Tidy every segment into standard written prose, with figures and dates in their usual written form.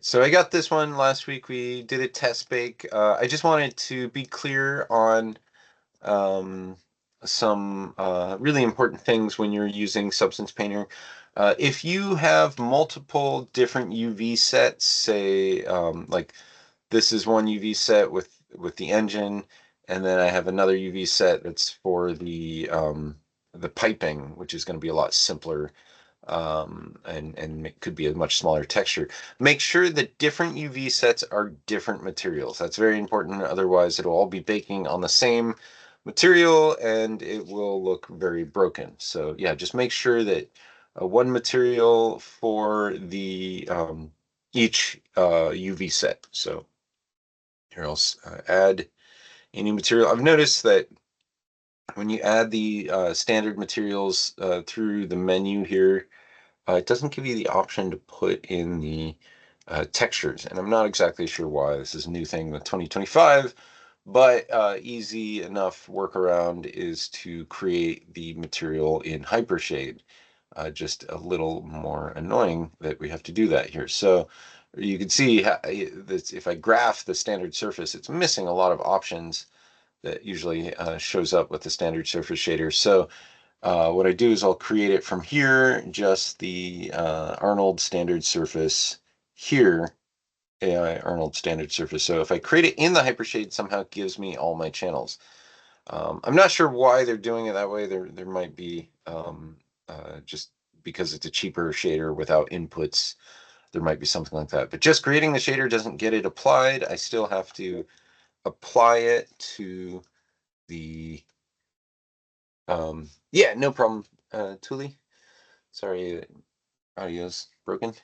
So I got this one last week. We did a test bake. I just wanted to be clear on um, some really important things when you're using Substance Painter. If you have multiple different UV sets, say like this is one UV set with the engine, and then I have another UV set that's for the piping, which is going to be a lot simpler and it could be a much smaller texture. Make sure that different UV sets are different materials. That's very important. Otherwise, it'll all be baking on the same material and it will look very broken. So yeah, just make sure that one material for the each UV set. So here I'll add a new material. I've noticed that when you add the standard materials through the menu here, it doesn't give you the option to put in the textures, and I'm not exactly sure why. This is a new thing with 2025, but easy enough workaround is to create the material in Hypershade. Just a little more annoying that we have to do that here. So you can see that if I graph the standard surface, it's missing a lot of options that usually shows up with the standard surface shader. So what I do is I'll create it from here, just the Arnold standard surface here, AI Arnold standard surface. So if I create it in the Hypershade, somehow it gives me all my channels. I'm not sure why they're doing it that way. There might be just because it's a cheaper shader without inputs. There might be something like that. But just creating the shader doesn't get it applied. I still have to apply it to the yeah, no problem, Thule. Sorry, audio's broken.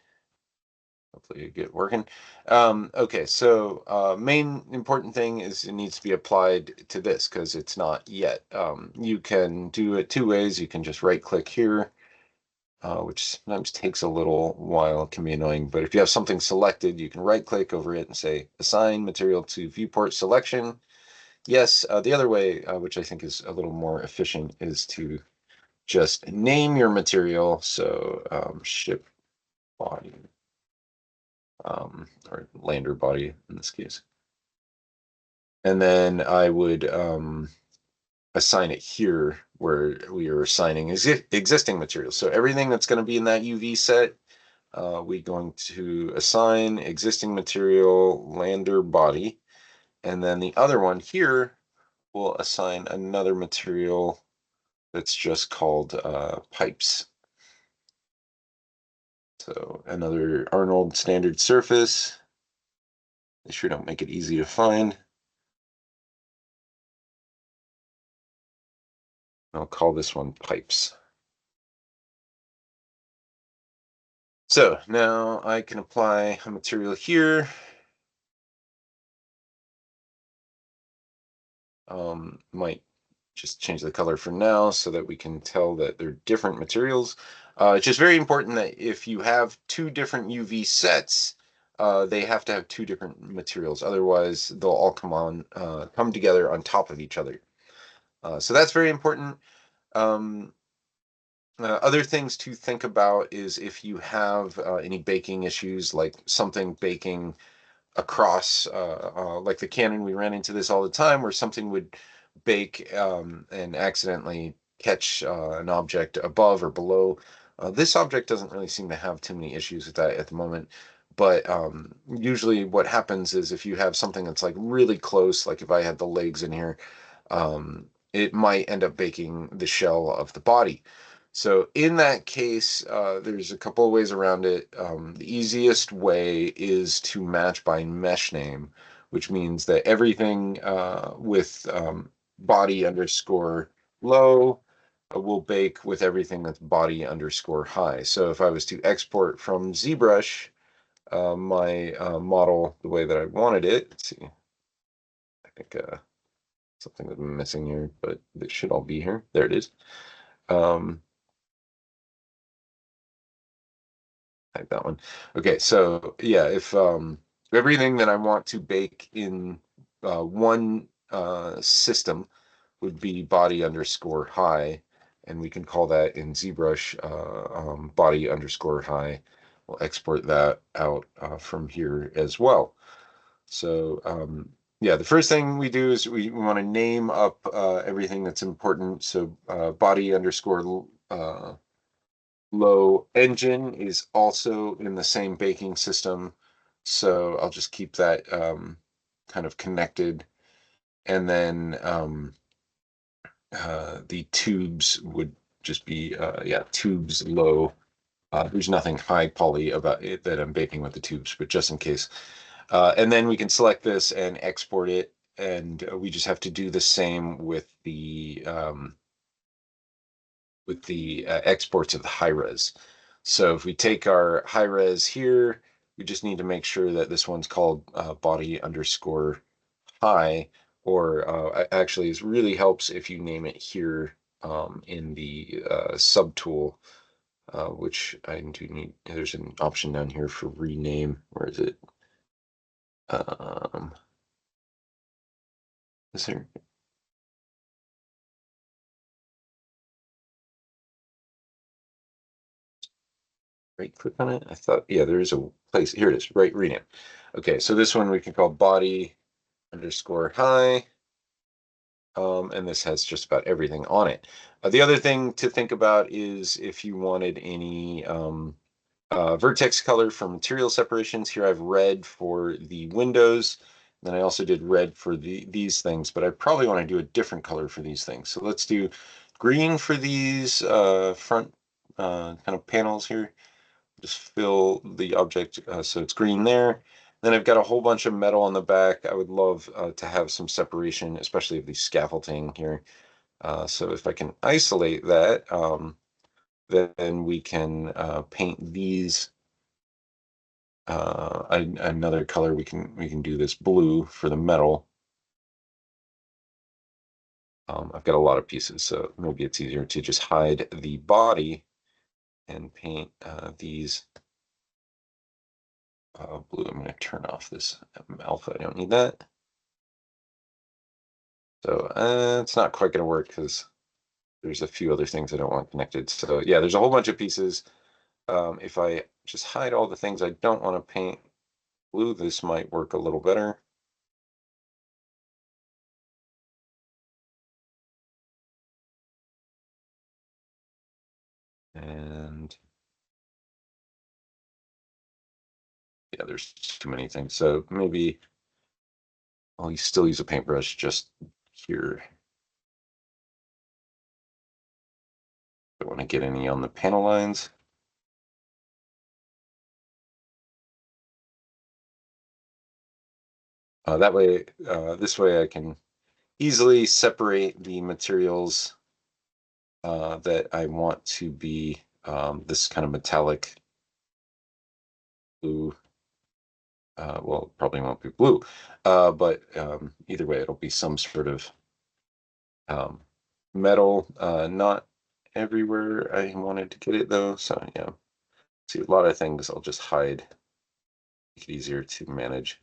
Hopefully it get working. Okay, so main important thing is it needs to be applied to this because it's not yet. You can do it two ways. You can just right click here, which sometimes takes a little while, it can be annoying. But if you have something selected, you can right click over it and say assign material to viewport selection. Yes, the other way, which I think is a little more efficient, is to just name your material. So ship body or lander body in this case. And then I would assign it here where we are assigning existing materials. So everything that's going to be in that UV set, we're going to assign existing material lander body. And then the other one here will assign another material that's just called pipes. So another Arnold standard surface. They sure don't make it easy to find. I'll call this one pipes. So now I can apply a material here. Might just change the color for now so that we can tell that they're different materials. It's just very important that if you have two different UV sets, they have to have two different materials. Otherwise, they'll all come together on top of each other. So that's very important. Um, Other things to think about is if you have any baking issues, like something baking across, like the Canon, we ran into this all the time where something would bake and accidentally catch an object above or below. This object doesn't really seem to have too many issues with that at the moment. But usually what happens is if you have something that's like really close, like if I had the legs in here, it might end up baking the shell of the body. So in that case, there's a couple of ways around it. The easiest way is to match by mesh name, which means that everything with body underscore low will bake with everything that's body underscore high. So if I was to export from ZBrush my model the way that I wanted it, let's see, I think something was missing here, but it should all be here. There it is. Um, like that one. Okay, so yeah, if everything that I want to bake in one system would be body underscore high, and we can call that in ZBrush body underscore high. we'll export that out from here as well. So yeah, the first thing we do is we want to name up everything that's important. So body underscore low engine is also in the same baking system. So I'll just keep that kind of connected. And then the tubes would just be, yeah, tubes low. There's nothing high poly about it that I'm baking with the tubes, but just in case. And then we can select this and export it. And we just have to do the same with the exports of the high res. So if we take our high res here, we just need to make sure that this one's called body underscore high, or actually it really helps if you name it here in the subtool, which I do need. There's an option down here for rename. Where is it? Is there? Right click on it? I thought, yeah, there is a place. Here it is, right, rename. Okay, so this one we can call body underscore high. And this has just about everything on it. The other thing to think about is if you wanted any vertex color for material separations. Here I've red for the windows. Then I also did red for these things, but I probably want to do a different color for these things. So let's do green for these front kind of panels here. Just fill the object so it's green there. Then I've got a whole bunch of metal on the back. I would love to have some separation, especially of the scaffolding here. So if I can isolate that, then we can paint these another color. We can do this blue for the metal. I've got a lot of pieces, so maybe it's easier to just hide the body and paint these blue. I'm going to turn off this alpha. I don't need that. So it's not quite going to work because there's a few other things I don't want connected. So yeah, there's a whole bunch of pieces. If I just hide all the things I don't want to paint blue, this might work a little better. And yeah, there's too many things. So maybe I'll still use a paintbrush just here. Don't want to get any on the panel lines. That way, this way I can easily separate the materials that I want to be this kind of metallic blue. Well, it probably won't be blue, but either way, it'll be some sort of metal. Not everywhere I wanted to get it though, so yeah. See, a lot of things I'll just hide, make it easier to manage.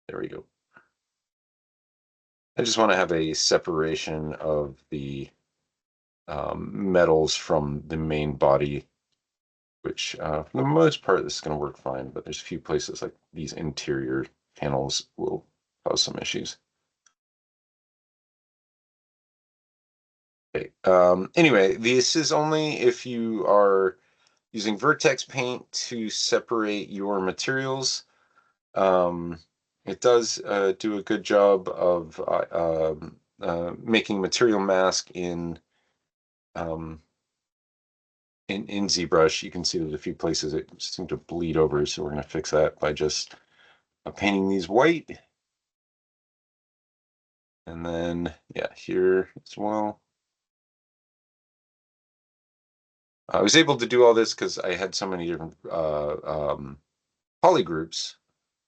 There we go. I just want to have a separation of the metals from the main body, which for the most part, this is going to work fine, but there's a few places like these interior panels will cause some issues. Okay. Anyway, this is only if you are using Vertex paint to separate your materials. Um, it does do a good job of making material mask um, in ZBrush. You can see there's a few places that seem to bleed over, so we're going to fix that by just painting these white. And then, yeah, here as well. I was able to do all this because I had so many different polygroups,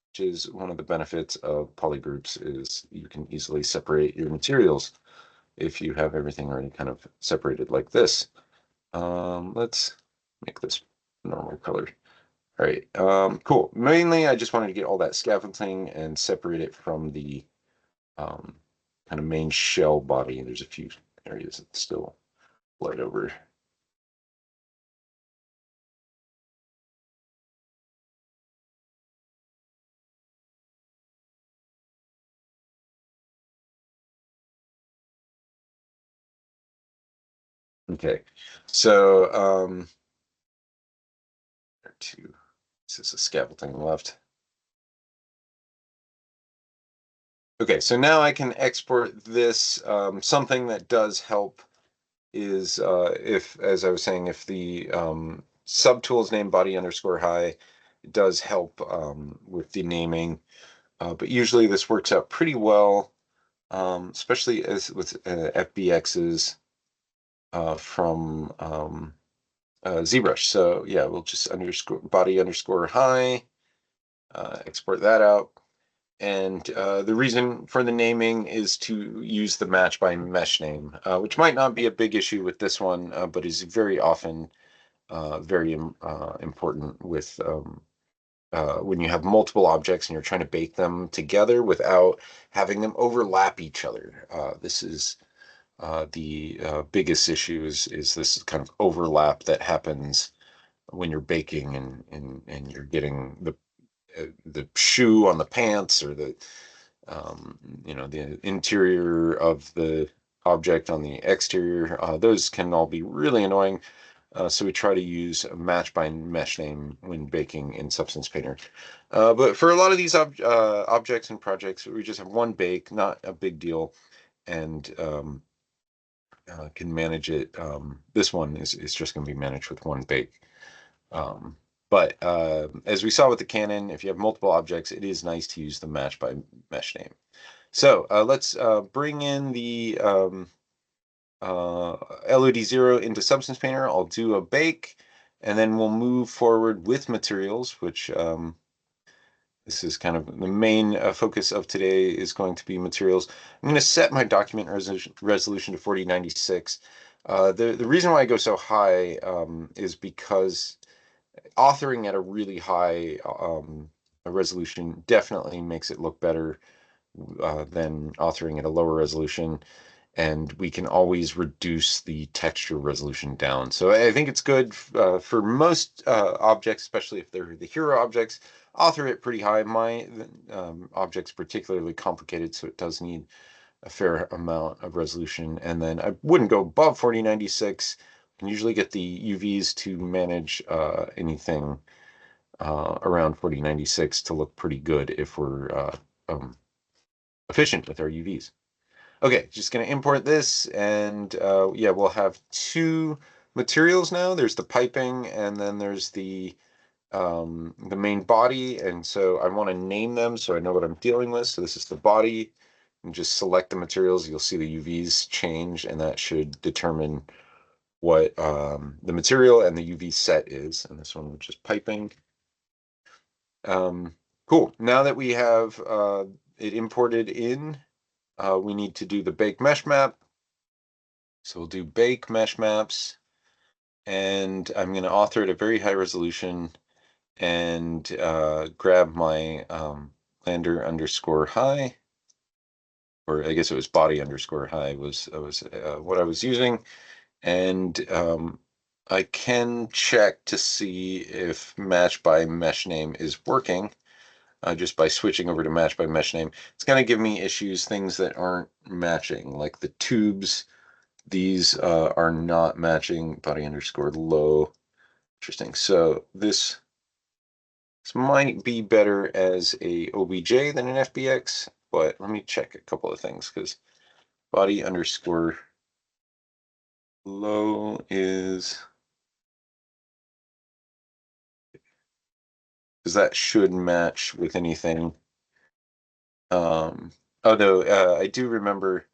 which is one of the benefits of polygroups is you can easily separate your materials if you have everything already kind of separated like this. Let's make this normal color. All right, cool. Mainly, I just wanted to get all that scaffolding and separate it from the kind of main shell body. There's a few areas that still bled over. Okay, so two. This is a scaffolding left. Okay, so now I can export this. Something that does help is if, as I was saying, if the subtool is named body underscore high, it does help with the naming. But usually this works out pretty well, especially as with FBXs from ZBrush. So yeah, we'll just underscore body underscore high, export that out. And the reason for the naming is to use the match by mesh name, which might not be a big issue with this one, but is very often very important with when you have multiple objects and you're trying to bake them together without having them overlap each other. This is the biggest issue is this kind of overlap that happens when you're baking and you're getting the shoe on the pants or the the interior of the object on the exterior. Those can all be really annoying. So we try to use a match by mesh name when baking in Substance Painter. But for a lot of these objects and projects, we just have one bake, not a big deal, and can manage it. This one is just going to be managed with one bake. But as we saw with the Canon, if you have multiple objects, it is nice to use the match by mesh name. So let's bring in the LOD0 into Substance Painter. I'll do a bake, and then we'll move forward with materials, which this is kind of the main focus of today is going to be materials. I'm going to set my document resolution to 4096. The reason why I go so high is because authoring at a really high resolution definitely makes it look better than authoring at a lower resolution, and we can always reduce the texture resolution down. So I think it's good for most objects, especially if they're the hero objects. Author it pretty high. My object's particularly complicated, so it does need a fair amount of resolution. And then I wouldn't go above 4096. You can usually get the UVs to manage anything around 4096 to look pretty good if we're efficient with our UVs. Okay, just going to import this, and yeah, we'll have two materials now. There's the piping, and then there's the main body, and so I want to name them so I know what I'm dealing with. So this is the body, and just select the materials. You'll see the UVs change, and that should determine what the material and the UV set is. And this one, which is piping. Cool. Now that we have it imported in, we need to do the bake mesh map. So we'll do bake mesh maps, and I'm going to author at a very high resolution and grab my lander underscore high, or I guess it was body underscore high was what I was using. And I can check to see if match by mesh name is working. Just by switching over to match by mesh name. It's going to give me issues, things that aren't matching, like the tubes. These are not matching body underscore low. Interesting. So this might be better as a OBJ than an FBX, but let me check a couple of things because body underscore low is, because that should match with anything. Oh no, I do remember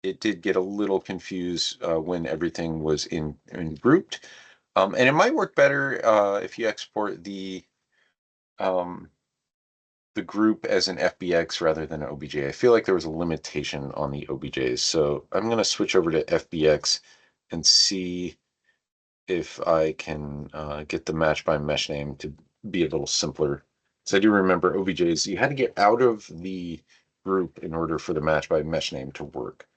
it did get a little confused when everything was in grouped. And it might work better if you export the group as an FBX rather than an OBJ. I feel like there was a limitation on the OBJs. So I'm going to switch over to FBX and see if I can get the match by mesh name to be a little simpler. So I do remember OBJs, you had to get out of the group in order for the match by mesh name to work.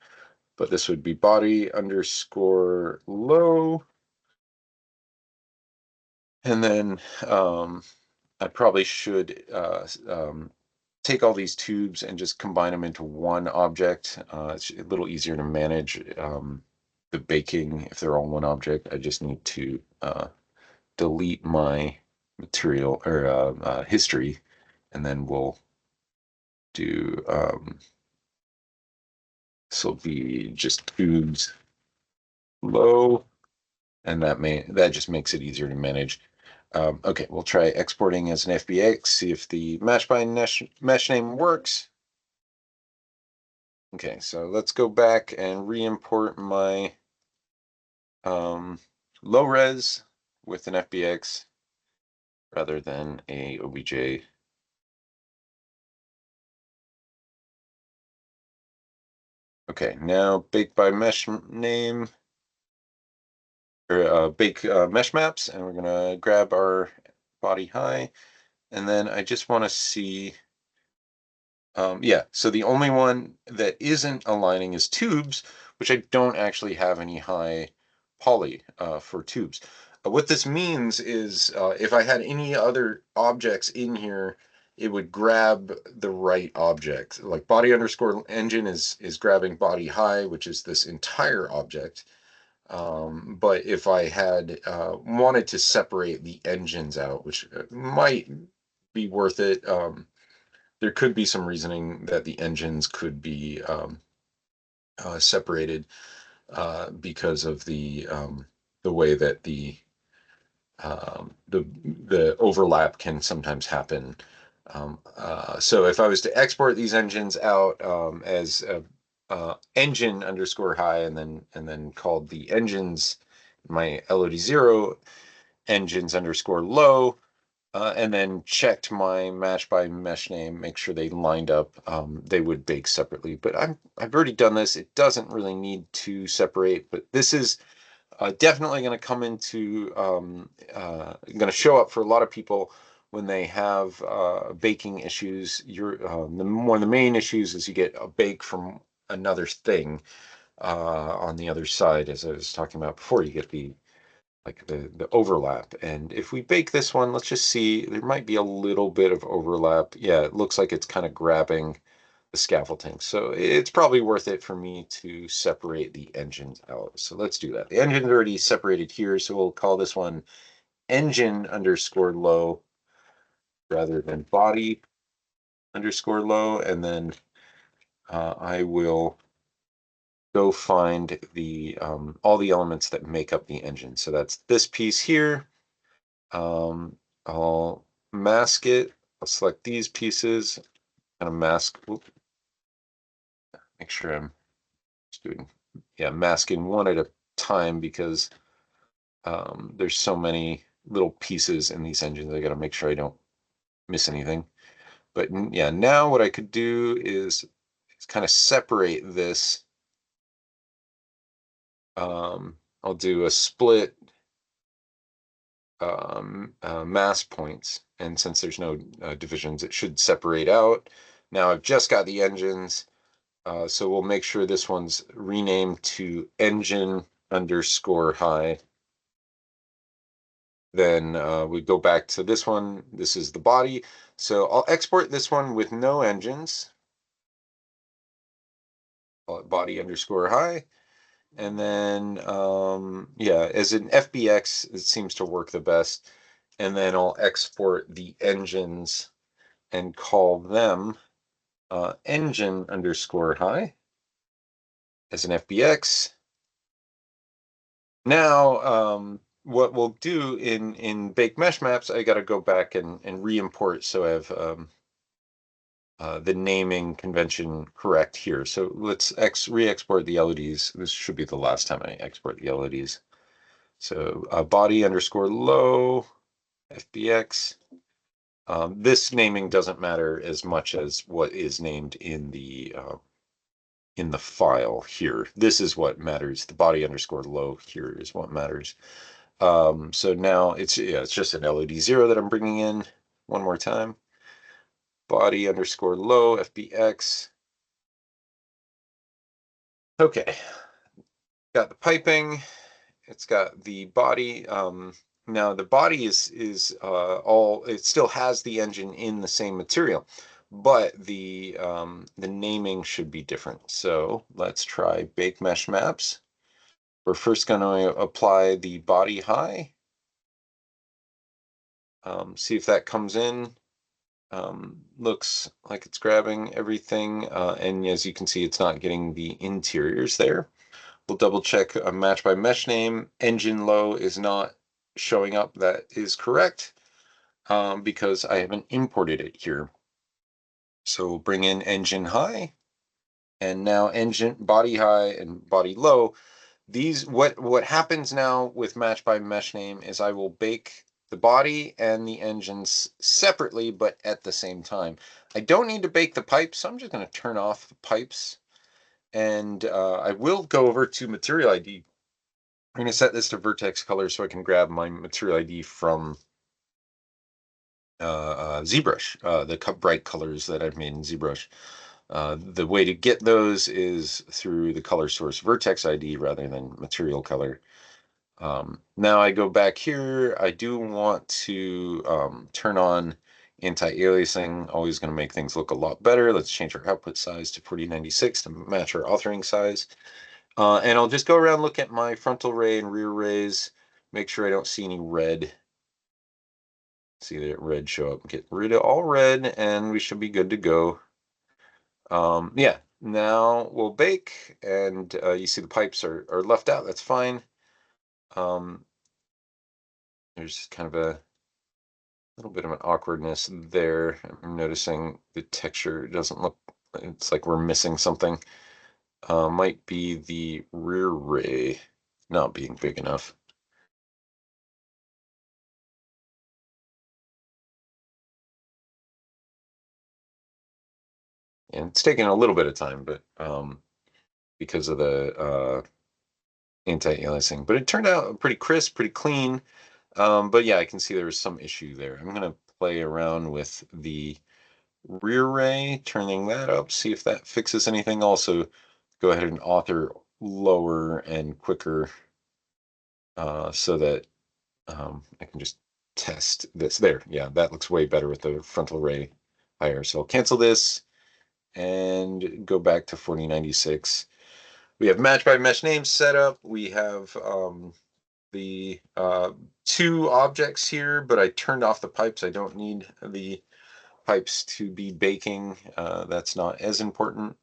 But this would be body underscore low. And then I probably should take all these tubes and just combine them into one object. It's a little easier to manage. the baking, if they're all one object, I just need to delete my material or history, and then we'll do this will be just tubes low, and that just makes it easier to manage. Okay, we'll try exporting as an FBX, see if the mesh by mesh name works. Okay, so let's go back and re-import my low res with an FBX rather than a OBJ. Okay, now bake by mesh name, or bake mesh maps, and we're gonna grab our body high, and then I just want to see, yeah, so the only one that isn't aligning is tubes, which I don't actually have any high poly for tubes. What this means is if I had any other objects in here, it would grab the right object. Like body underscore engine is grabbing body high, which is this entire object. But if I had wanted to separate the engines out, which might be worth it, there could be some reasoning that the engines could be separated because of the way that the overlap can sometimes happen. So if I was to export these engines out as engine underscore high, and then called the engines my LOD0 engines underscore low, and then checked my match by mesh name, make sure they lined up, they would bake separately. But I've already done this. It doesn't really need to separate, but this is definitely going to come into going to show up for a lot of people when they have baking issues. One of the main issues is you get a bake from another thing on the other side, as I was talking about before. You get the overlap. And if we bake this one, let's just see, there might be a little bit of overlap. Yeah, it looks like it's kind of grabbing the scaffolding. So it's probably worth it for me to separate the engines out. So let's do that. The engine's already separated here, so we'll call this one engine underscore low rather than body underscore low. And then I will go find all the elements that make up the engine. So that's this piece here. I'll mask it. I'll select these pieces, kind of mask. Make sure I'm just doing, yeah, masking one at a time because there's so many little pieces in these engines. I got to make sure I don't miss anything. But yeah, now what I could do is kind of separate this. I'll do a split mass points, and since there's no divisions, it should separate out. Now I've just got the engines, so we'll make sure this one's renamed to engine underscore high. Then we go back to this one. This is the body. So I'll export this one with no engines. Call it body underscore high. And then, yeah, as an FBX, it seems to work the best. And then I'll export the engines and call them engine underscore high as an FBX. Now, what we'll do in Bake Mesh Maps, I got to go back and re-import so I have the naming convention correct here. So let's re-export the LEDs. This should be the last time I export the LEDs. So body underscore low, FBX. This naming doesn't matter as much as what is named in the file here. This is what matters. The body underscore low here is what matters. So now it's just an LOD0 that I'm bringing in one more time. Body underscore low, FBX. Okay, got the piping. It's got the body. Now the body is all. It still has the engine in the same material, but the naming should be different. So let's try Bake Mesh Maps. We're first going to apply the body high. See if that comes in. Looks like it's grabbing everything, and as you can see, it's not getting the interiors there. We'll double check a match by mesh name. Engine low is not showing up. That is correct, because I haven't imported it here. So we'll bring in engine high, and now engine body high and body low. These what happens now with match by mesh name is I will bake the body and the engines separately, but at the same time. I don't need to bake the pipes, so I'm just going to turn off the pipes, and I will go over to material ID. I'm going to set this to vertex color so I can grab my material ID from ZBrush, the bright colors that I've made in ZBrush. The way to get those is through the color source vertex ID rather than material color. Now I go back here. I do want to turn on anti-aliasing. Always going to make things look a lot better. Let's change our output size to 4096 to match our authoring size. And I'll just go around, look at my frontal ray and rear rays, make sure I don't see any red. See that red show up. Get rid of all red, and we should be good to go. Yeah, now we'll bake, and you see the pipes are left out. That's fine. There's kind of a little bit of an awkwardness there. I'm noticing the texture doesn't look, it's like we're missing something. Might be the rear ray not being big enough. And it's taking a little bit of time, but because of the anti-aliasing. But it turned out pretty crisp, pretty clean. But yeah, I can see there was some issue there. I'm going to play around with the rear ray, turning that up, see if that fixes anything. Also, go ahead and author lower and quicker, so that I can just test this. There, yeah, that looks way better with the frontal ray higher. So I'll cancel this and go back to 4096. We have match by mesh names set up. We have the two objects here, but I turned off the pipes. I don't need the pipes to be baking. That's not as important.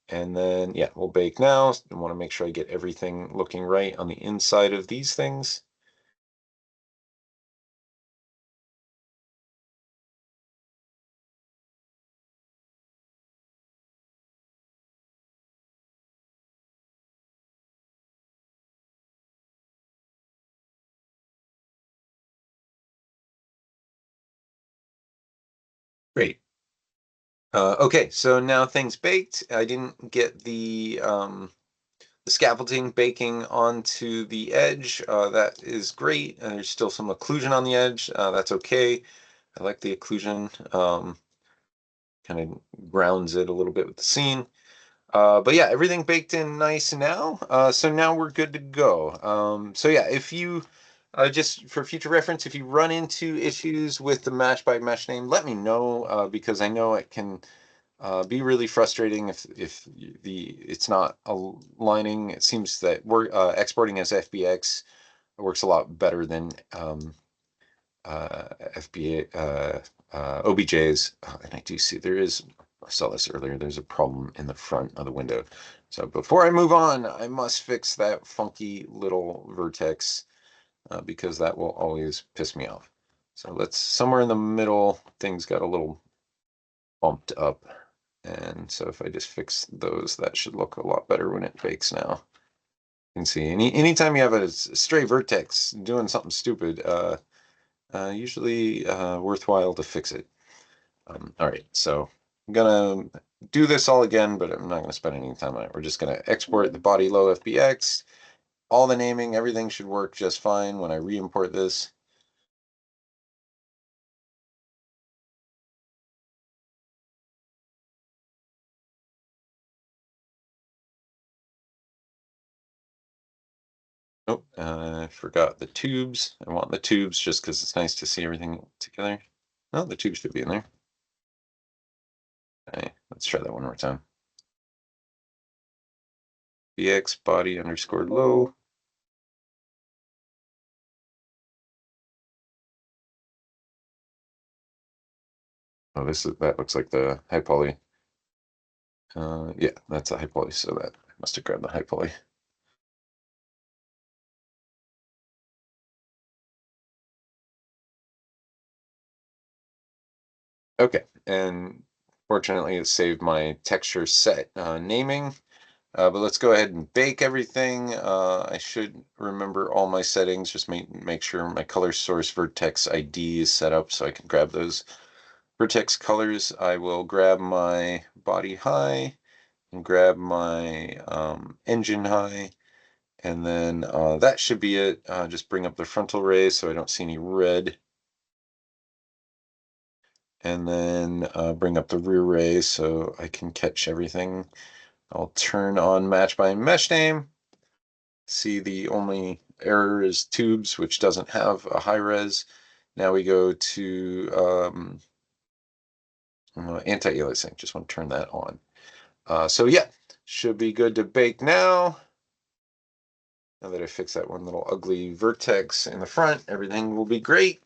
And then, yeah, we'll bake now. I want to make sure I get everything looking right on the inside of these things. Great. Okay, so now things baked. I didn't get the scaffolding baking onto the edge. That is great. And there's still some occlusion on the edge. That's okay. I like the occlusion. Kind of grounds it a little bit with the scene. But yeah, everything baked in nice now. So now we're good to go. So yeah, if you just for future reference, if you run into issues with the match by mesh name, let me know, because I know it can be really frustrating if it's not aligning. It seems that we're exporting as FBX works a lot better than FBA OBJs. And I do see I saw this earlier, there's a problem in the front of the window. So before I move on, I must fix that funky little vertex, because that will always piss me off. So let's, somewhere in the middle, things got a little bumped up. And so if I just fix those, that should look a lot better when it bakes now. You can see anytime you have a stray vertex doing something stupid, usually worthwhile to fix it. All right, so I'm gonna do this all again, but I'm not gonna spend any time on it. We're just gonna export the body low FBX. All the naming, everything should work just fine when I re-import this. Oh, I forgot the tubes. I want the tubes just because it's nice to see everything together. Oh, the tubes should be in there. Okay, let's try that one more time. BX body underscore low. Oh, that looks like the high poly. Yeah, that's a high poly, so that I must have grabbed the high poly. Okay, and fortunately it saved my texture set naming. But let's go ahead and bake everything. I should remember all my settings, just make sure my color source vertex ID is set up so I can grab those vertex colors. I will grab my body high and grab my engine high, and then that should be it. Just bring up the frontal ray so I don't see any red, and then bring up the rear ray so I can catch everything. I'll turn on match by mesh name. See, the only error is tubes, which doesn't have a high res. Now we go to anti-aliasing. Just want to turn that on. So yeah, should be good to bake now. Now that I fixed that one little ugly vertex in the front, everything will be great.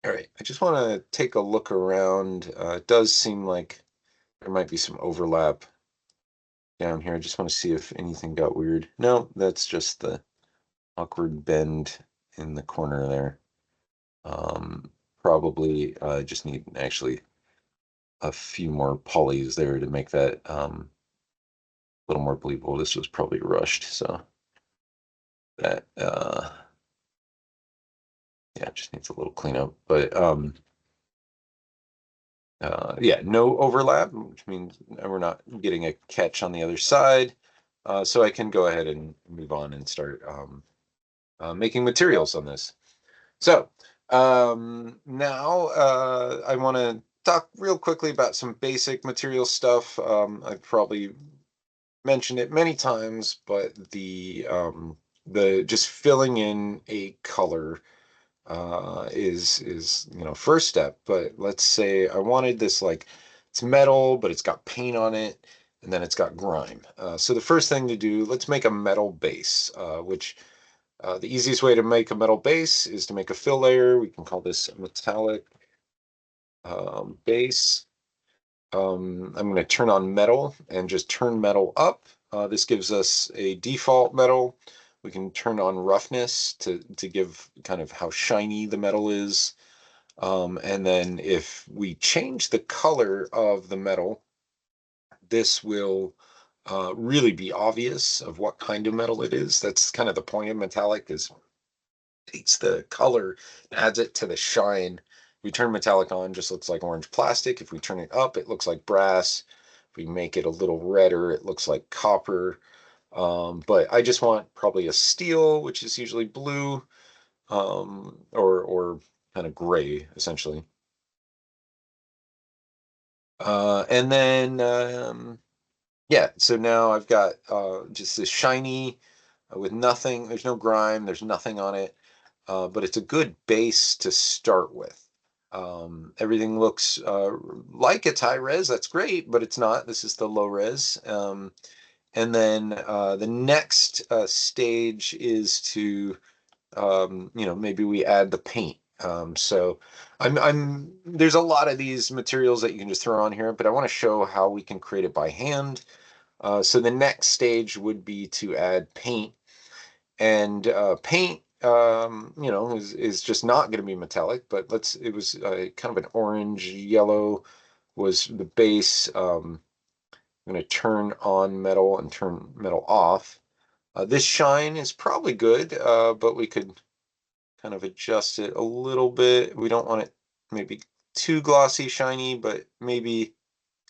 All right, I just want to take a look around. It does seem like there might be some overlap down here. I just want to see if anything got weird. No, that's just the awkward bend in the corner there. Probably just need actually a few more polys there to make that a little more believable. This was probably rushed, so that yeah, just needs a little cleanup. But yeah, no overlap, which means we're not getting a catch on the other side. So I can go ahead and move on and start making materials on this. So now I want to talk real quickly about some basic material stuff. I've probably mentioned it many times, but the just filling in a color is first step. But let's say I wanted this, like, it's metal, but it's got paint on it, and then it's got grime. So the first thing to do, let's make a metal base, which the easiest way to make a metal base is to make a fill layer. We can call this a metallic base. I'm going to turn on metal and just turn metal up. This gives us a default metal. We can turn on roughness to give kind of how shiny the metal is. And then if we change the color of the metal, this will really be obvious of what kind of metal it is. That's kind of the point of metallic, is takes the color, adds it to the shine. If we turn metallic on, just looks like orange plastic. If we turn it up, it looks like brass. If we make it a little redder, it looks like copper. But I just want probably a steel, which is usually blue, or kind of gray, essentially. And then yeah, so now I've got just this shiny with nothing. There's no grime. There's nothing on it, but it's a good base to start with. Everything looks like it's high res. That's great, but it's not. This is the low res. And then the next stage is to maybe we add the paint. So there's a lot of these materials that you can just throw on here, but I want to show how we can create it by hand. So the next stage would be to add paint, and paint, is just not going to be metallic, but it was kind of an orange yellow was the base. I'm going to turn on metal and turn metal off. This shine is probably good, but we could kind of adjust it a little bit. We don't want it maybe too glossy, shiny, but maybe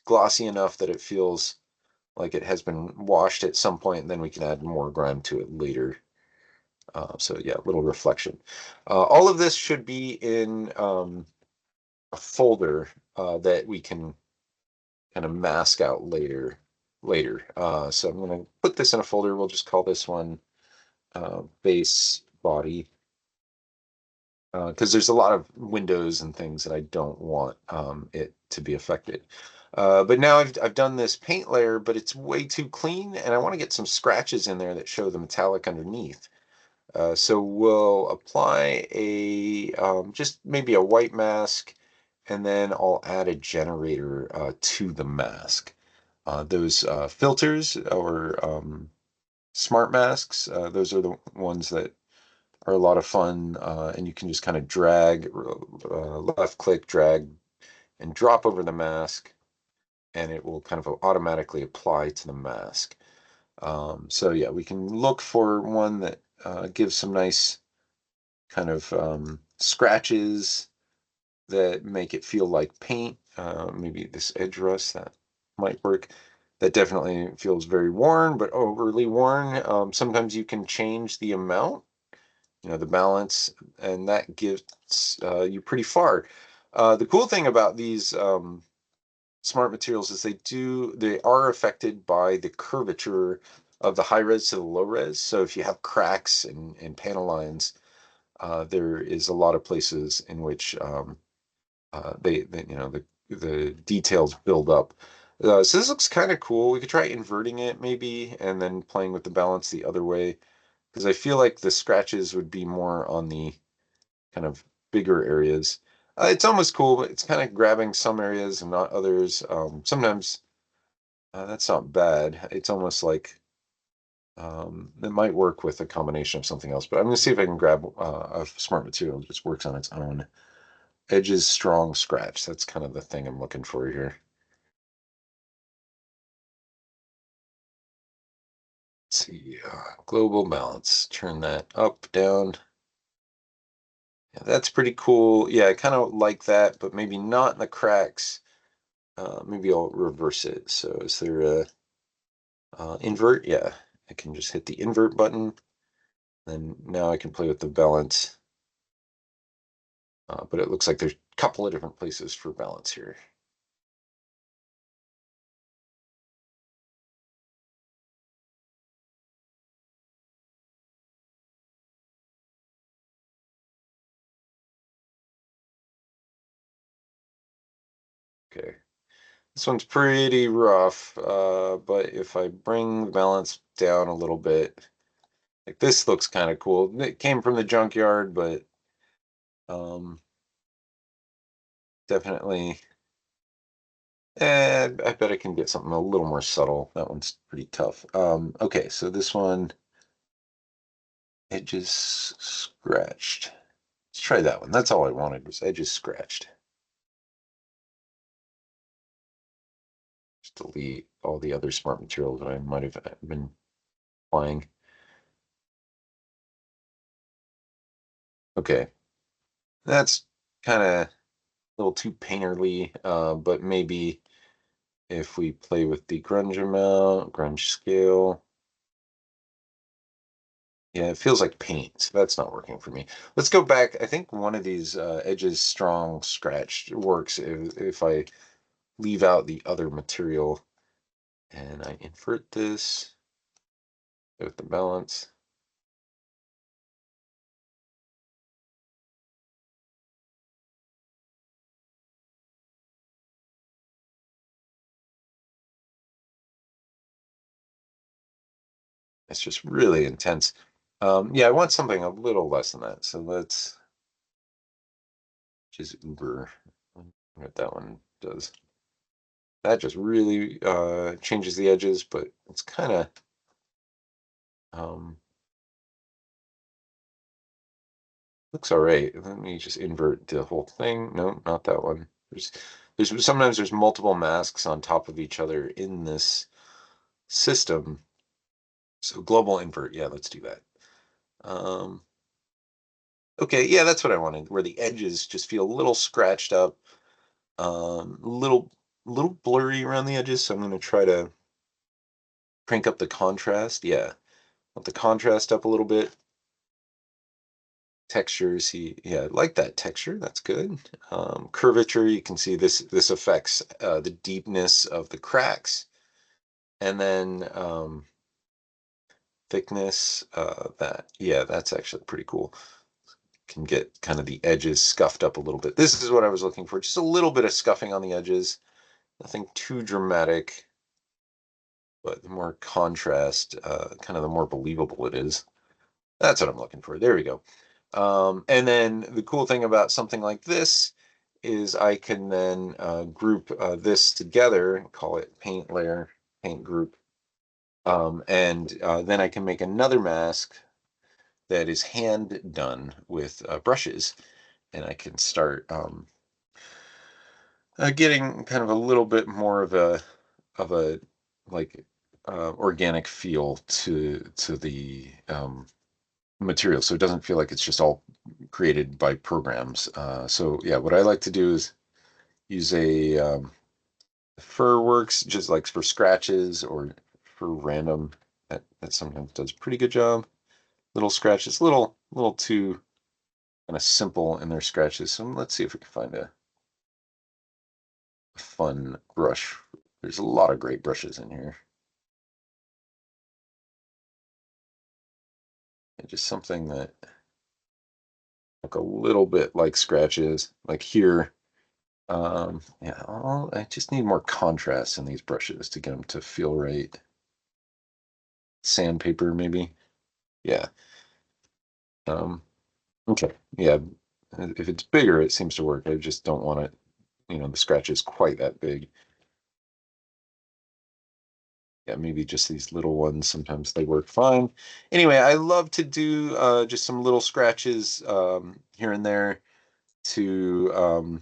glossy enough that it feels like it has been washed at some point, and then we can add more grime to it later. So yeah, a little reflection. All of this should be in a folder that we can kind of mask out later. So I'm going to put this in a folder. We'll just call this one base body, because there's a lot of windows and things that I don't want it to be affected. But now I've done this paint layer, but it's way too clean, and I want to get some scratches in there that show the metallic underneath. So we'll apply a just maybe a white mask, and then I'll add a generator to the mask. Those filters or smart masks, those are the ones that are a lot of fun, and you can just kind of drag, left click, drag, and drop over the mask, and it will kind of automatically apply to the mask. So yeah, we can look for one that gives some nice kind of scratches that make it feel like paint. Maybe this edge rust, that might work. That definitely feels very worn, but overly worn. Sometimes you can change the amount, the balance, and that gets you pretty far. The cool thing about these smart materials is they are affected by the curvature of the high res to the low res. So if you have cracks and panel lines, there is a lot of places in which the details build up. So this looks kind of cool. We could try inverting it maybe, and then playing with the balance the other way, because I feel like the scratches would be more on the kind of bigger areas. It's almost cool, but it's kind of grabbing some areas and not others. Sometimes that's not bad. It's almost like it might work with a combination of something else, but I'm going to see if I can grab a smart material that just works on its own. Edges strong scratch. That's kind of the thing I'm looking for here. Let's see, global balance. Turn that up, down. Yeah, that's pretty cool. Yeah, I kind of like that, but maybe not in the cracks. Maybe I'll reverse it. So is there a invert? Yeah, I can just hit the invert button. Then now I can play with the balance. But it looks like there's a couple of different places for balance here. Okay, this one's pretty rough, but if I bring the balance down a little bit, like this looks kind of cool. It came from the junkyard, but um, definitely, I bet I can get something a little more subtle. That one's pretty tough. Okay, so this one, edges scratched. Let's try that one. That's all I wanted was edges scratched. Just delete all the other smart material that I might have been applying. Okay, that's kind of a little too painterly, but maybe if we play with the grunge amount, grunge scale. Yeah, it feels like paint, so that's not working for me. Let's go back. I think one of these edges strong scratched works if I leave out the other material and I invert this with the balance. It's just really intense. Yeah, I want something a little less than that. So let's just Uber what that one does. That just really changes the edges, but it's kind of um, looks all right. Let me just invert the whole thing. No, not that one. There's sometimes there's multiple masks on top of each other in this system. So global invert, yeah, let's do that. Um, okay, yeah, that's what I wanted, where the edges just feel a little scratched up, little blurry around the edges. So I'm going to try to crank up the contrast. Yeah, want the contrast up a little bit. Texture, see, yeah, I like that texture. That's good. Curvature, you can see this affects the deepness of the cracks, and then thickness. Yeah, that's actually pretty cool. Can get kind of the edges scuffed up a little bit. This is what I was looking for, just a little bit of scuffing on the edges. Nothing too dramatic, but the more contrast, kind of the more believable it is. That's what I'm looking for. There we go. And then the cool thing about something like this is I can then group this together, call it paint layer, paint group, and then I can make another mask that is hand done with brushes, and I can start getting kind of a little bit more of a like organic feel to the material, so it doesn't feel like it's just all created by programs. So yeah, what I like to do is use a fur works just like for scratches or for random. That sometimes does a pretty good job. Little scratches, little too kind of simple in their scratches. So let's see if we can find a fun brush. There's a lot of great brushes in here. And just something that look a little bit like scratches, like here. Yeah, I just need more contrast in these brushes to get them to feel right. Sandpaper, maybe. Yeah. Um, okay. Yeah. If it's bigger, it seems to work. I just don't want it, the scratch is quite that big. Yeah, maybe just these little ones. Sometimes they work fine. Anyway, I love to do just some little scratches here and there to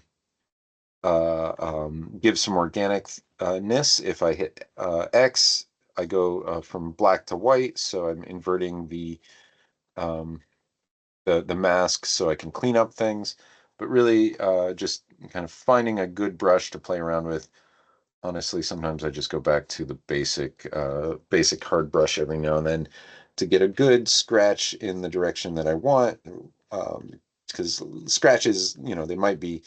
give some organicness. If I hit X, I go from black to white, so I'm inverting um, the mask so I can clean up things. But really, just kind of finding a good brush to play around with. Honestly, sometimes I just go back to the basic hard brush every now and then to get a good scratch in the direction that I want. Because scratches, they might be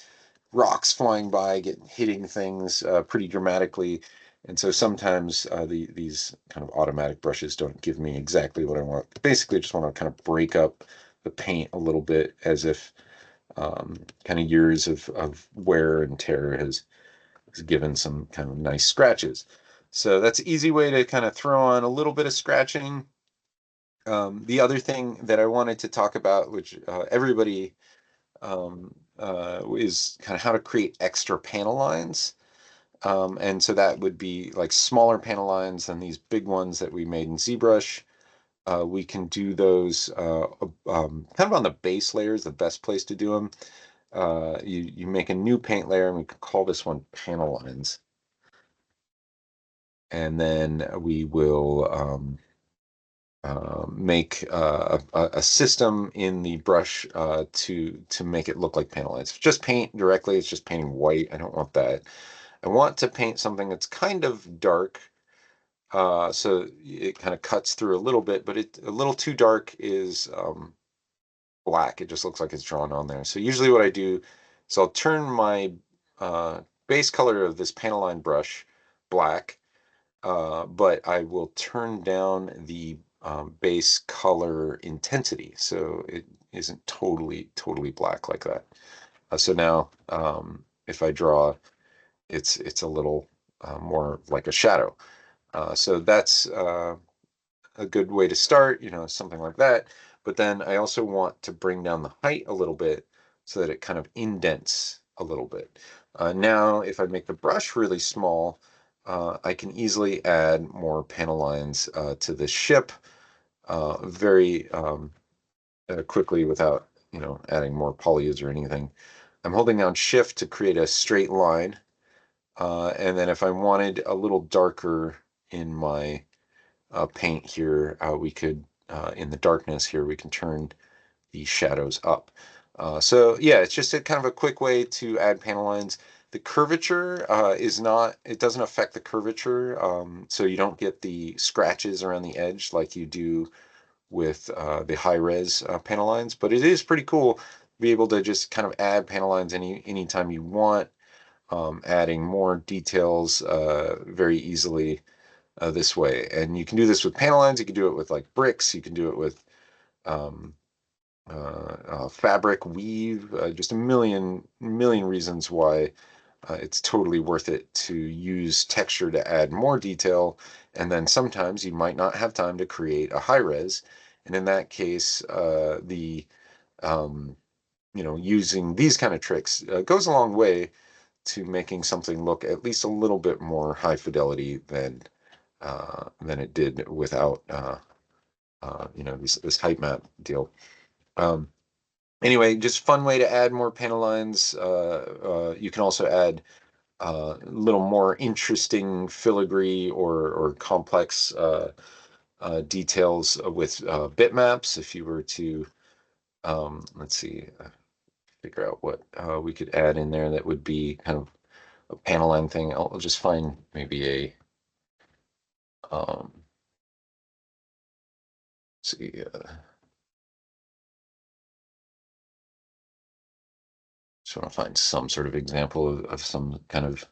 rocks flying by, hitting things pretty dramatically. And so sometimes these kind of automatic brushes don't give me exactly what I want. Basically, I just want to kind of break up the paint a little bit as if kind of years of wear and tear has given some kind of nice scratches. So that's an easy way to kind of throw on a little bit of scratching. The other thing that I wanted to talk about, which everybody is kind of how to create extra panel lines. And so that would be like smaller panel lines than these big ones that we made in ZBrush. We can do those kind of on the base layers, the best place to do them. You make a new paint layer, and we can call this one panel lines. And then we will make a system in the brush to make it look like panel lines. If it's just paint directly, it's just painting white. I don't want that. I want to paint something that's kind of dark, so it kind of cuts through a little bit, but a little too dark is black. It just looks like it's drawn on there. So usually what I do is I'll turn my base color of this panel line brush black, but I will turn down the base color intensity so it isn't totally black like that. So now if I draw, it's a little more like a shadow. So that's a good way to start, something like that. But then I also want to bring down the height a little bit so that it kind of indents a little bit. Now, if I make the brush really small, I can easily add more panel lines to the ship very quickly without, adding more polys or anything. I'm holding down Shift to create a straight line. And then if I wanted a little darker in my paint here, we could, in the darkness here, we can turn the shadows up. So yeah, it's just a kind of a quick way to add panel lines. The curvature it doesn't affect the curvature, so you don't get the scratches around the edge like you do with the high res panel lines, but it is pretty cool to be able to just kind of add panel lines anytime you want, adding more details very easily this way. And you can do this with panel lines. You can do it with like bricks. You can do it with um, fabric, weave, just a million reasons why it's totally worth it to use texture to add more detail. And then sometimes you might not have time to create a high res. And in that case, using these kind of tricks goes a long way to making something look at least a little bit more high fidelity than it did without this height map deal. Anyway, just fun way to add more panel lines. You can also add a little more interesting filigree or complex details with bitmaps. If you were to, let's see, figure out what we could add in there that would be kind of a panel line thing. I'll just find maybe a, see, just want to find some sort of example of some kind of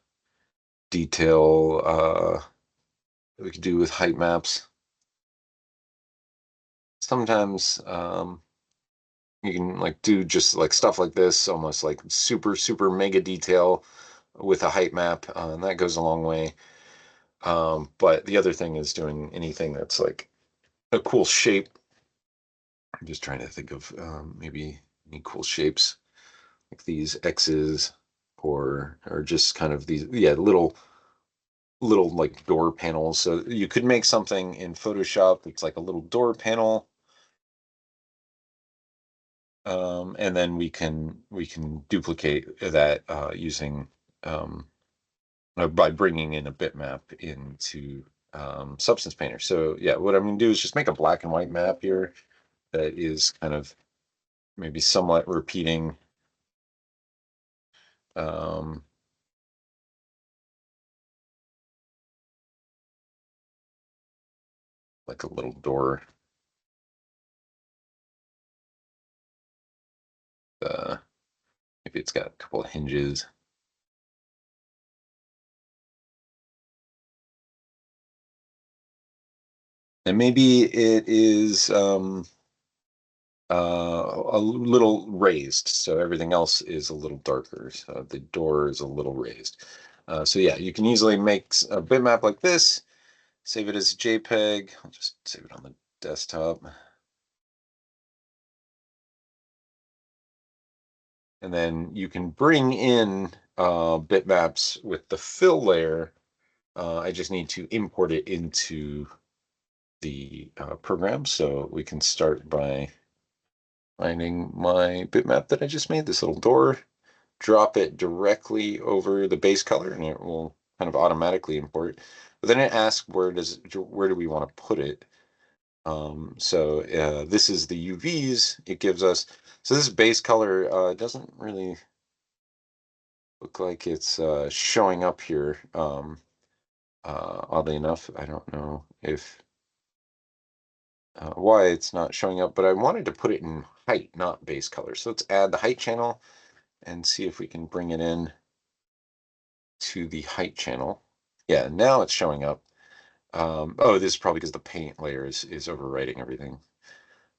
detail that we could do with height maps. Sometimes you can like do just like stuff like this, almost like super, super mega detail with a height map, and that goes a long way. But the other thing is doing anything that's like a cool shape. I'm just trying to think of maybe any cool shapes like these X's or just kind of these, yeah, little like door panels. So you could make something in Photoshop that's like a little door panel. And then we can duplicate that using by bringing in a bitmap into Substance Painter. So yeah, what I'm going to do is just make a black and white map here that is kind of maybe somewhat repeating um, like a little door. Uh, Maybe it's got a couple of hinges. And maybe it is a little raised, so everything else is a little darker. So the door is a little raised. So yeah, you can easily make a bitmap like this, save it as a JPEG. I'll just save it on the desktop. And then you can bring in bitmaps with the fill layer. I just need to import it into the program. So we can start by finding my bitmap that I just made, this little door, drop it directly over the base color, and it will kind of automatically import. But then it asks where do we want to put it? So this is the UVs it gives us. So this base color doesn't really look like it's showing up here. Oddly enough, I don't know if why it's not showing up, but I wanted to put it in height, not base color. So let's add the height channel and see if we can bring it in to the height channel. Yeah, now it's showing up. Oh, this is probably because the paint layer is overwriting everything.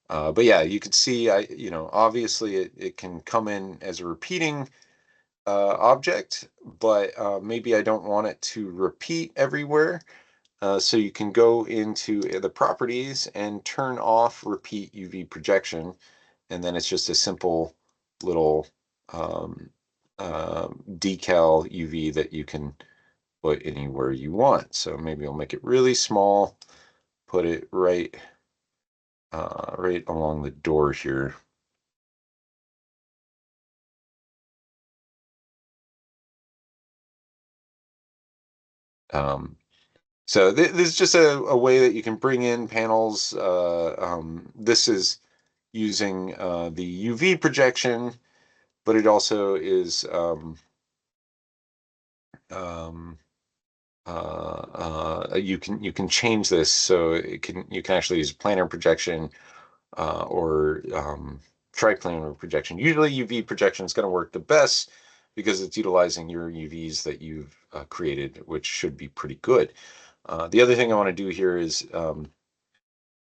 But yeah, you can see, obviously it can come in as a repeating object, but maybe I don't want it to repeat everywhere. So you can go into the properties and turn off repeat UV projection, and then it's just a simple little um, decal UV that you can put anywhere you want. So maybe I'll make it really small, put it right along the door here. Um, so this is just a way that you can bring in panels. This is using the UV projection, but it also is um, you can change this so you can actually use planar projection or triplanar projection. Usually UV projection is going to work the best because it's utilizing your UVs that you've created, which should be pretty good. The other thing I want to do here is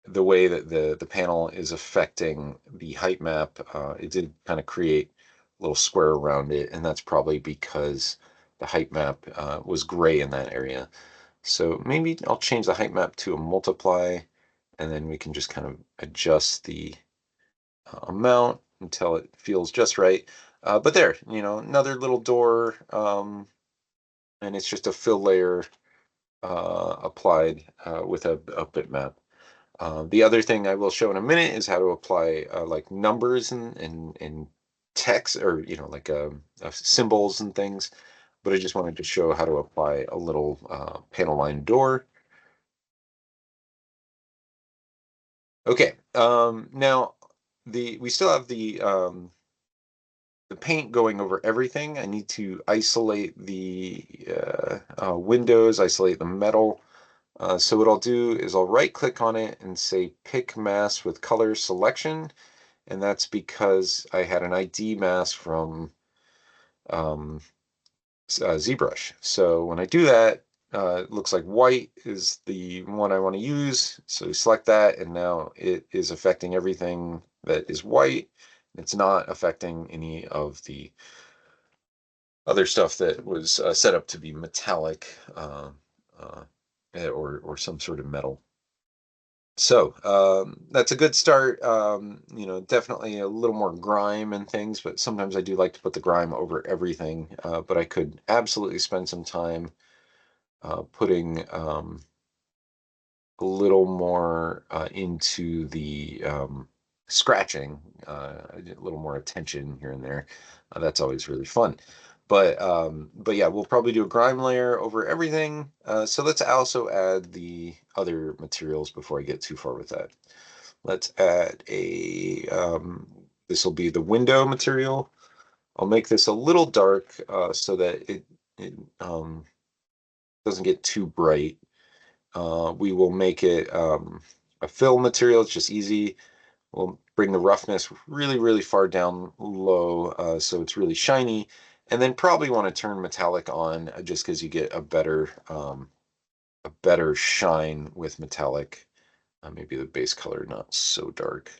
the way that the panel is affecting the height map. It did kind of create a little square around it, and that's probably because the height map was gray in that area. So maybe I'll change the height map to a multiply, and then we can just kind of adjust the amount until it feels just right. But there, another little door, and it's just a fill layer applied with a bitmap. The other thing I will show in a minute is how to apply like numbers and text, or like symbols and things. But I just wanted to show how to apply a little panel line door. Okay, now we still have the paint going over everything. I need to isolate the windows, isolate the metal. So what I'll do is I'll right click on it and say pick mask with color selection. And that's because I had an ID mask from um, ZBrush. So when I do that, it looks like white is the one I want to use. So select that, and now it is affecting everything that is white. It's not affecting any of the other stuff that was set up to be metallic uh, or some sort of metal. So that's a good start. Definitely a little more grime and things, but sometimes I do like to put the grime over everything. But I could absolutely spend some time putting a little more into the scratching, a little more attention here and there. That's always really fun. But yeah, we'll probably do a grime layer over everything. So let's also add the other materials before I get too far with that. Let's add this will be the window material. I'll make this a little dark so that it doesn't get too bright. We will make it a fill material. It's just easy. We'll bring the roughness really, really far down low so it's really shiny. And then probably want to turn metallic on just because you get a better shine with metallic. Maybe the base color not so dark.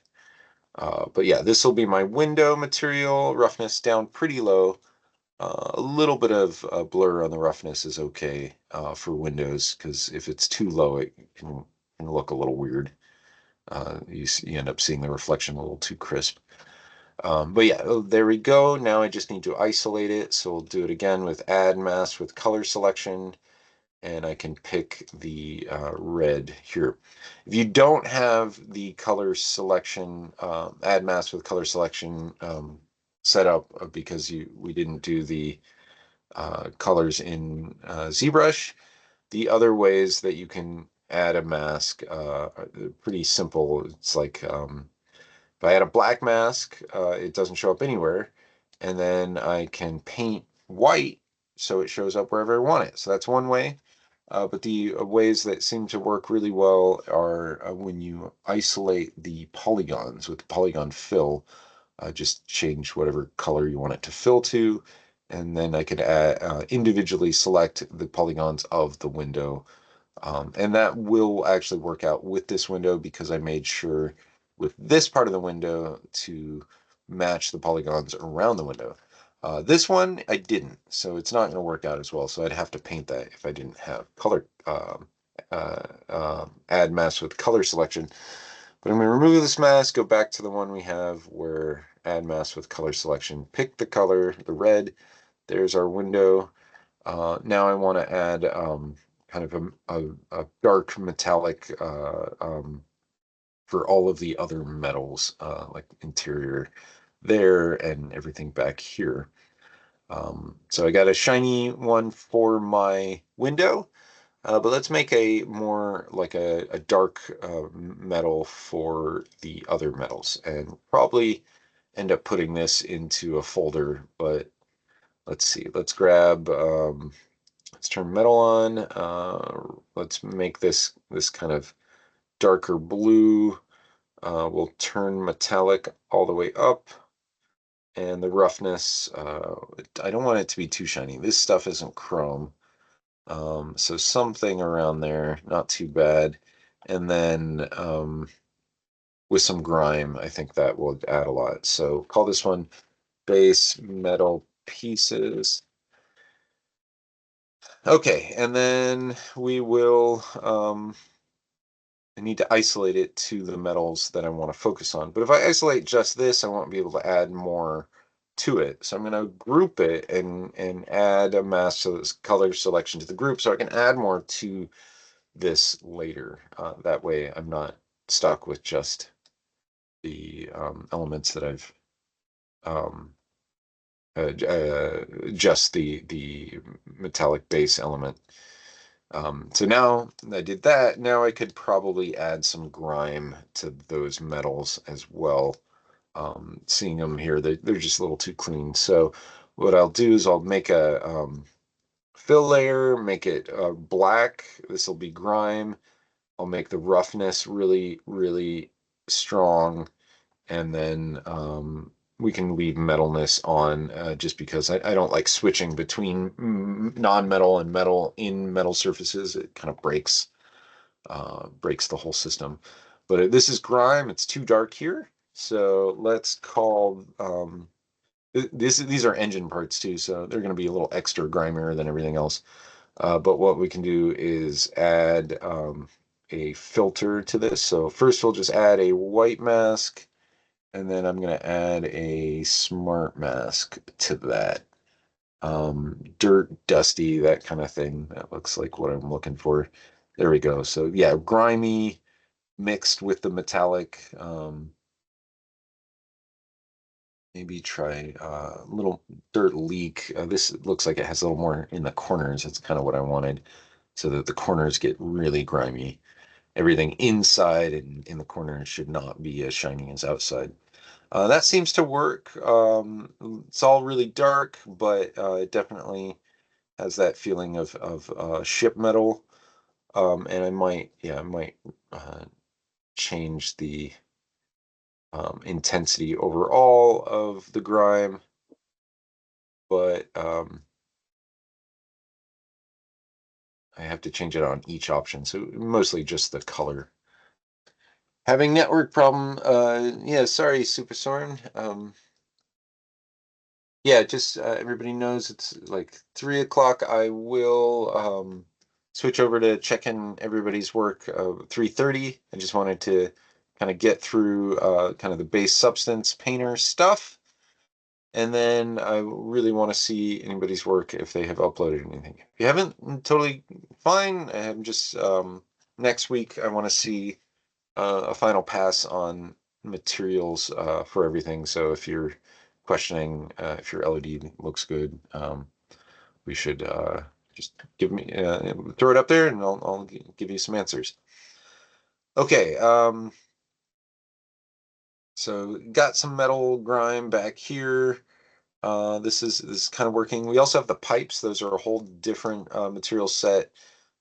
But yeah, this will be my window material. Roughness down pretty low. A little bit of blur on the roughness is okay for windows, because if it's too low, it can look a little weird. You end up seeing the reflection a little too crisp. But yeah, there we go. Now I just need to isolate it. So we'll do it again with add mask with color selection, and I can pick the red here. If you don't have the color selection, add mask with color selection set up because we didn't do the colors in ZBrush. The other ways that you can add a mask are pretty simple. It's like if I add a black mask, it doesn't show up anywhere. And then I can paint white so it shows up wherever I want it. So that's one way. But the ways that seem to work really well are when you isolate the polygons with the polygon fill. Just change whatever color you want it to fill to, and then I could individually select the polygons of the window. And that will actually work out with this window because I made sure with this part of the window to match the polygons around the window. This one I didn't, so it's not going to work out as well. So I'd have to paint that if I didn't have color add mask with color selection. But I'm going to remove this mask, go back to the one we have where add mask with color selection, pick the color, the red. There's our window. Now I want to add kind of a dark metallic for all of the other metals, like interior there and everything back here. So I got a shiny one for my window, but let's make a more like a dark metal for the other metals, and probably end up putting this into a folder. But let's see, let's grab, let's turn metal on. Let's make this kind of darker blue. We'll turn metallic all the way up. And the roughness, I don't want it to be too shiny. This stuff isn't chrome. So something around there, not too bad. And then with some grime, I think that will add a lot. So call this one base metal pieces. Okay, and then we will I need to isolate it to the metals that I want to focus on. But if I isolate just this, I won't be able to add more to it. So I'm going to group it and add a mask color selection to the group so I can add more to this later. That way I'm not stuck with just the elements that I've just the metallic base element. So now I did that. Now I could probably add some grime to those metals as well. Seeing them here, they're just a little too clean. So what I'll do is I'll make a fill layer, make it black. This will be grime. I'll make the roughness really, really strong, and then we can leave metalness on just because I don't like switching between non-metal and metal in metal surfaces. It kind of breaks the whole system. But this is grime. It's too dark here. So let's call these are engine parts too, so they're going to be a little extra grimier than everything else. But what we can do is add a filter to this. So first we'll just add a white mask, and then I'm going to add a smart mask to that. Dirt, dusty, that kind of thing. That looks like what I'm looking for. There we go. So yeah, grimy mixed with the metallic. Maybe try a little dirt leak. This looks like it has a little more in the corners. That's kind of what I wanted, so that the corners get really grimy. Everything inside and in the corners should not be as shiny as outside. That seems to work. It's all really dark, but it definitely has that feeling of ship metal. And I might change the intensity overall of the grime, but I have to change it on each option. So mostly just the color. Having network problem. Yeah, sorry, Superstorm. Yeah, just everybody knows it's like 3 o'clock. I will switch over to checking everybody's work 3:30. I just wanted to kind of get through kind of the base substance painter stuff. And then I really want to see anybody's work if they have uploaded anything. If you haven't, totally fine. I'm just next week I want to see a final pass on materials for everything. So if you're questioning if your LED looks good, we should just give me throw it up there, and I'll give you some answers. Okay. So got some metal grime back here. This is kind of working. We also have the pipes. Those are a whole different material set.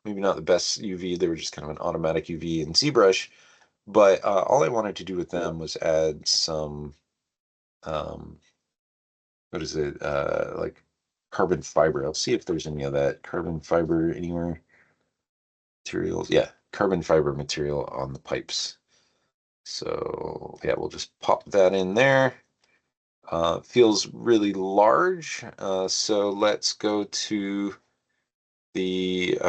Maybe not the best UV. They were just kind of an automatic UV and ZBrush. But all I wanted to do with them was add some, what is it, like carbon fiber. I'll see if there's any of that carbon fiber anywhere. Materials, yeah, carbon fiber material on the pipes. So yeah, we'll just pop that in there. Feels really large. So let's go to the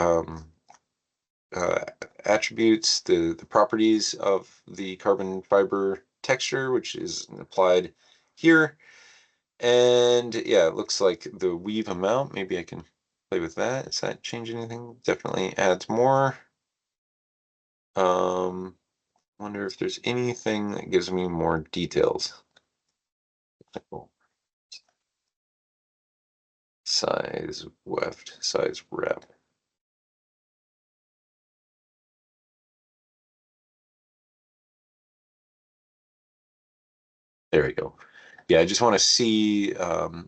attributes, the properties of the carbon fiber texture, which is applied here. And yeah, it looks like the weave amount, maybe I can play with that. Does that change anything? Definitely adds more. Wonder if there's anything that gives me more details. Size weft, size rep. There we go. Yeah, I just want to see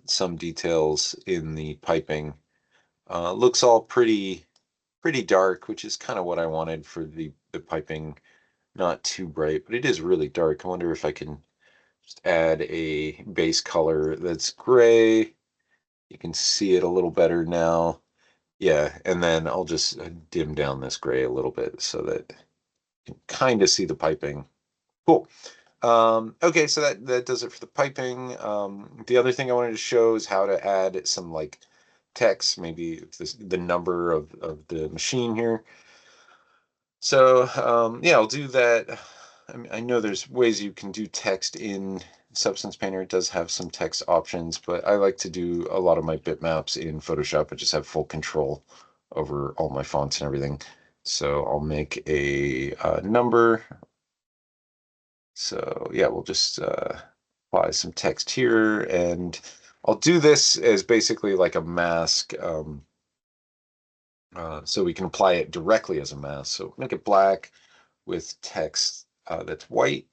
some details in the piping. Looks all pretty dark, which is kind of what I wanted for the piping. Not too bright, but it is really dark. I wonder if I can just add a base color that's gray. You can see it a little better now. Yeah, and then I'll just dim down this gray a little bit so that you can kind of see the piping. Cool. Okay, so that does it for the piping. The other thing I wanted to show is how to add some like text, maybe the number of the machine here. So yeah, I'll do that. I mean, I know there's ways you can do text in Substance Painter. It does have some text options, but I like to do a lot of my bitmaps in Photoshop. I just have full control over all my fonts and everything. So I'll make a number. So yeah, we'll just apply some text here, and I'll do this as basically like a mask. So we can apply it directly as a mask. So make it black with text that's white,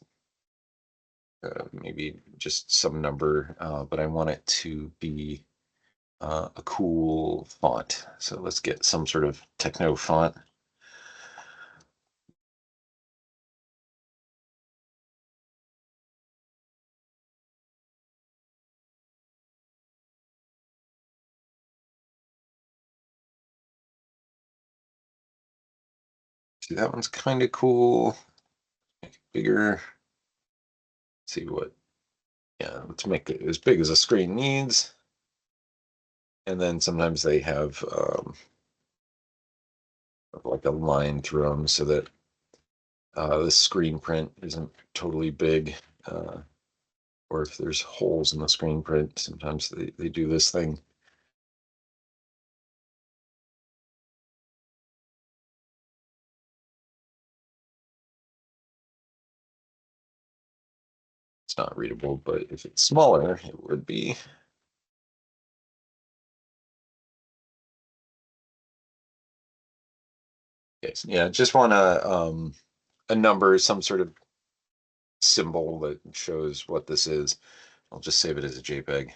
maybe just some number, but I want it to be a cool font. So let's get some sort of techno font. See, that one's kind of cool. Make it bigger. See what, yeah, let's make it as big as the screen needs. And then sometimes they have like a line through them so that the screen print isn't totally big. Or if there's holes in the screen print, sometimes they do this thing. It's not readable, but if it's smaller, it would be. Okay, so yeah, just want a number, some sort of symbol that shows what this is. I'll just save it as a JPEG.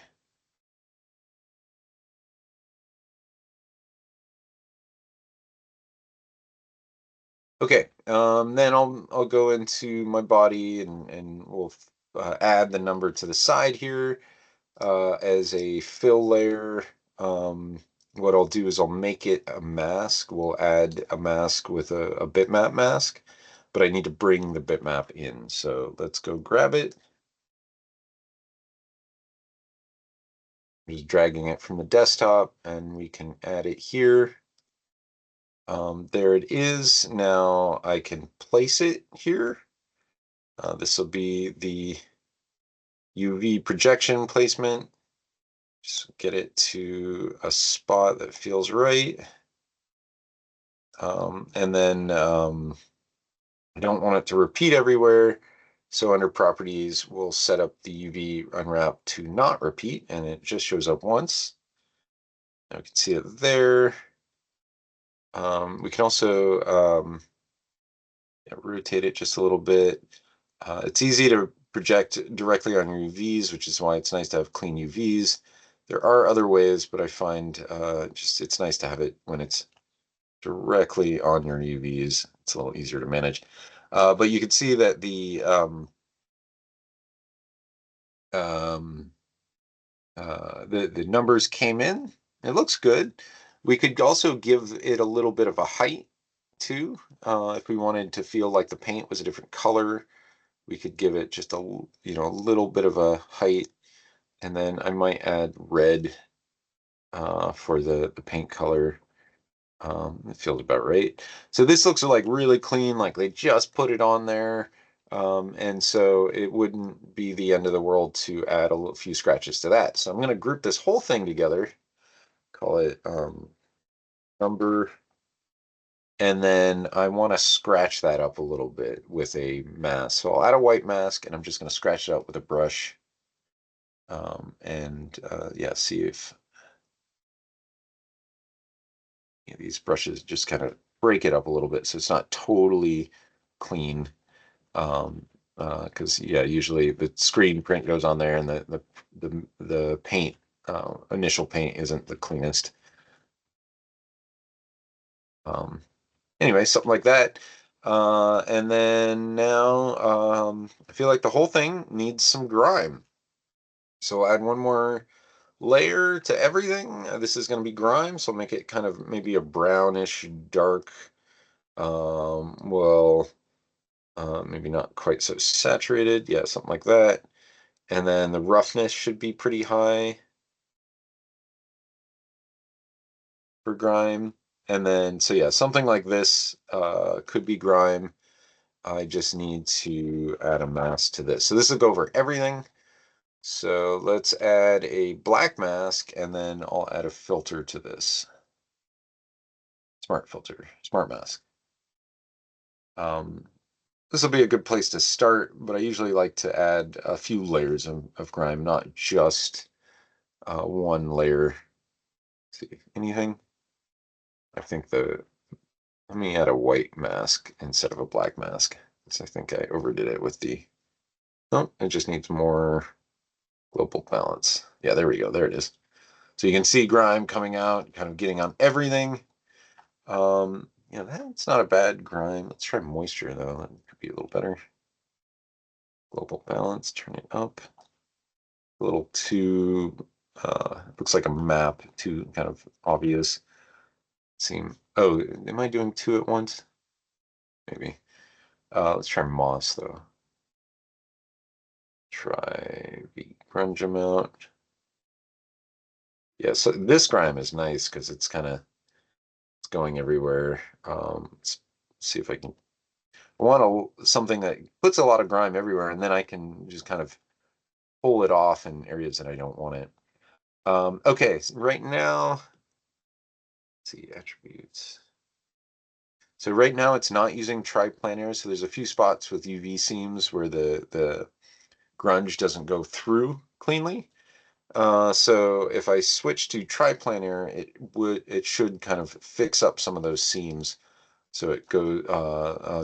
Okay, then I'll go into my body and we'll add the number to the side here as a fill layer. What I'll do is I'll make it a mask. We'll add a mask with a bitmap mask, but I need to bring the bitmap in. So let's go grab it. I'm just dragging it from the desktop and we can add it here. There it is. Now I can place it here. This will be the UV projection placement. Just get it to a spot that feels right. And then I don't want it to repeat everywhere. So under properties, we'll set up the UV unwrap to not repeat, and it just shows up once. Now we can see it there. We can also rotate it just a little bit. It's easy to project directly on your UVs, which is why it's nice to have clean UVs. There are other ways, but I find just it's nice to have it when it's directly on your UVs. It's a little easier to manage. But you can see that um, the numbers came in. It looks good. We could also give it a little bit of a height too. If we wanted to feel like the paint was a different color, we could give it just a a little bit of a height, and then I might add red for the paint color. It feels about right. So this looks like really clean, like they just put it on there. And so it wouldn't be the end of the world to add a few scratches to that. So I'm going to group this whole thing together, call it number, and then I want to scratch that up a little bit with a mask. So I'll add a white mask, and I'm just going to scratch it up with a brush. Yeah, see if these brushes just kind of break it up a little bit so it's not totally clean. Because yeah, usually the screen print goes on there and the paint, initial paint isn't the cleanest. Um, anyway, something like that. And then now I feel like the whole thing needs some grime. So I'll add one more layer to everything. This is going to be grime, so I'll make it kind of maybe a brownish dark. Well, maybe not quite so saturated. Yeah, something like that. And then the roughness should be pretty high for grime. And then, so yeah, something like this could be grime. I just need to add a mask to this. So this will go over everything. So let's add a black mask, and then I'll add a filter to this. Smart filter, smart mask. This will be a good place to start, but I usually like to add a few layers of grime, not just one layer. Let's see, anything? I think let me add a white mask instead of a black mask, because I think I overdid it with oh, it just needs more global balance. Yeah, there we go. There it is. So you can see grime coming out, kind of getting on everything. Yeah, that's not a bad grime. Let's try moisture though. That could be a little better. Global balance, turn it up. A little too, looks like a map, too kind of obvious. Oh, am I doing two at once? Maybe. Let's try moss though. Try the grunge amount. Yeah, so this grime is nice because it's kind of it's going everywhere. Let's see if I can. I want something that puts a lot of grime everywhere, and then I can just kind of pull it off in areas that I don't want it. Okay, so right now, let's see attributes. So right now it's not using triplanar, so there's a few spots with UV seams where the grunge doesn't go through cleanly. So if I switch to triplanar, it should kind of fix up some of those seams. So it goes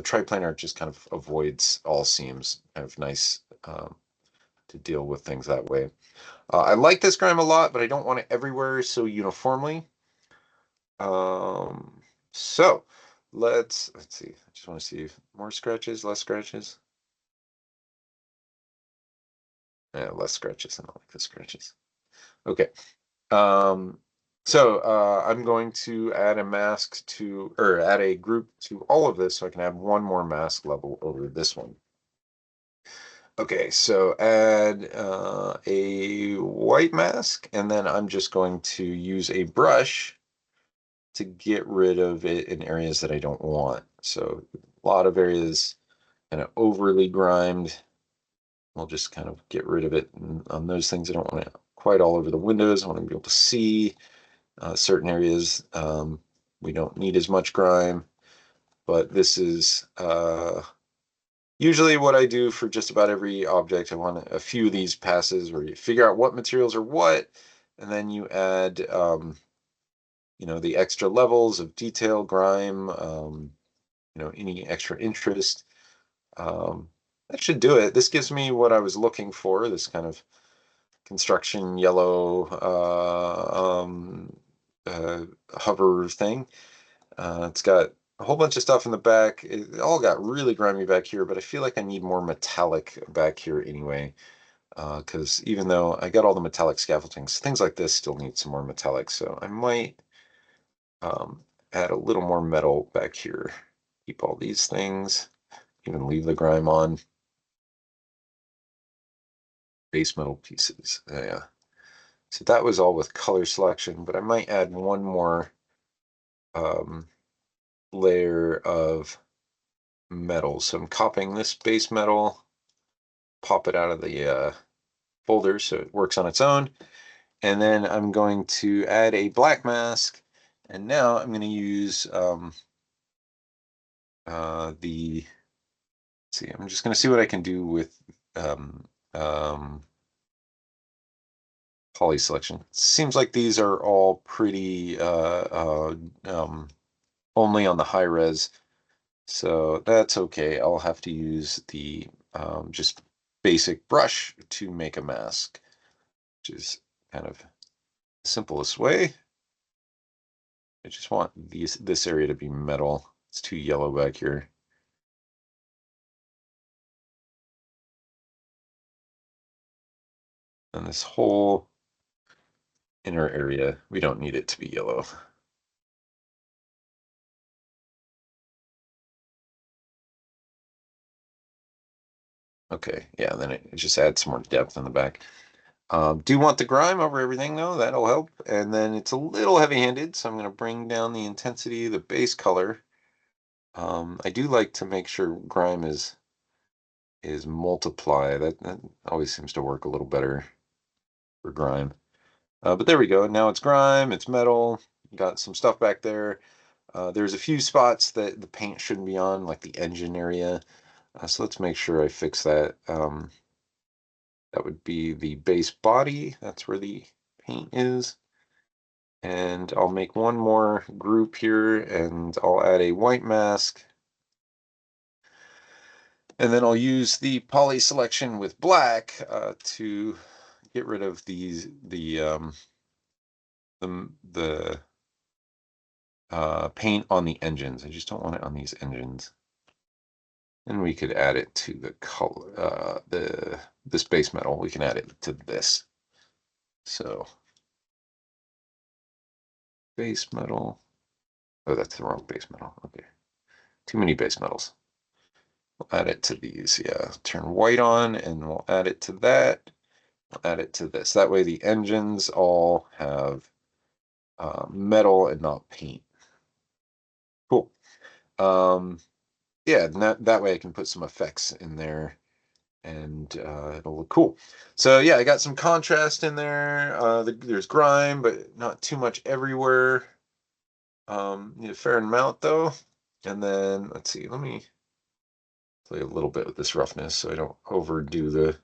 triplanar just kind of avoids all seams. Kind of nice to deal with things that way. I like this grime a lot, but I don't want it everywhere so uniformly. So let's see. I just want to see more scratches, less scratches. Yeah, less scratches. I don't like the scratches. Okay. Um, so I'm going to add a mask to, or add a group to all of this so I can add one more mask level over this one. Okay, so add a white mask, and then I'm just going to use a brush to get rid of it in areas that I don't want. So a lot of areas kind of overly grimed. We'll just kind of get rid of it on those things. I don't want it quite all over the windows. I want to be able to see certain areas. We don't need as much grime, but this is usually what I do for just about every object. I want a few of these passes where you figure out what materials are what, and then you add the extra levels of detail, grime, any extra interest. That should do it. This gives me what I was looking for, this kind of construction yellow hover thing. It's got a whole bunch of stuff in the back. It all got really grimy back here, but I feel like I need more metallic back here anyway. Because even though I got all the metallic scaffoldings, things like this still need some more metallic. So I might add a little more metal back here. Keep all these things, even leave the grime on. Base metal pieces. Yeah. So that was all with color selection, but I might add one more um, layer of metal. So I'm copying this base metal, pop it out of the folder so it works on its own. And then I'm going to add a black mask. And now I'm going to use let's see, I'm just going to see what I can do with um, um, poly selection. Seems like these are all pretty only on the high res. So that's okay. I'll have to use the just basic brush to make a mask, which is kind of the simplest way. I just want this area to be metal. It's too yellow back here. And this whole inner area, we don't need it to be yellow. Okay, yeah, then it just adds some more depth in the back. Do want the grime over everything though, that'll help. And then it's a little heavy-handed, so I'm going to bring down the intensity of the base color. I do like to make sure grime is multiply. That always seems to work a little better for grime. But there we go. Now it's grime, it's metal, got some stuff back there. There's a few spots that the paint shouldn't be on, like the engine area. So let's make sure I fix that. That would be the base body. That's where the paint is. And I'll make one more group here and I'll add a white mask. And then I'll use the poly selection with black to get rid of the paint on the engines. I just don't want it on these engines. And we could add it to the color, this base metal. We can add it to this. So base metal. Oh, that's the wrong base metal. Okay, too many base metals. We'll add it to these. Yeah, turn white on, and we'll add it to that. We'll add it to this. That way, the engines all have metal and not paint. Cool. Yeah, and that way I can put some effects in there and it'll look cool. So yeah, I got some contrast in there. There's grime, but not too much everywhere. Need a fair amount though. And then let's see, let me play a little bit with this roughness so I don't overdo the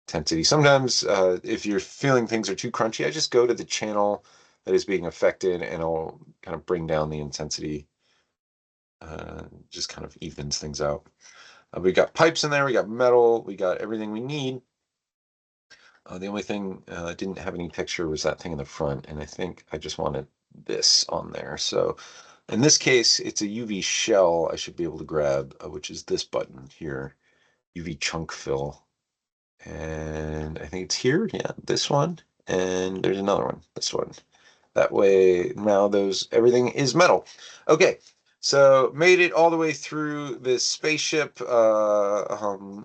intensity. Sometimes if you're feeling things are too crunchy, I just go to the channel that is being affected and I'll kind of bring down the intensity. Just kind of evens things out. We got pipes in there, we got metal, we got everything we need. The only thing that didn't have any texture was that thing in the front, and I think I just wanted this on there. So in this case, it's a UV shell I should be able to grab, which is this button here, UV chunk fill. And I think it's here, yeah, this one. And there's another one, this one. That way now everything is metal. Okay, so made it all the way through this spaceship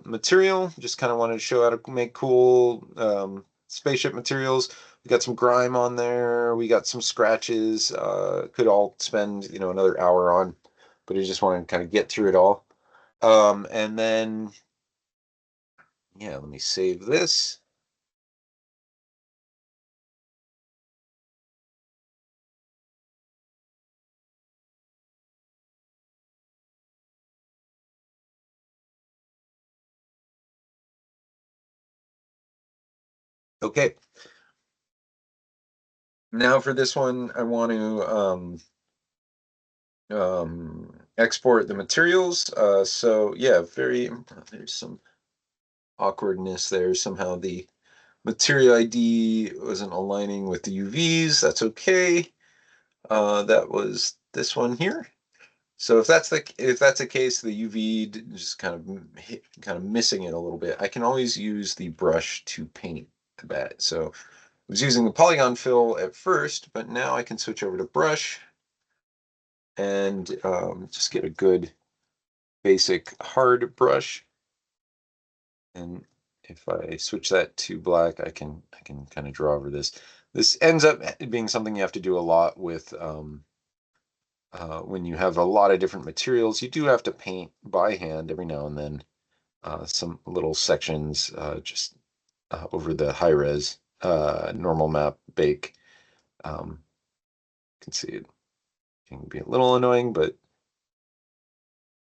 material. Just kind of wanted to show how to make cool spaceship materials. We got some grime on there. We got some scratches. Could all spend, another hour on, but I just wanted to kind of get through it all. And then, yeah, let me save this. Okay. Now for this one, I want to export the materials. So yeah, there's some awkwardness there. Somehow the material ID wasn't aligning with the UVs. That's okay. That was this one here. So if that's the case, the UV just kind of missing it a little bit. I can always use the brush to paint that. So I was using the polygon fill at first, but now I can switch over to brush and just get a good basic hard brush. And if I switch that to black, I can kind of draw over this. This ends up being something you have to do a lot with when you have a lot of different materials. You do have to paint by hand every now and then some little sections just over the high res normal map bake. You can see it can be a little annoying, but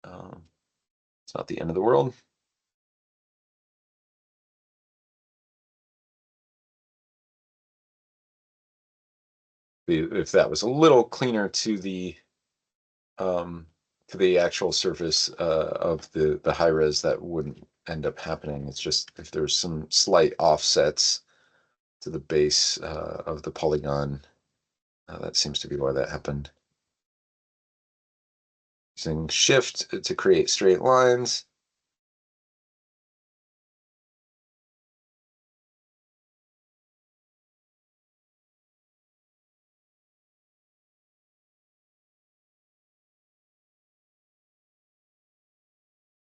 um, it's not the end of the world. If that was a little cleaner um, to the actual surface of the high res, that wouldn't end up happening. It's just if there's some slight offsets to the base of the polygon, that seems to be why that happened. Using shift to create straight lines.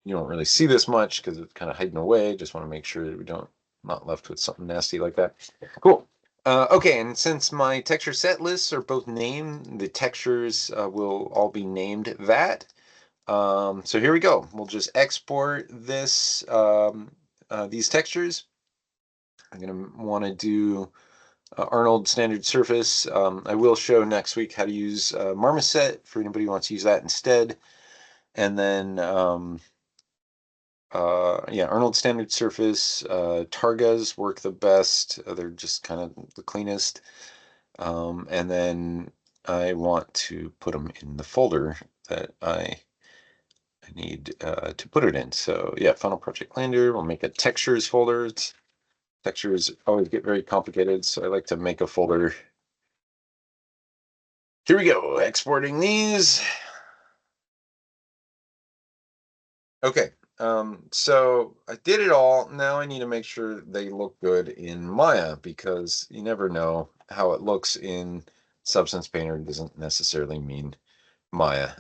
You don't really see this much because it's kind of hidden away. Just want to make sure that we don't not left with something nasty like that. Cool. Okay, and since my texture set lists are both named, the textures will all be named that. So here we go. We'll just export these textures. I'm going to want to do Arnold standard surface. I will show next week how to use Marmoset for anybody who wants to use that instead. And then, yeah, Arnold standard surface. Targas work the best. They're just kind of the cleanest. And then I want to put them in the folder that I need to put it in. So yeah, Final Project Lander. We'll make a textures folder. Textures always get very complicated, so I like to make a folder. Here we go, exporting these. Okay, so I did it all. Now I need to make sure they look good in Maya, because you never know how it looks in Substance Painter doesn't necessarily mean Maya.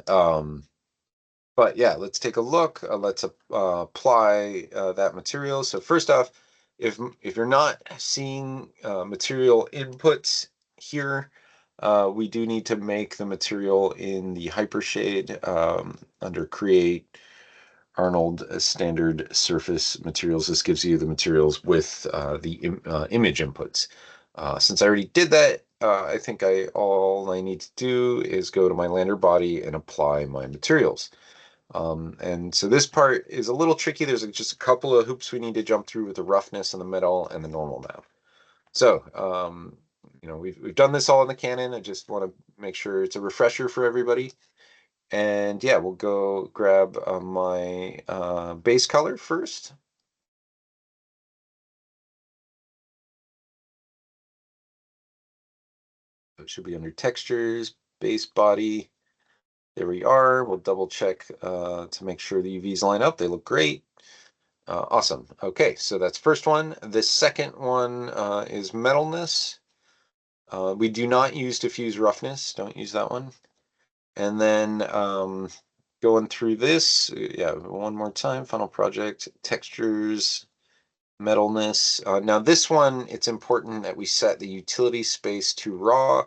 But yeah, let's take a look. Let's apply that material. So first off, if you're not seeing material inputs here, we do need to make the material in the Hypershade under Create Arnold Standard Surface Materials. This gives you the materials with the image inputs. Since I already did that, I think all I need to do is go to my lander body and apply my materials. And so this part is a little tricky. There's just a couple of hoops we need to jump through with the roughness and the metal and the normal map. So, you know, we've done this all in the Canon. I just want to make sure it's a refresher for everybody. And yeah, we'll go grab my base color first. So it should be under textures, base body. There we are. We'll double check to make sure the UVs line up. They look great. Awesome. Okay, so that's first one. The second one is metalness. We do not use diffuse roughness. Don't use that one. And then going through this, yeah, one more time. Final project, textures, metalness. Now this one, it's important that we set the utility space to raw,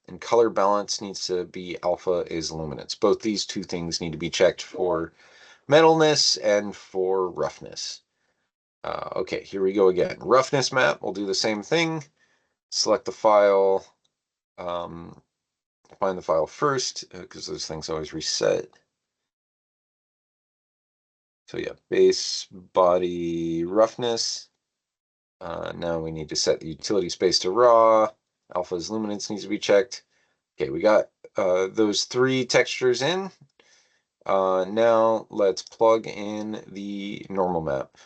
and color balance needs to be alpha is luminance. Both these two things need to be checked for metalness and for roughness. Okay, here we go again. Roughness map, we'll do the same thing. Select the file, find the file first, because those things always reset. So yeah, base, body, roughness. Now we need to set the utility space to raw. Alpha's luminance needs to be checked. Okay, we got those three textures in. Now let's plug in the normal map.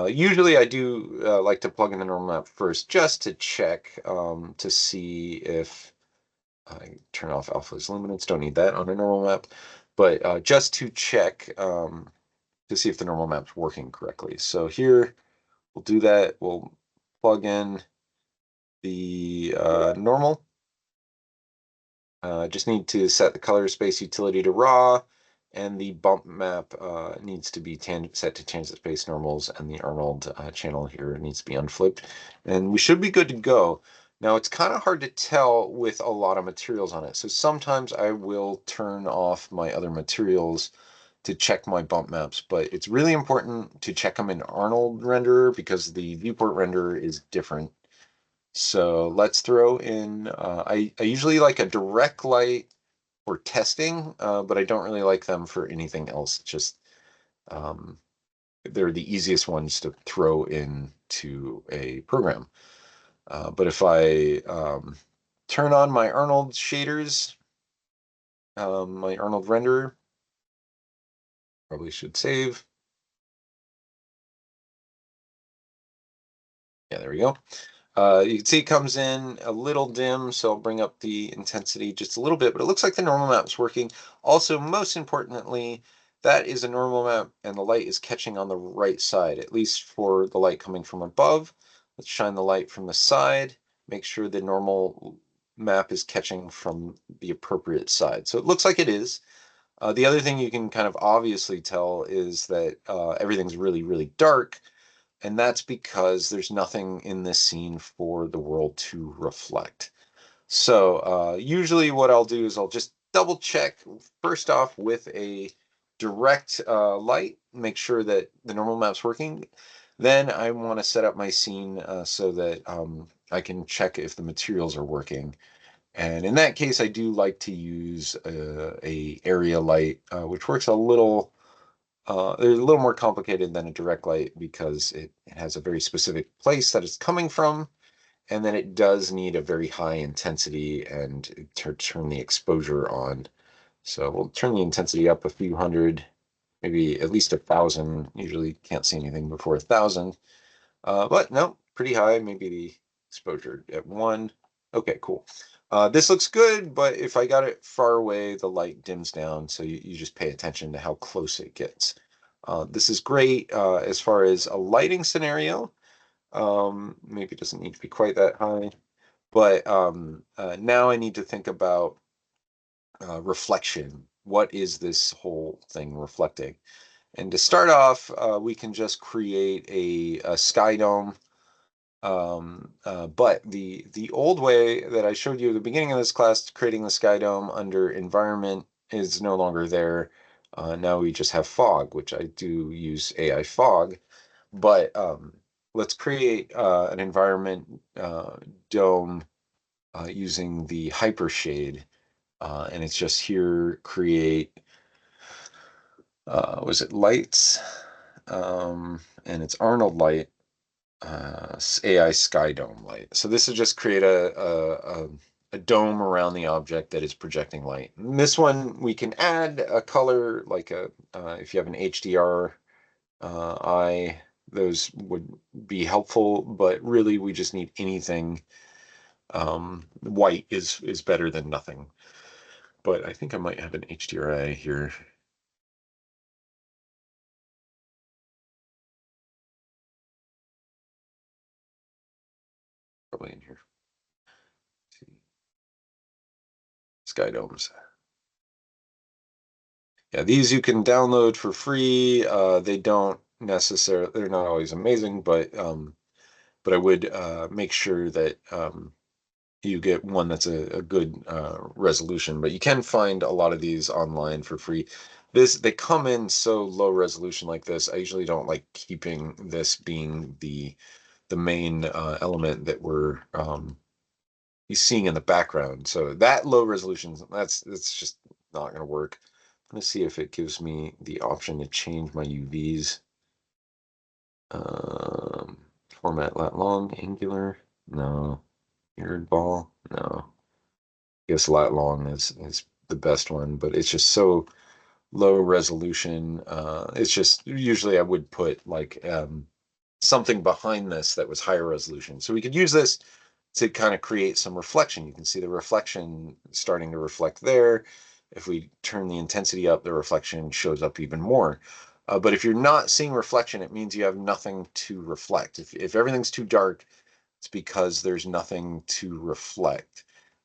Usually I do like to plug in the normal map first, just to check to see if I turn off alpha's luminance. Don't need that on a normal map, but just to check to see if the normal map's working correctly. So here we'll do that. We'll plug in the normal. Just need to set the color space utility to raw, and the bump map needs to be set to tangent space normals, and the Arnold channel here needs to be unflipped, and we should be good to go. Now it's kind of hard to tell with a lot of materials on it, so sometimes I will turn off my other materials to check my bump maps, but it's really important to check them in Arnold renderer because the viewport renderer is different. So let's throw in, I usually like a direct light for testing, but I don't really like them for anything else. Just they're the easiest ones to throw into a program. But if I turn on my Arnold shaders, my Arnold renderer, probably should save. Yeah, there we go. You can see it comes in a little dim, so I'll bring up the intensity just a little bit, but it looks like the normal map is working. Also, most importantly, that is a normal map and the light is catching on the right side, at least for the light coming from above. Let's shine the light from the side, make sure the normal map is catching from the appropriate side. So it looks like it is. The other thing you can kind of obviously tell is that everything's really, really dark. And that's because there's nothing in this scene for the world to reflect. So usually what I'll do is I'll just double check first off with a direct light, make sure that the normal map's working. Then I want to set up my scene so that I can check if the materials are working. And in that case, I do like to use a area light, which works they're a little more complicated than a direct light because it has a very specific place that it's coming from, and then it does need a very high intensity and to turn the exposure on. So we'll turn the intensity up a few hundred, maybe at least 1,000. Usually can't see anything before 1,000. But no, pretty high. Maybe the exposure at 1. Okay, cool. This looks good, but if I got it far away, the light dims down, so you just pay attention to how close it gets. This is great as far as a lighting scenario. Maybe it doesn't need to be quite that high, but now I need to think about reflection. What is this whole thing reflecting? And to start off, we can just create a sky dome. But the old way that I showed you at the beginning of this class, creating the sky dome under environment, is no longer there. Now we just have fog, which I do use AI fog. But let's create an environment dome using the hypershade. And it's just here, create, was it lights? And it's Arnold light, AI sky dome light. So this is just create a dome around the object that is projecting light. And this one, we can add a color, like if you have an HDR eye, those would be helpful, but really we just need anything. White is better than nothing. But I think I might have an HDRI here. Probably in here. Sky domes. Yeah, these you can download for free. They don't necessarily, they're not always amazing, but I would make sure that you get one that's a good resolution. But you can find a lot of these online for free. They come in so low resolution like this. I usually don't like keeping this being the main element that we're seeing in the background. So that low resolution, that's just not going to work. I'm going to see if it gives me the option to change my UVs. Format lat long, angular, no. Mirrored ball, no. I guess lat long is the best one, but it's just so low resolution. It's just usually I would put like something behind this that was higher resolution. So we could use this to kind of create some reflection. You can see the reflection starting to reflect there. If we turn the intensity up, the reflection shows up even more. But if you're not seeing reflection, it means you have nothing to reflect. If everything's too dark, it's because there's nothing to reflect.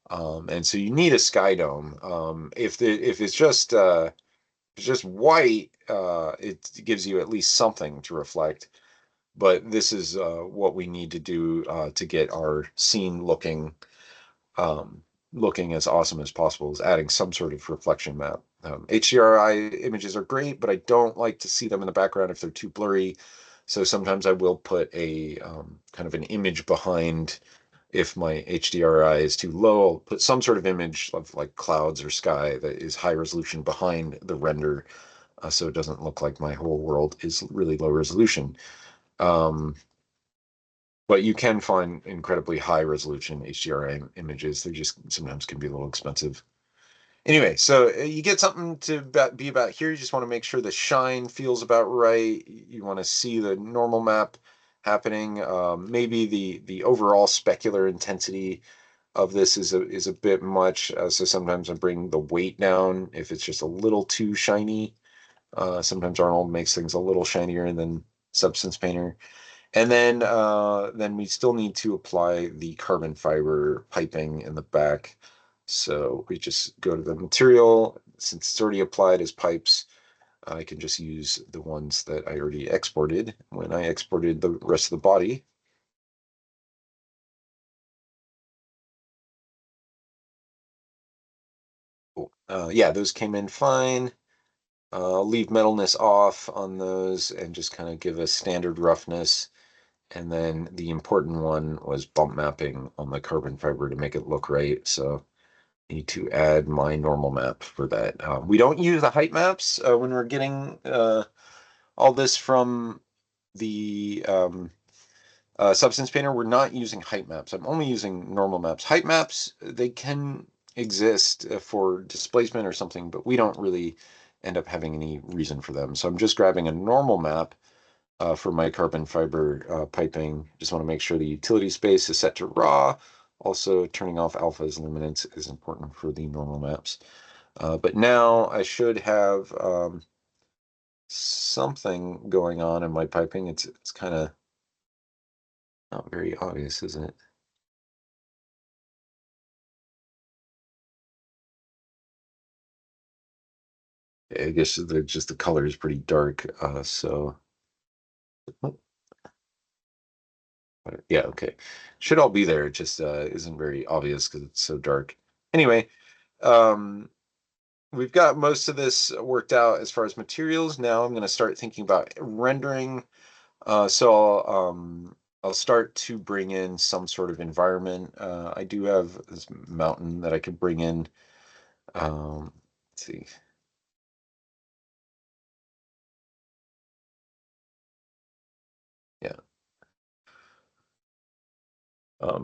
And so you need a sky dome. If it's just white, it gives you at least something to reflect. But this is what we need to do to get our scene um, looking as awesome as possible, is adding some sort of reflection map. HDRI images are great, but I don't like to see them in the background if they're too blurry. So sometimes I will put a kind of an image behind. If my HDRI is too low, I'll put some sort of image of like clouds or sky that is high resolution behind the render, so it doesn't look like my whole world is really low resolution. Um, but you can find incredibly high resolution HDR images. They just sometimes can be a little expensive. Anyway, so you get something to be about here. You just want to make sure the shine feels about right. You want to see the normal map happening. Maybe the overall specular intensity of this is a bit much. So sometimes I bring the weight down if it's just a little too shiny. Sometimes Arnold makes things a little shinier than Substance Painter. And then we still need to apply the carbon fiber piping in the back. So we just go to the material, since it's already applied as pipes, I can just use the ones that I already exported when I exported the rest of the body. Cool. Yeah, those came in fine. I'll leave metalness off on those and just kind of give a standard roughness. And then the important one was bump mapping on the carbon fiber to make it look right. So I need to add my normal map for that. We don't use the height maps when we're getting all this from the Substance Painter. We're not using height maps. I'm only using normal maps. Height maps, they can exist for displacement or something, but we don't really end up having any reason for them. So I'm just grabbing a normal map for my carbon fiber piping. Just want to make sure the utility space is set to raw. Also, turning off alphas and luminance is important for the normal maps. But now I should have something going on in my piping. It's kind of not very obvious, isn't it? I guess just the color is pretty dark. So yeah, okay. Should all be there. It just isn't very obvious because it's so dark. Anyway, um, we've got most of this worked out as far as materials. Now I'm going to start thinking about rendering. I'll start to bring in some sort of environment. I do have this mountain that I could bring in. Let's see. Yeah.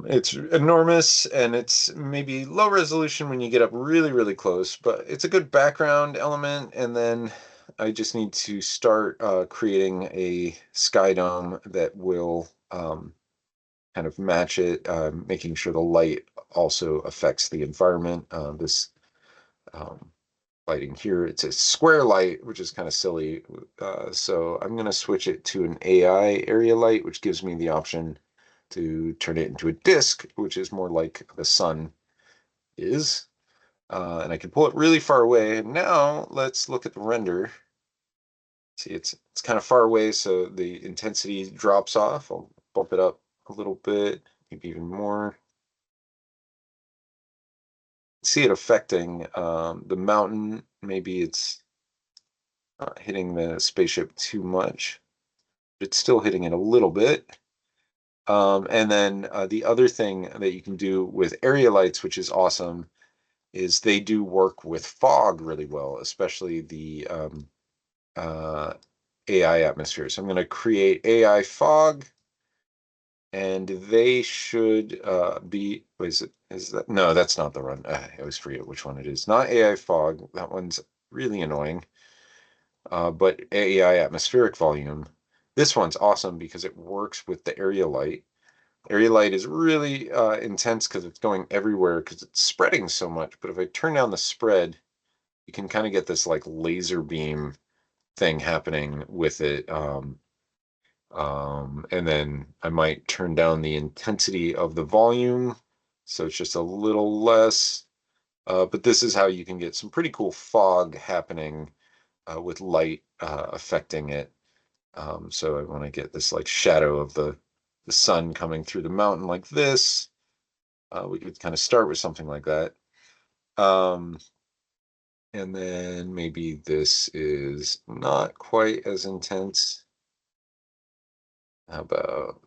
It's enormous and it's maybe low resolution when you get up really, really close, but it's a good background element. And then I just need to start creating a sky dome that will kind of match it, making sure the light also affects the environment. This um, lighting here, it's a square light, which is kind of silly. So I'm going to switch it to an AI area light, which gives me the option to turn it into a disk, which is more like the sun is. And I can pull it really far away. Now let's look at the render. See, it's kind of far away, so the intensity drops off. I'll bump it up a little bit, maybe even more. See it affecting the mountain. Maybe it's not hitting the spaceship too much. It's still hitting it a little bit. And then the other thing that you can do with area lights, which is awesome, is they do work with fog really well, especially the uh, AI atmosphere. So I'm going to create AI fog, and they should be. Is it? Is that? No, that's not the one. I always forget which one it is. Not AI fog. That one's really annoying. But AI atmospheric volume. This one's awesome because it works with the area light. Area light is really intense because it's going everywhere because it's spreading so much. But if I turn down the spread, you can kind of get this like laser beam thing happening with it. And then I might turn down the intensity of the volume so it's just a little less. But this is how you can get some pretty cool fog happening with light affecting it. So I want to get this like shadow of the sun coming through the mountain like this. We could kind of start with something like that. Um, and then maybe this is not quite as intense. How about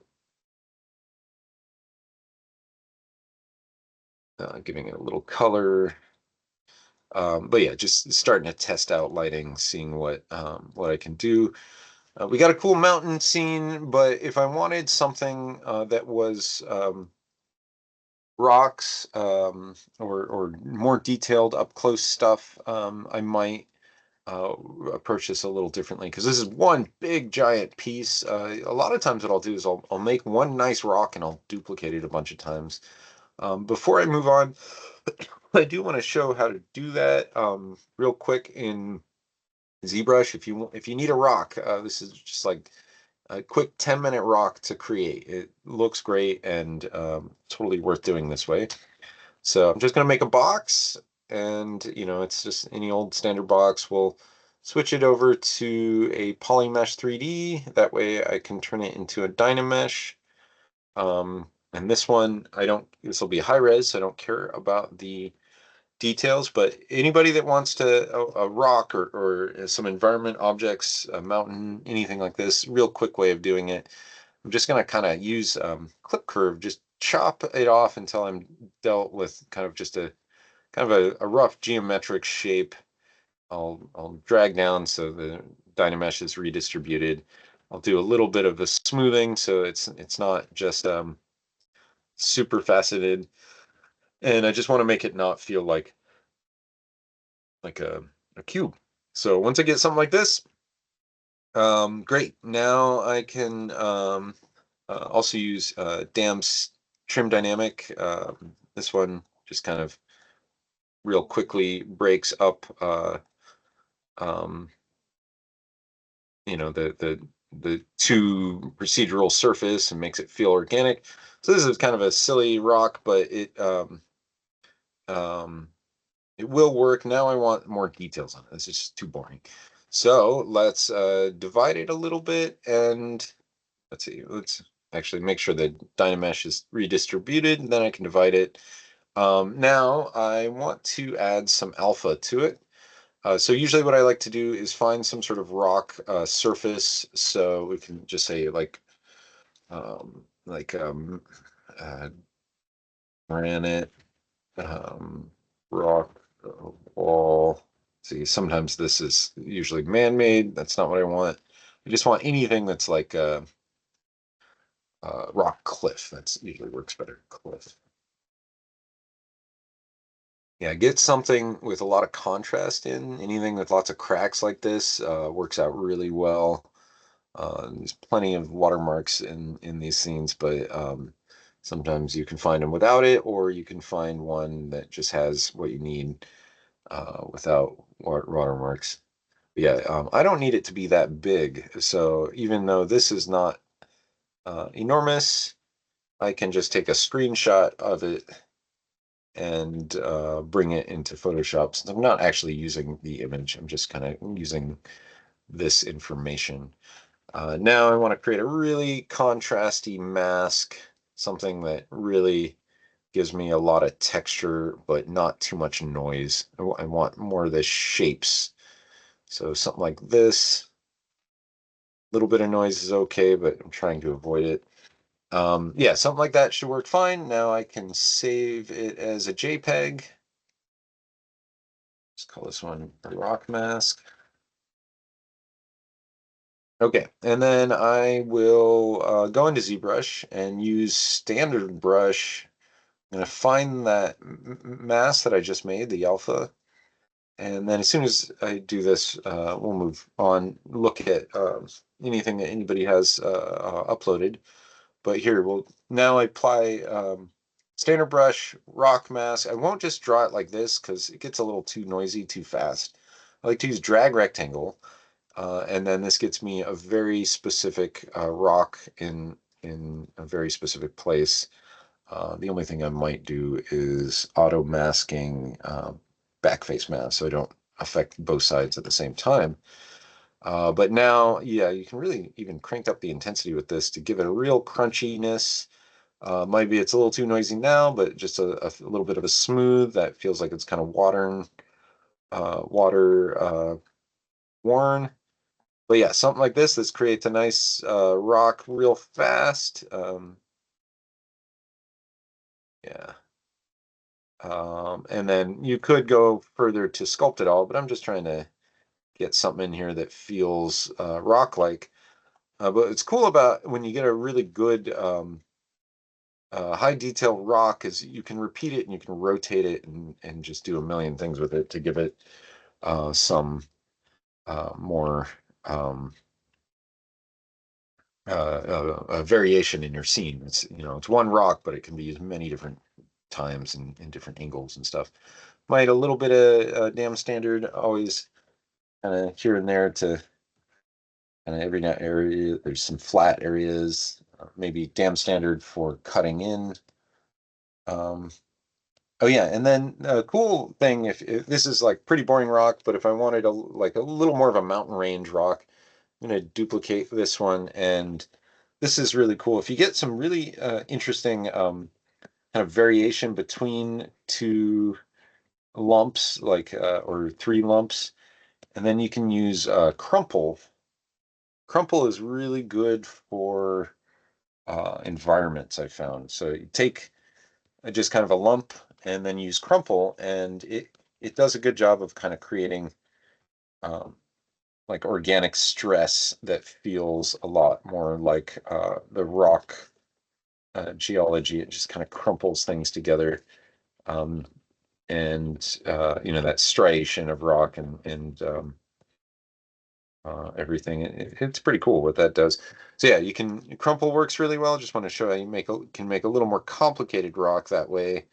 giving it a little color? But yeah, just starting to test out lighting, seeing what I can do. We got a cool mountain scene, but if I wanted something that was rocks or more detailed up close stuff, I might approach this a little differently because this is one big giant piece. A lot of times what I'll do is I'll make one nice rock and I'll duplicate it a bunch of times. Before I move on, I do want to show how to do that real quick in ZBrush. If you need a rock, this is just like a quick 10-minute rock to create. It looks great and totally worth doing this way. So I'm just going to make a box, and it's just any old standard box. We'll switch it over to a Polymesh 3D. That way I can turn it into a Dynamesh. And this one, this will be high res, so I don't care about the details, but anybody that wants a rock or some environment objects, a mountain, anything like this, real quick way of doing it. I'm just going to kind of use clip curve, just chop it off until I'm dealt with kind of just a a rough geometric shape. I'll drag down so the Dynamesh is redistributed. I'll do a little bit of a smoothing so it's not just super faceted, and I just want to make it not feel like a cube. So once I get something like this, great. Now I can also use DAM's trim dynamic. This one just kind of real quickly breaks up um, the two procedural surface and makes it feel organic. So this is kind of a silly rock, but um, it will work. Now I want more details on it. This is just too boring. So let's divide it a little bit, and let's see. Let's actually make sure that Dynamesh is redistributed, and then I can divide it. Now I want to add some alpha to it. So usually what I like to do is find some sort of rock surface. So we can just say like uh, granite, rock, wall. See, sometimes this is usually man-made. That's not what I want. I just want anything that's like a rock cliff. That's usually works better. Cliff. Yeah, get something with a lot of contrast in. Anything with lots of cracks like this works out really well. There's plenty of watermarks in these scenes, but sometimes you can find them without it, or you can find one that just has what you need without watermarks. But yeah, I don't need it to be that big. So even though this is not enormous, I can just take a screenshot of it and bring it into Photoshop. Since I'm not actually using the image, I'm just kind of using this information. Now I want to create a really contrasty mask, something that really gives me a lot of texture, but not too much noise. I want more of the shapes. So something like this. A little bit of noise is okay, but I'm trying to avoid it. Yeah, something like that should work fine. Now I can save it as a JPEG. Let's call this one rock mask. Okay, and then I will go into ZBrush and use standard brush. I'm going to find that mask that I just made, the alpha. And then as soon as I do this, we'll move on, look at anything that anybody has uploaded. But here, we'll now apply standard brush, rock mask. I won't just draw it like this because it gets a little too noisy too fast. I like to use drag rectangle, and then this gets me a very specific rock in a very specific place. The only thing I might do is auto masking backface mask so I don't affect both sides at the same time. But now, yeah, you can really even crank up the intensity with this to give it a real crunchiness. Maybe it's a little too noisy now, but just a little bit of a smooth that feels like it's kind of water worn. But yeah, something like this creates a nice rock real fast. Yeah. And then you could go further to sculpt it all, but I'm just trying to get something in here that feels rock-like. But it's cool about when you get a really good high detail rock is you can repeat it and you can rotate it and just do a million things with it to give it some more variation in your scene. It's one rock, but it can be used many different times and in different angles and stuff. Might a little bit of DAM standard always kind of here and there to kind of every now area. There's some flat areas, maybe DAM standard for cutting in. Um, Oh yeah, and then a cool thing, if this is like pretty boring rock, but if I wanted like a little more of a mountain range rock, I'm going to duplicate this one, and this is really cool. If you get some really interesting kind of variation between two lumps, like or three lumps, and then you can use crumple. Crumple is really good for environments, I found. So you take just kind of a lump and then use crumple, and it does a good job of kind of creating um, like organic stress that feels a lot more like the rock geology. It just kind of crumples things together. Um, and you know, that striation of rock and everything. It's pretty cool what that does. So yeah, you can crumple works really well. Just want to show how you can make a little more complicated rock that way.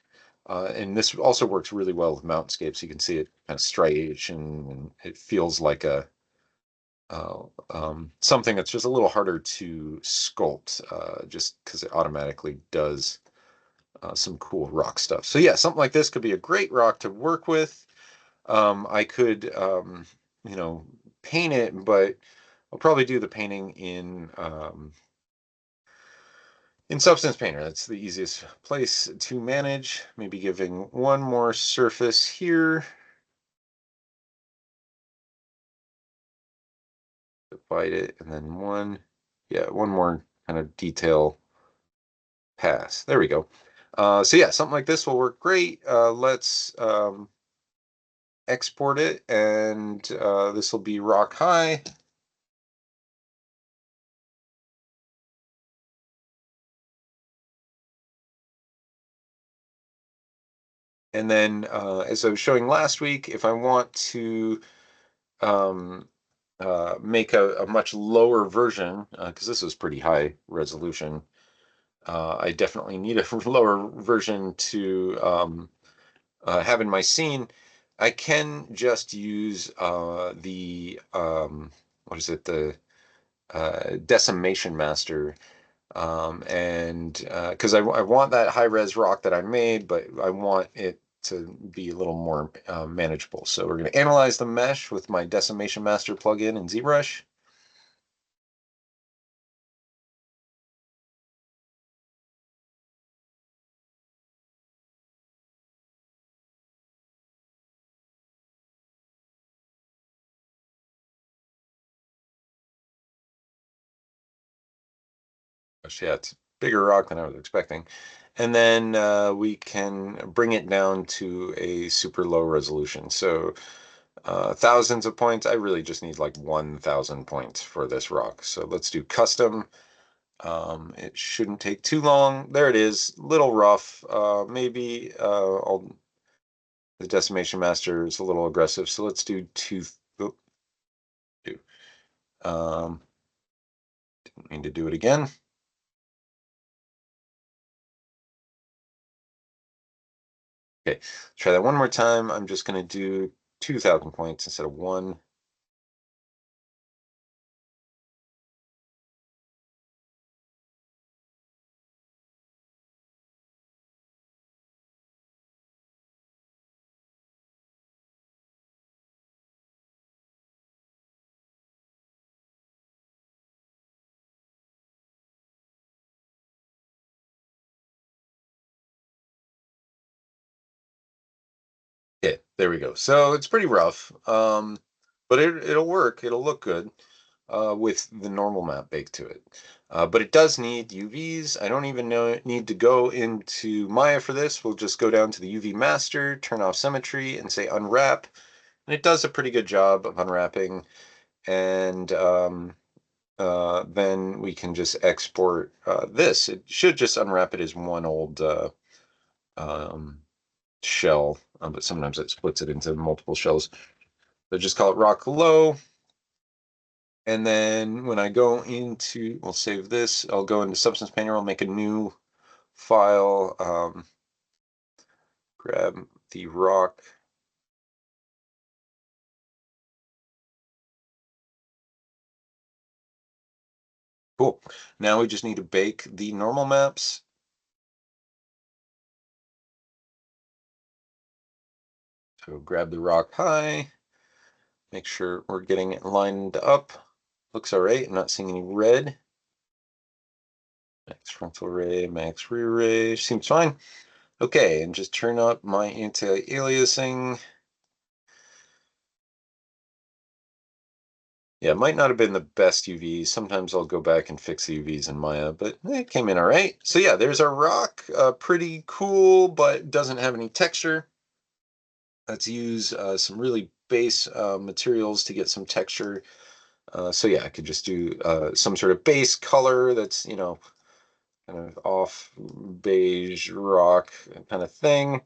And this also works really well with mountainscapes. You can see it kind of striation, and it feels like a something that's just a little harder to sculpt, just because it automatically does some cool rock stuff. So yeah, something like this could be a great rock to work with. I could, you know, paint it, but I'll probably do the painting in Substance Painter. That's the easiest place to manage. Maybe giving one more surface here. Divide it, and then one more kind of detail pass. There we go. So yeah, something like this will work great. Let's export it, and this will be rock high. And then, as I was showing last week, if I want to um, make a much lower version, because this is pretty high resolution, I definitely need a lower version to have in my scene. I can just use the what is it, the Decimation Master, and because I want that high res rock that I made, but I want it to be a little more manageable. So we're going to analyze the mesh with my Decimation Master plugin in ZBrush. Yeah, it's a bigger rock than I was expecting. And then we can bring it down to a super low resolution. So thousands of points. I really just need like 1,000 points for this rock. So let's do custom. It shouldn't take too long. There it is. Little rough. Maybe the Decimation Master is a little aggressive. So let's do two. Oh, two. Um, didn't mean to do it again. Okay, try that one more time. I'm just going to do 2,000 points instead of one. Yeah, there we go. So it's pretty rough, but it'll work. It'll look good with the normal map baked to it. But it does need UVs. I don't even need to go into Maya for this. We'll just go down to the UV master, turn off symmetry, and say unwrap. And it does a pretty good job of unwrapping. And then we can just export this. It should just unwrap it as one old um, shell, but sometimes it splits it into multiple shells. So just call it rock low. And then when I go into, we'll save this, I'll go into Substance Painter, I'll make a new file, grab the rock. Cool. Now we just need to bake the normal maps. So grab the rock high, make sure we're getting it lined up. Looks all right. I'm not seeing any red. Max frontal ray, max rear ray, seems fine. Okay, and just turn up my anti-aliasing. Yeah, it might not have been the best UV. Sometimes I'll go back and fix the UVs in Maya, but it came in all right. So yeah, there's our rock. Pretty cool, but doesn't have any texture. Let's use some really base materials to get some texture. So yeah, I could just do some sort of base color that's, you know, kind of off beige rock kind of thing.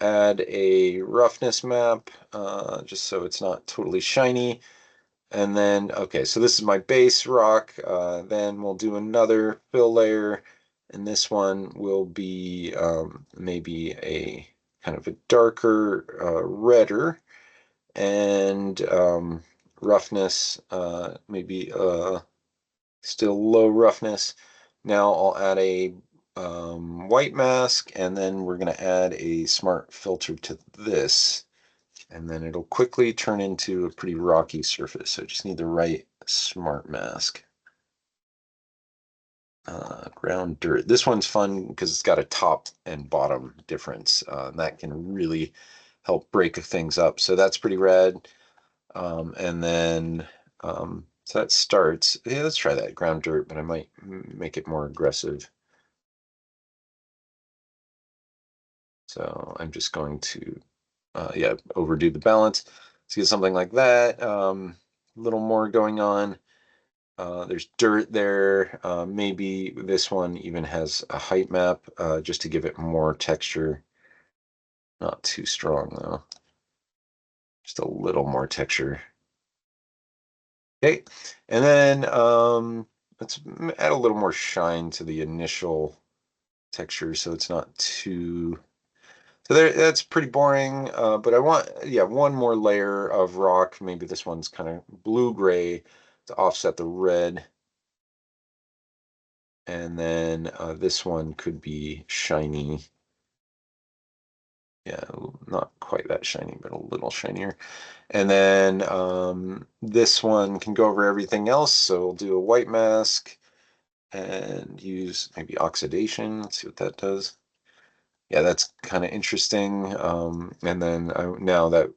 Add a roughness map, just so it's not totally shiny. And then, okay, so this is my base rock. Then we'll do another fill layer, and this one will be maybe a kind of a darker, redder, and roughness, maybe still low roughness. Now I'll add a white mask, and then we're going to add a smart filter to this. And then it'll quickly turn into a pretty rocky surface. So I just need the right smart mask. Ground dirt. This one's fun because it's got a top and bottom difference. And that can really help break things up. So that's pretty rad. And then, so that starts. Yeah, let's try that ground dirt, but I might make it more aggressive. So I'm just going to, yeah, overdo the balance. Let's get something like that. A little more going on. There's dirt there. Maybe this one even has a height map, just to give it more texture. Not too strong though. Just a little more texture. Okay, and then let's add a little more shine to the initial texture so it's not too. So there, that's pretty boring. But I want, yeah, one more layer of rock. Maybe this one's kind of blue-gray to offset the red. And then this one could be shiny. Yeah, not quite that shiny, but a little shinier. And then this one can go over everything else. So we'll do a white mask and use maybe oxidation. Let's see what that does. Yeah, that's kind of interesting. And then now that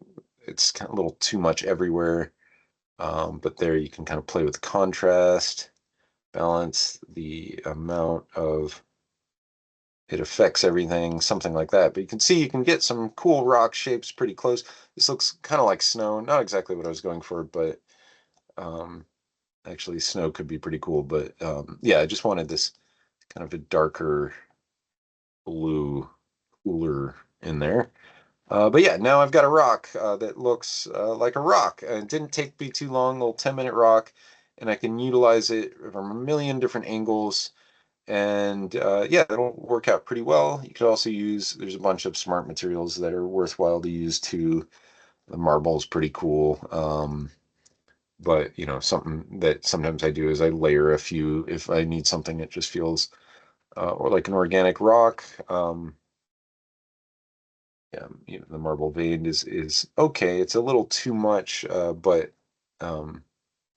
it's kind of a little too much everywhere, but there you can kind of play with contrast, balance the amount of it affects everything, something like that. But you can see you can get some cool rock shapes pretty close. This looks kind of like snow. Not exactly what I was going for, but actually snow could be pretty cool. But yeah, I just wanted this kind of a darker blue, cooler in there. But yeah, now I've got a rock that looks like a rock. It didn't take me too long, a little 10-minute rock, and I can utilize it from a million different angles. And yeah, that'll work out pretty well. You could also use, there's a bunch of smart materials that are worthwhile to use too. The marble is pretty cool. But you know, something that sometimes I do is I layer a few if I need something that just feels or like an organic rock. Yeah, you know, the marble vein is okay. It's a little too much, but um,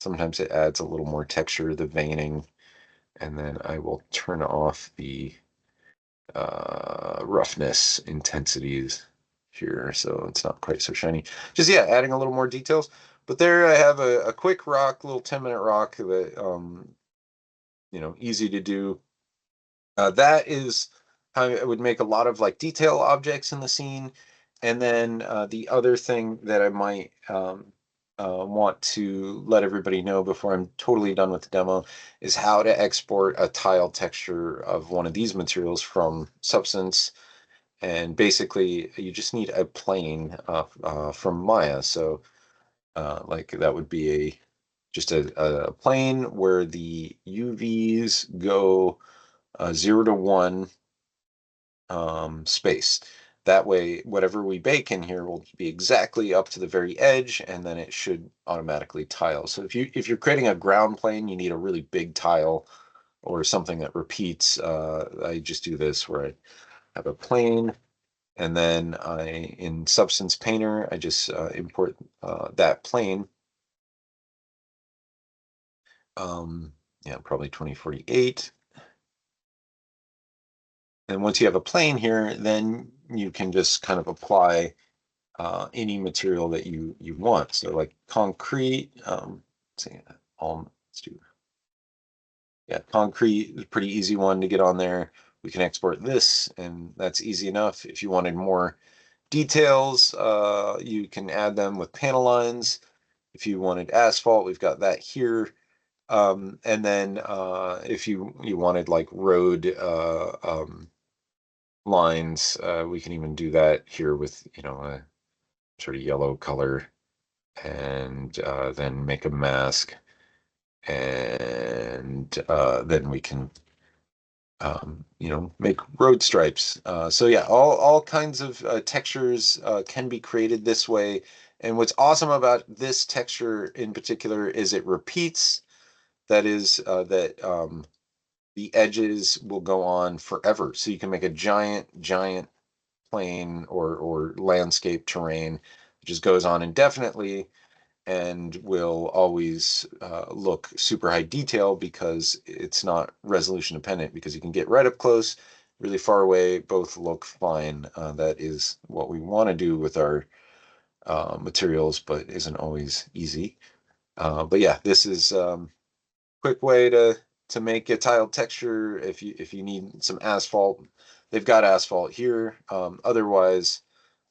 sometimes it adds a little more texture, the veining. And then I will turn off the roughness intensities here, so it's not quite so shiny. Just yeah, adding a little more details. But there I have a quick rock, little 10-minute rock that you know, easy to do. That is how I would make a lot of like detail objects in the scene. And then the other thing that I might want to let everybody know before I'm totally done with the demo is how to export a tile texture of one of these materials from Substance. And basically, you just need a plane from Maya. So like that would be just a plane where the UVs go 0 to 1 space. That way, whatever we bake in here will be exactly up to the very edge, and then it should automatically tile. So if you're creating a ground plane, you need a really big tile or something that repeats. I just do this where I have a plane, And then in Substance Painter, I just import that plane. Yeah, probably 2048. And once you have a plane here, then you can just kind of apply any material that you want. So like concrete, let's see, let's do, yeah, concrete is a pretty easy one to get on there. We can export this, and that's easy enough. If you wanted more details, you can add them with panel lines. If you wanted asphalt, we've got that here. And then if you wanted like road lines, we can even do that here with, a sort of yellow color, and then make a mask, and then we can make road stripes. So yeah, all kinds of textures can be created this way. And what's awesome about this texture in particular is it repeats. That is that the edges will go on forever. So you can make a giant plane or landscape terrain that just goes on indefinitely and will always look super high detail because it's not resolution dependent, because you can get right up close, really far away, both look fine. That is what we want to do with our materials, but isn't always easy. But yeah, this is quick way to make a tiled texture. If you need some asphalt, they've got asphalt here. Otherwise,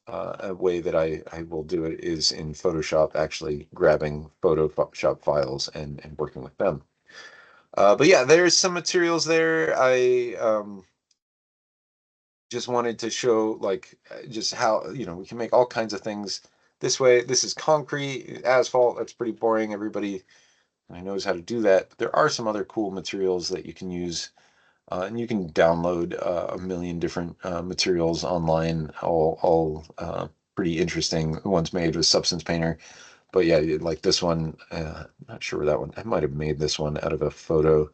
a way that I will do it is in Photoshop, actually grabbing Photoshop files and working with them. But yeah, there's some materials there. I just wanted to show like just how we can make all kinds of things this way. This is concrete, asphalt. That's pretty boring. Everybody knows how to do that. But there are some other cool materials that you can use. And you can download a million different materials online, all pretty interesting ones made with Substance Painter. But yeah, like this one, I'm not sure where that one, I might have made this one out of a photo,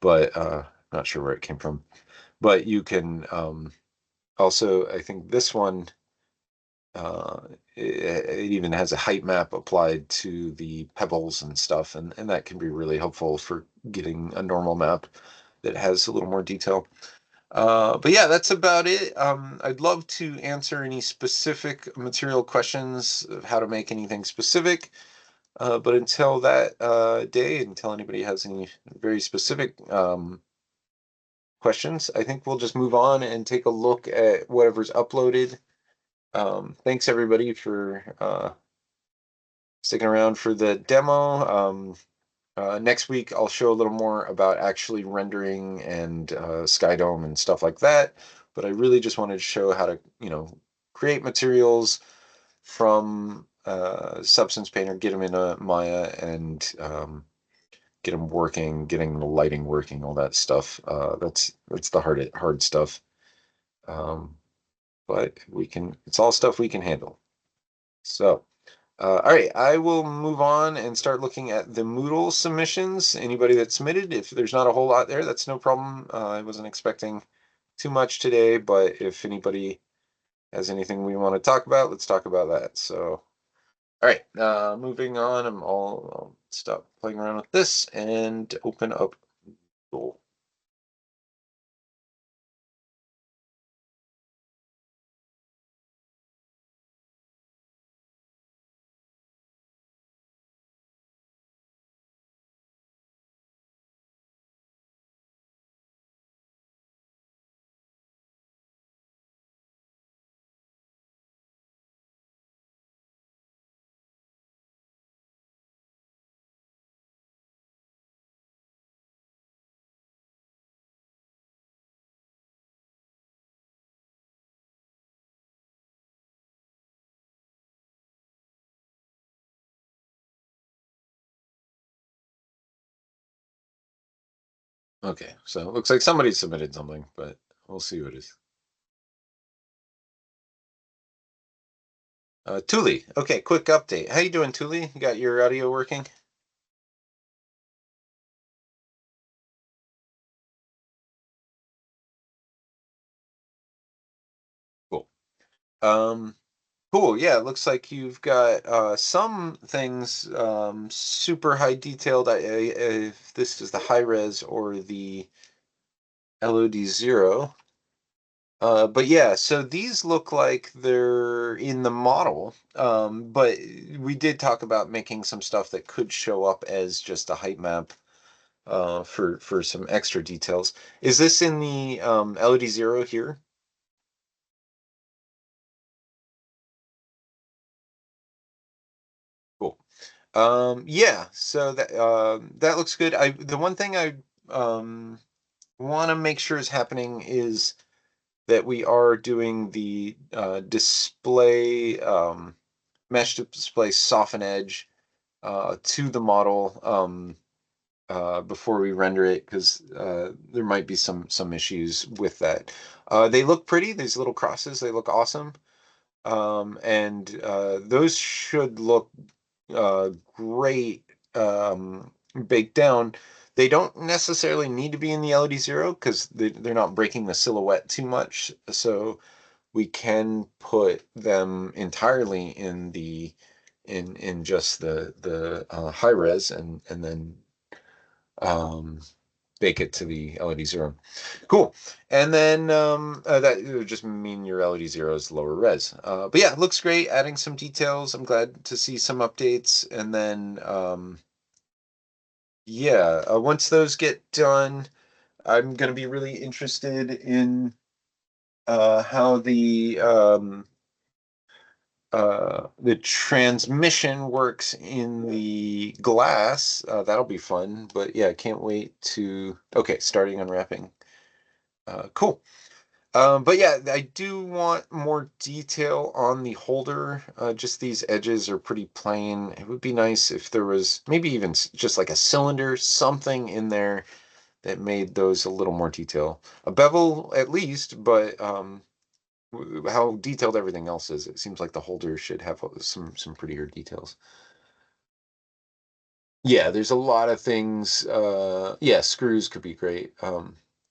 but not sure where it came from. But you can also, I think this one, uh, it even has a height map applied to the pebbles and stuff, and that can be really helpful for getting a normal map that has a little more detail. But yeah, that's about it. I'd love to answer any specific material questions of how to make anything specific. But until that day, until anybody has any very specific questions, I think we'll just move on and take a look at whatever's uploaded. Thanks everybody for sticking around for the demo. Next week, I'll show a little more about actually rendering and SkyDome and stuff like that. But I really just wanted to show how to, create materials from Substance Painter, get them in a Maya, and get them working, getting the lighting working, all that stuff. That's the hard stuff. Um, but it's all stuff we can handle. So. All right, I will move on and start looking at the Moodle submissions. Anybody that submitted, if there's not a whole lot there, that's no problem. I wasn't expecting too much today, but if anybody has anything we want to talk about, let's talk about that. So, all right, moving on, I'll stop playing around with this and open up Moodle. Okay, so it looks like somebody submitted something, but we'll see who it is. Thule. Okay, quick update. How you doing, Thule? You got your audio working? Cool. Um, cool. Yeah, it looks like you've got some things super high detailed. If this is the high res or the LOD0. But yeah, so these look like they're in the model. But we did talk about making some stuff that could show up as just a height map for some extra details. Is this in the LOD0 here? Cool. Yeah, so that looks good. The one thing I um want to make sure is happening is that we are doing the display mesh display soften edge to the model before we render it, because there might be some issues with that. They look pretty, these little crosses, they look awesome. And those should look great baked down. They don't necessarily need to be in the LOD0 because they're not breaking the silhouette too much. So we can put them entirely in the in just the high res, and then um, bake it to the LOD0. Cool. And then that would just mean your LOD0 is lower res. But yeah, it looks great. Adding some details. I'm glad to see some updates. And then yeah, once those get done, I'm going to be really interested in how the transmission works in the glass. That'll be fun. But yeah, I can't wait to. Okay, starting unwrapping. Cool. But yeah, I do want more detail on the holder. Just these edges are pretty plain. It would be nice if there was maybe even just like a cylinder, something in there that made those a little more detail. A bevel at least, but how detailed everything else is, it seems like the holder should have some prettier details. Yeah, there's a lot of things. Yeah, screws could be great.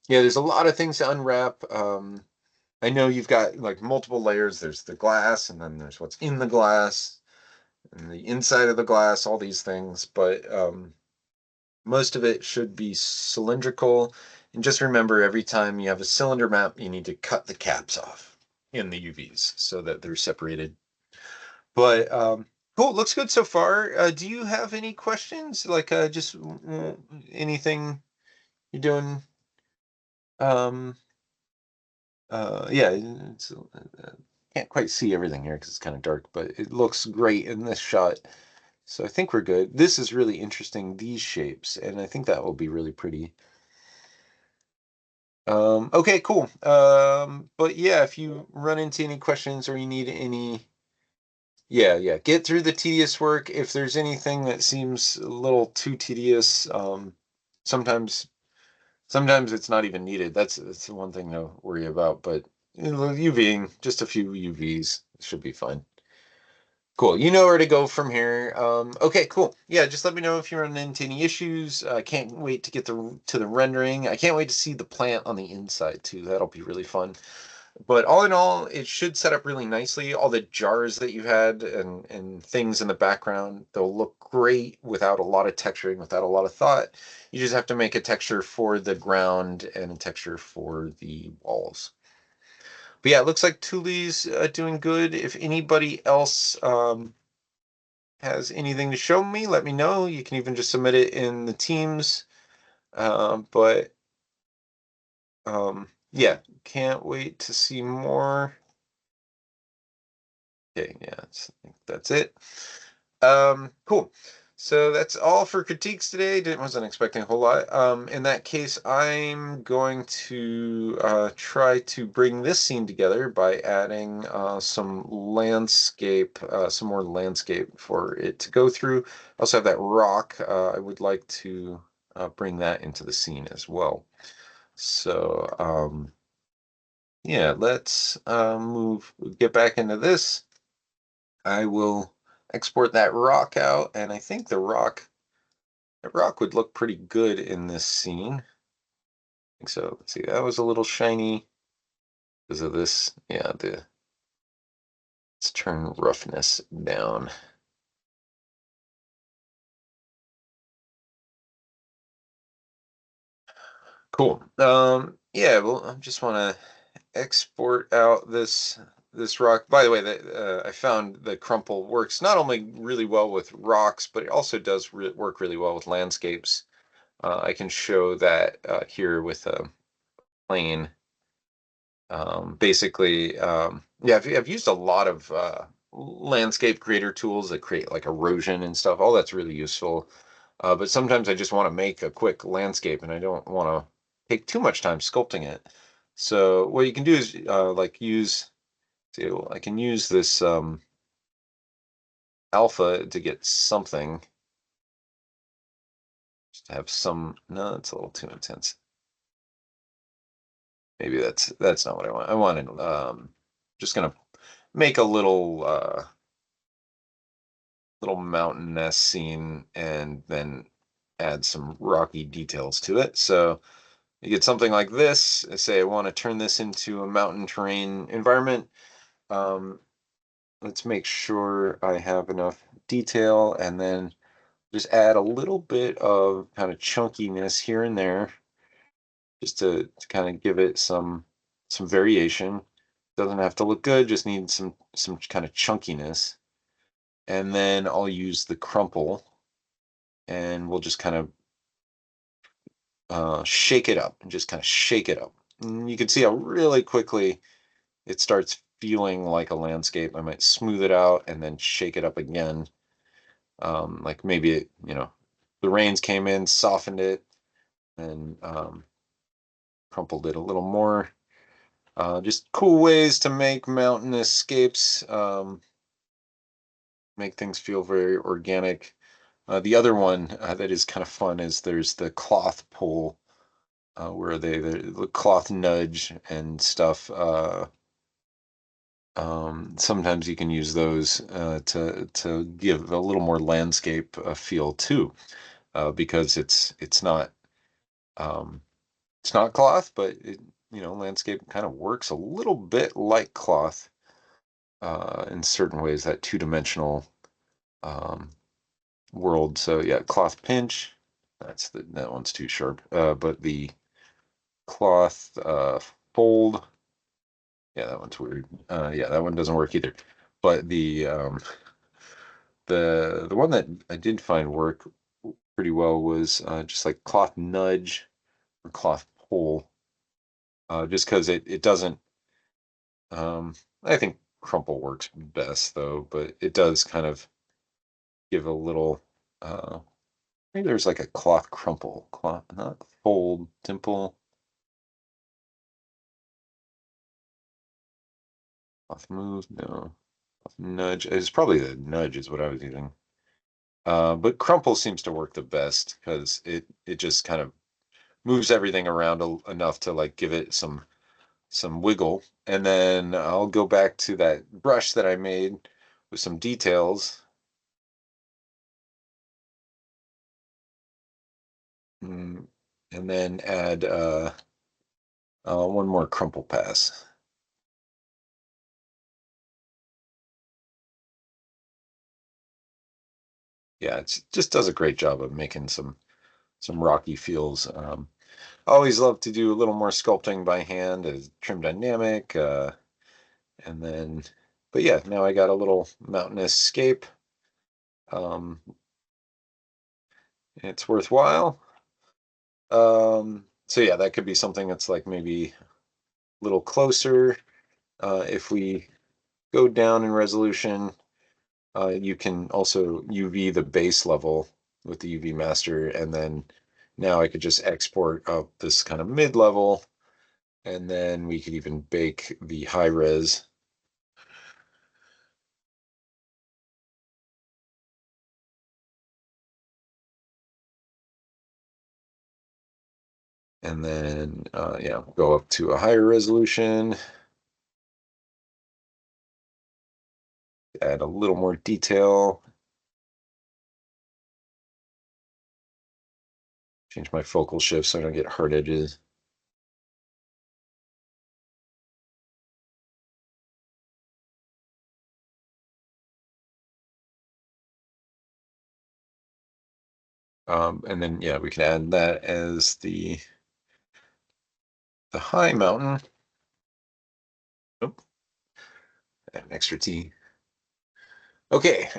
Yeah, there's a lot of things to unwrap. I know you've got like multiple layers. There's the glass, and then there's what's in the glass, and the inside of the glass, all these things. But most of it should be cylindrical. And just remember, every time you have a cylinder map, you need to cut the caps off in the UVs so that they're separated. But cool, looks good so far. Do you have any questions? Like just anything you're doing? Um, yeah, can't quite see everything here because it's kind of dark, but it looks great in this shot. So I think we're good. This is really interesting, these shapes, and I think that will be really pretty. Okay, cool. But yeah, if you run into any questions or you need any, yeah, get through the tedious work. If there's anything that seems a little too tedious, sometimes sometimes it's not even needed. That's the one thing to worry about. But UVing, just a few UVs should be fine. Cool. You know where to go from here. Okay, cool. Yeah, just let me know if you run into any issues. I can't wait to get to the rendering. I can't wait to see the plant on the inside too. That'll be really fun. But all in all, it should set up really nicely. All the jars that you had and things in the background, they'll look great without a lot of texturing, without a lot of thought. You just have to make a texture for the ground and a texture for the walls. But yeah, it looks like Thule's doing good. If anybody else has anything to show me, let me know. You can even just submit it in the Teams. But yeah, can't wait to see more. Okay, yeah, I think that's it. Cool. So that's all for critiques today. Wasn't expecting a whole lot. In that case, I'm going to try to bring this scene together by adding some landscape, some more landscape for it to go through. I also have that rock. I would like to bring that into the scene as well. So yeah, let's get back into this. I will export that rock out, and I think the rock would look pretty good in this scene. I think so. Let's see, that was a little shiny because of this. Yeah, Let's turn roughness down. Cool. Yeah, well, I just want to export out this rock. By the way, I found the crumple works not only really well with rocks, but it also does work really well with landscapes. I can show that here with a plane. Basically, yeah, I've used a lot of landscape creator tools that create like erosion and stuff. All that's really useful. But sometimes I just want to make a quick landscape and I don't want to take too much time sculpting it. So what you can do is like use, see, I can use this alpha to get something, just to have some, no, it's a little too intense. Maybe that's not what I want. I wanted, just gonna make a little mountainous scene and then add some rocky details to it. So you get something like this. Say I want to turn this into a mountain terrain environment. Um, let's make sure I have enough detail and then just add a little bit of kind of chunkiness here and there just to kind of give it some variation. Doesn't have to look good, just needs some kind of chunkiness. And then I'll use the crumple and we'll just kind of shake it up and just kind of shake it up. And you can see how really quickly it starts feeling like a landscape. I might smooth it out and then shake it up again. Like maybe the rains came in, softened it, and crumpled it a little more. Just cool ways to make mountain escapes, make things feel very organic. The other one that is kind of fun is there's the cloth pole where the cloth nudge and stuff. Sometimes you can use those to give a little more landscape feel too, because um, it's not cloth, but landscape kind of works a little bit like cloth in certain ways. That two-dimensional um, world. So yeah, cloth pinch. That one's too sharp. But the cloth fold. Yeah, that one's weird. Yeah, that one doesn't work either. But the one that I did find work pretty well was just like cloth nudge or cloth pull. Just because it doesn't. I think crumple works best though, but it does kind of give a little. Maybe there's like a cloth crumple, cloth not fold, dimple, cloth move. No, cloth nudge. It's probably the nudge is what I was using. But crumple seems to work the best because it just kind of moves everything around enough to like give it some wiggle. And then I'll go back to that brush that I made with some details. Mm, and then add one more crumple pass. Yeah, it just does a great job of making some rocky feels. I always love to do a little more sculpting by hand as trim dynamic. And then, but yeah, now I got a little mountainous scape. Um, it's worthwhile. So yeah, that could be something that's like maybe a little closer. If we go down in resolution, you can also UV the base level with the UV master, and then now I could just export up this kind of mid level, and then we could even bake the high res. And then, yeah, go up to a higher resolution, add a little more detail, change my focal shift so I don't get hard edges. And then, yeah, we can add that as the high mountain. Oh, add an extra T. Okay.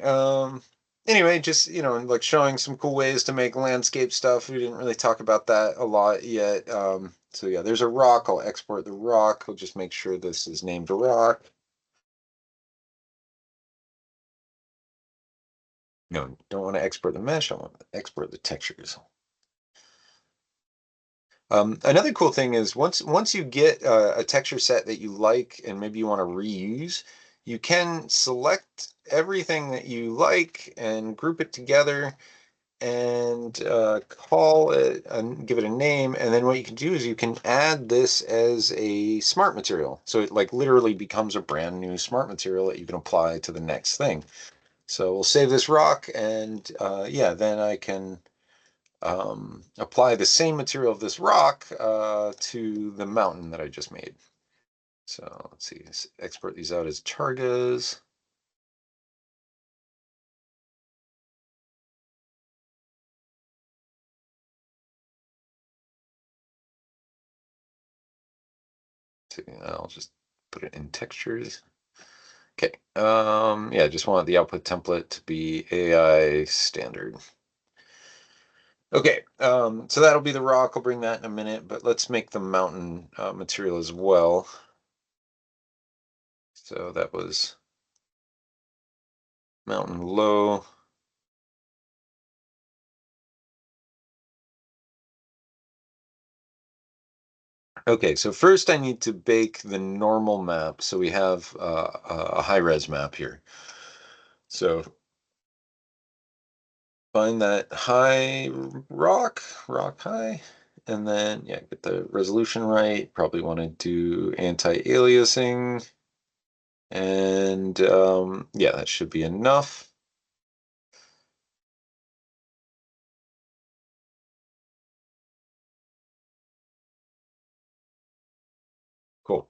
Anyway, just, like showing some cool ways to make landscape stuff. We didn't really talk about that a lot yet. So yeah, there's a rock. I'll export the rock. I'll just make sure this is named rock. No, don't want to export the mesh. I want to export the textures. Another cool thing is once you get a texture set that you like and maybe you want to reuse, you can select everything that you like and group it together and call it and give it a name. And then what you can do is you can add this as a smart material. So it like literally becomes a brand new smart material that you can apply to the next thing. So we'll save this rock and yeah, then I can apply the same material of this rock to the mountain that I just made. So let's see, let's export these out as targas. I'll just put it in textures. Okay. Yeah, just want the output template to be AI standard. Okay, so that'll be the rock. I'll bring that in a minute, but let's make the mountain material as well. So that was mountain low. Okay, so first I need to bake the normal map. So we have a high res map here. So find that high rock high, and then yeah, get the resolution right. Probably want to do anti-aliasing, and yeah, that should be enough. Cool.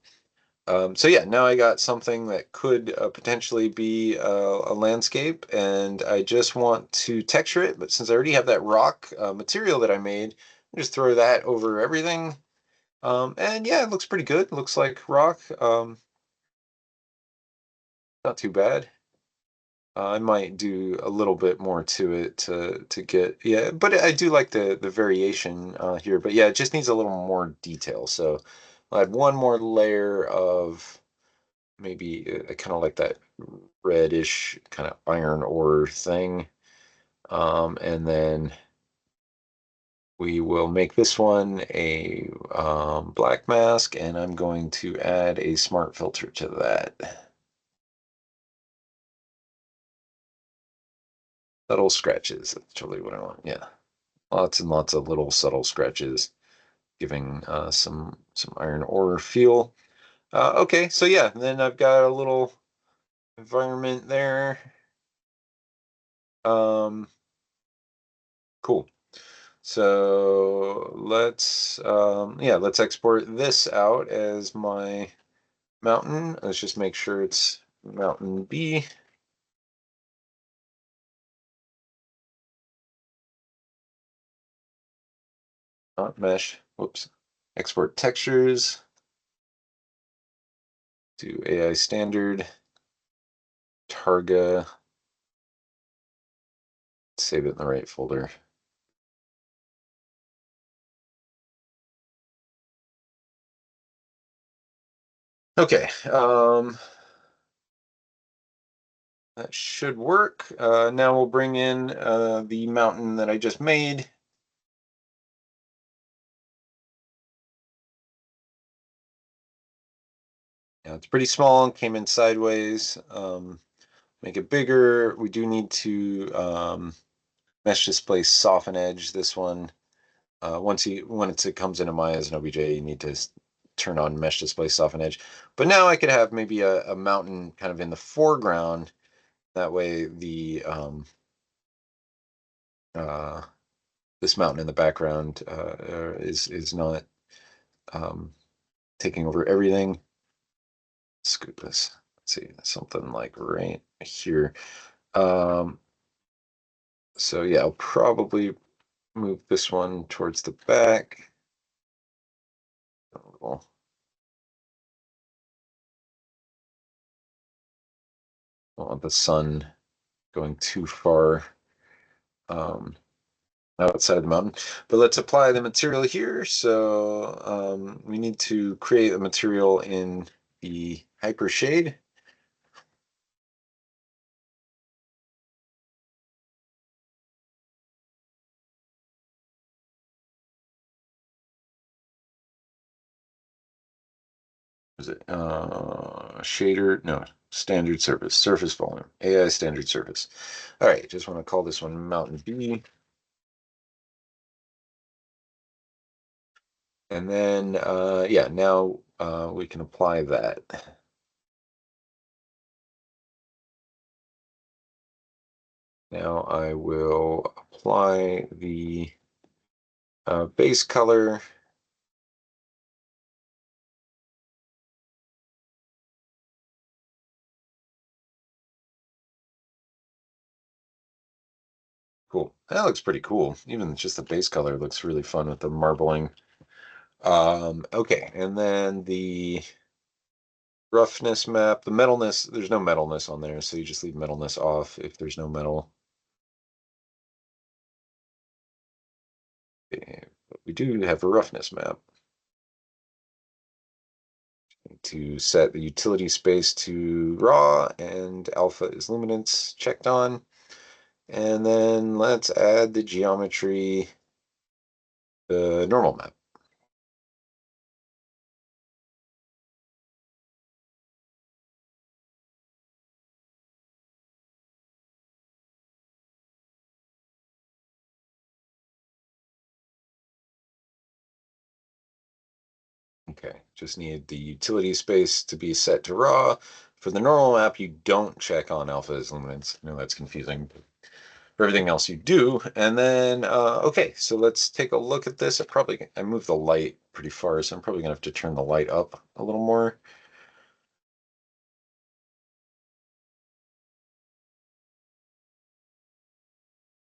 So yeah, now I got something that could potentially be a landscape, and I just want to texture it. But since I already have that rock material that I made, I'll just throw that over everything. And yeah, it looks pretty good. It looks like rock. Not too bad. I might do a little bit more to it to get yeah, but I do like the variation here. But yeah, it just needs a little more detail. So I'll add one more layer of maybe kind of like that reddish kind of iron ore thing. And then we will make this one a black mask, and I'm going to add a smart filter to that. Subtle scratches, that's totally what I want. Yeah, lots and lots of little subtle scratches, giving some iron ore feel. Okay, so yeah, then I've got a little environment there. Um, cool. So let's export this out as my mountain. Let's just make sure it's mountain B. Not mesh. Whoops. Export textures to AI standard. Targa. Save it in the right folder. Okay. That should work. Now we'll bring in the mountain that I just made. Yeah, it's pretty small, came in sideways. Make it bigger. We do need to mesh display soften edge this one. Once it comes into Maya as an OBJ, you need to turn on mesh display soften edge. But now I could have maybe a mountain kind of in the foreground. That way the uh, this mountain in the background is not um, taking over everything. Scoot this. Let's see, something like right here. So yeah, I'll probably move this one towards the back. A little. Don't want the sun going too far um, outside the mountain. But let's apply the material here. So we need to create a material in the Hypershade. Is it shader? No, standard surface volume, AI standard surface. All right, just want to call this one Mountain B. And then, yeah, now we can apply that. Now I will apply the base color. Cool. That looks pretty cool. Even just the base color looks really fun with the marbling. Okay, and then the roughness map, the metalness, there's no metalness on there, so you just leave metalness off if there's no metal. Okay, but we do have a roughness map. To set the utility space to raw and alpha is luminance checked on. And then let's add the geometry, the normal map. Okay, just need the utility space to be set to raw. For the normal map, you don't check on alpha is luminance. I know that's confusing. For everything else, you do. And then, okay, so let's take a look at this. I moved the light pretty far, so I'm probably gonna have to turn the light up a little more.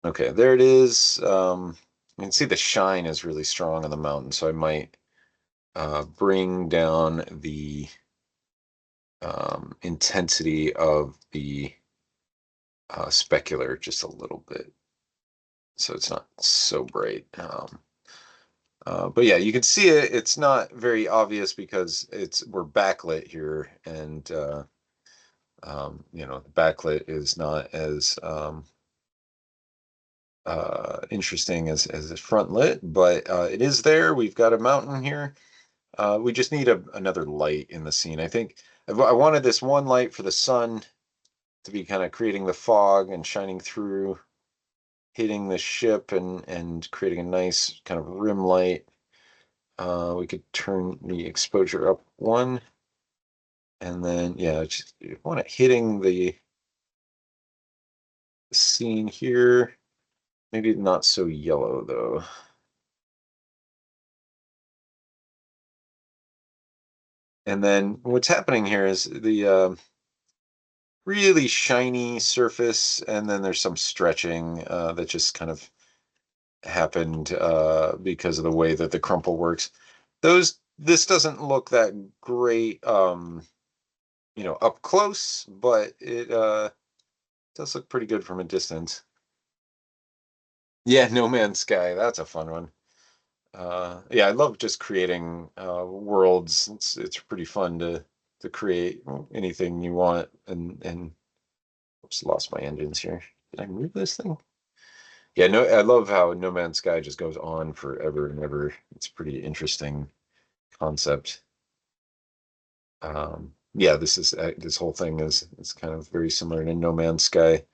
Okay, there it is. You can see the shine is really strong on the mountain, so I might bring down the intensity of the specular just a little bit, so it's not so bright. But yeah, you can see it. It's not very obvious because we're backlit here, and you know, the backlit is not as interesting as a front lit, but it is there. We've got a mountain here. We just need another light in the scene. I think I wanted this one light for the sun to be kind of creating the fog and shining through, hitting the ship and creating a nice kind of rim light. We could turn the exposure up one, and then yeah, just want it hitting the scene here. Maybe not so yellow though. And then what's happening here is the really shiny surface, and then there's some stretching that just kind of happened because of the way that the crumple works. This doesn't look that great, you know, up close, but it does look pretty good from a distance. Yeah, No Man's Sky, that's a fun one. Yeah, I love just creating worlds. It's pretty fun to create anything you want. And oops, lost my engines here. Did I move this thing? Yeah, no, I love how No Man's Sky just goes on forever and ever. It's a pretty interesting concept. Yeah, this whole thing is kind of very similar to No Man's Sky.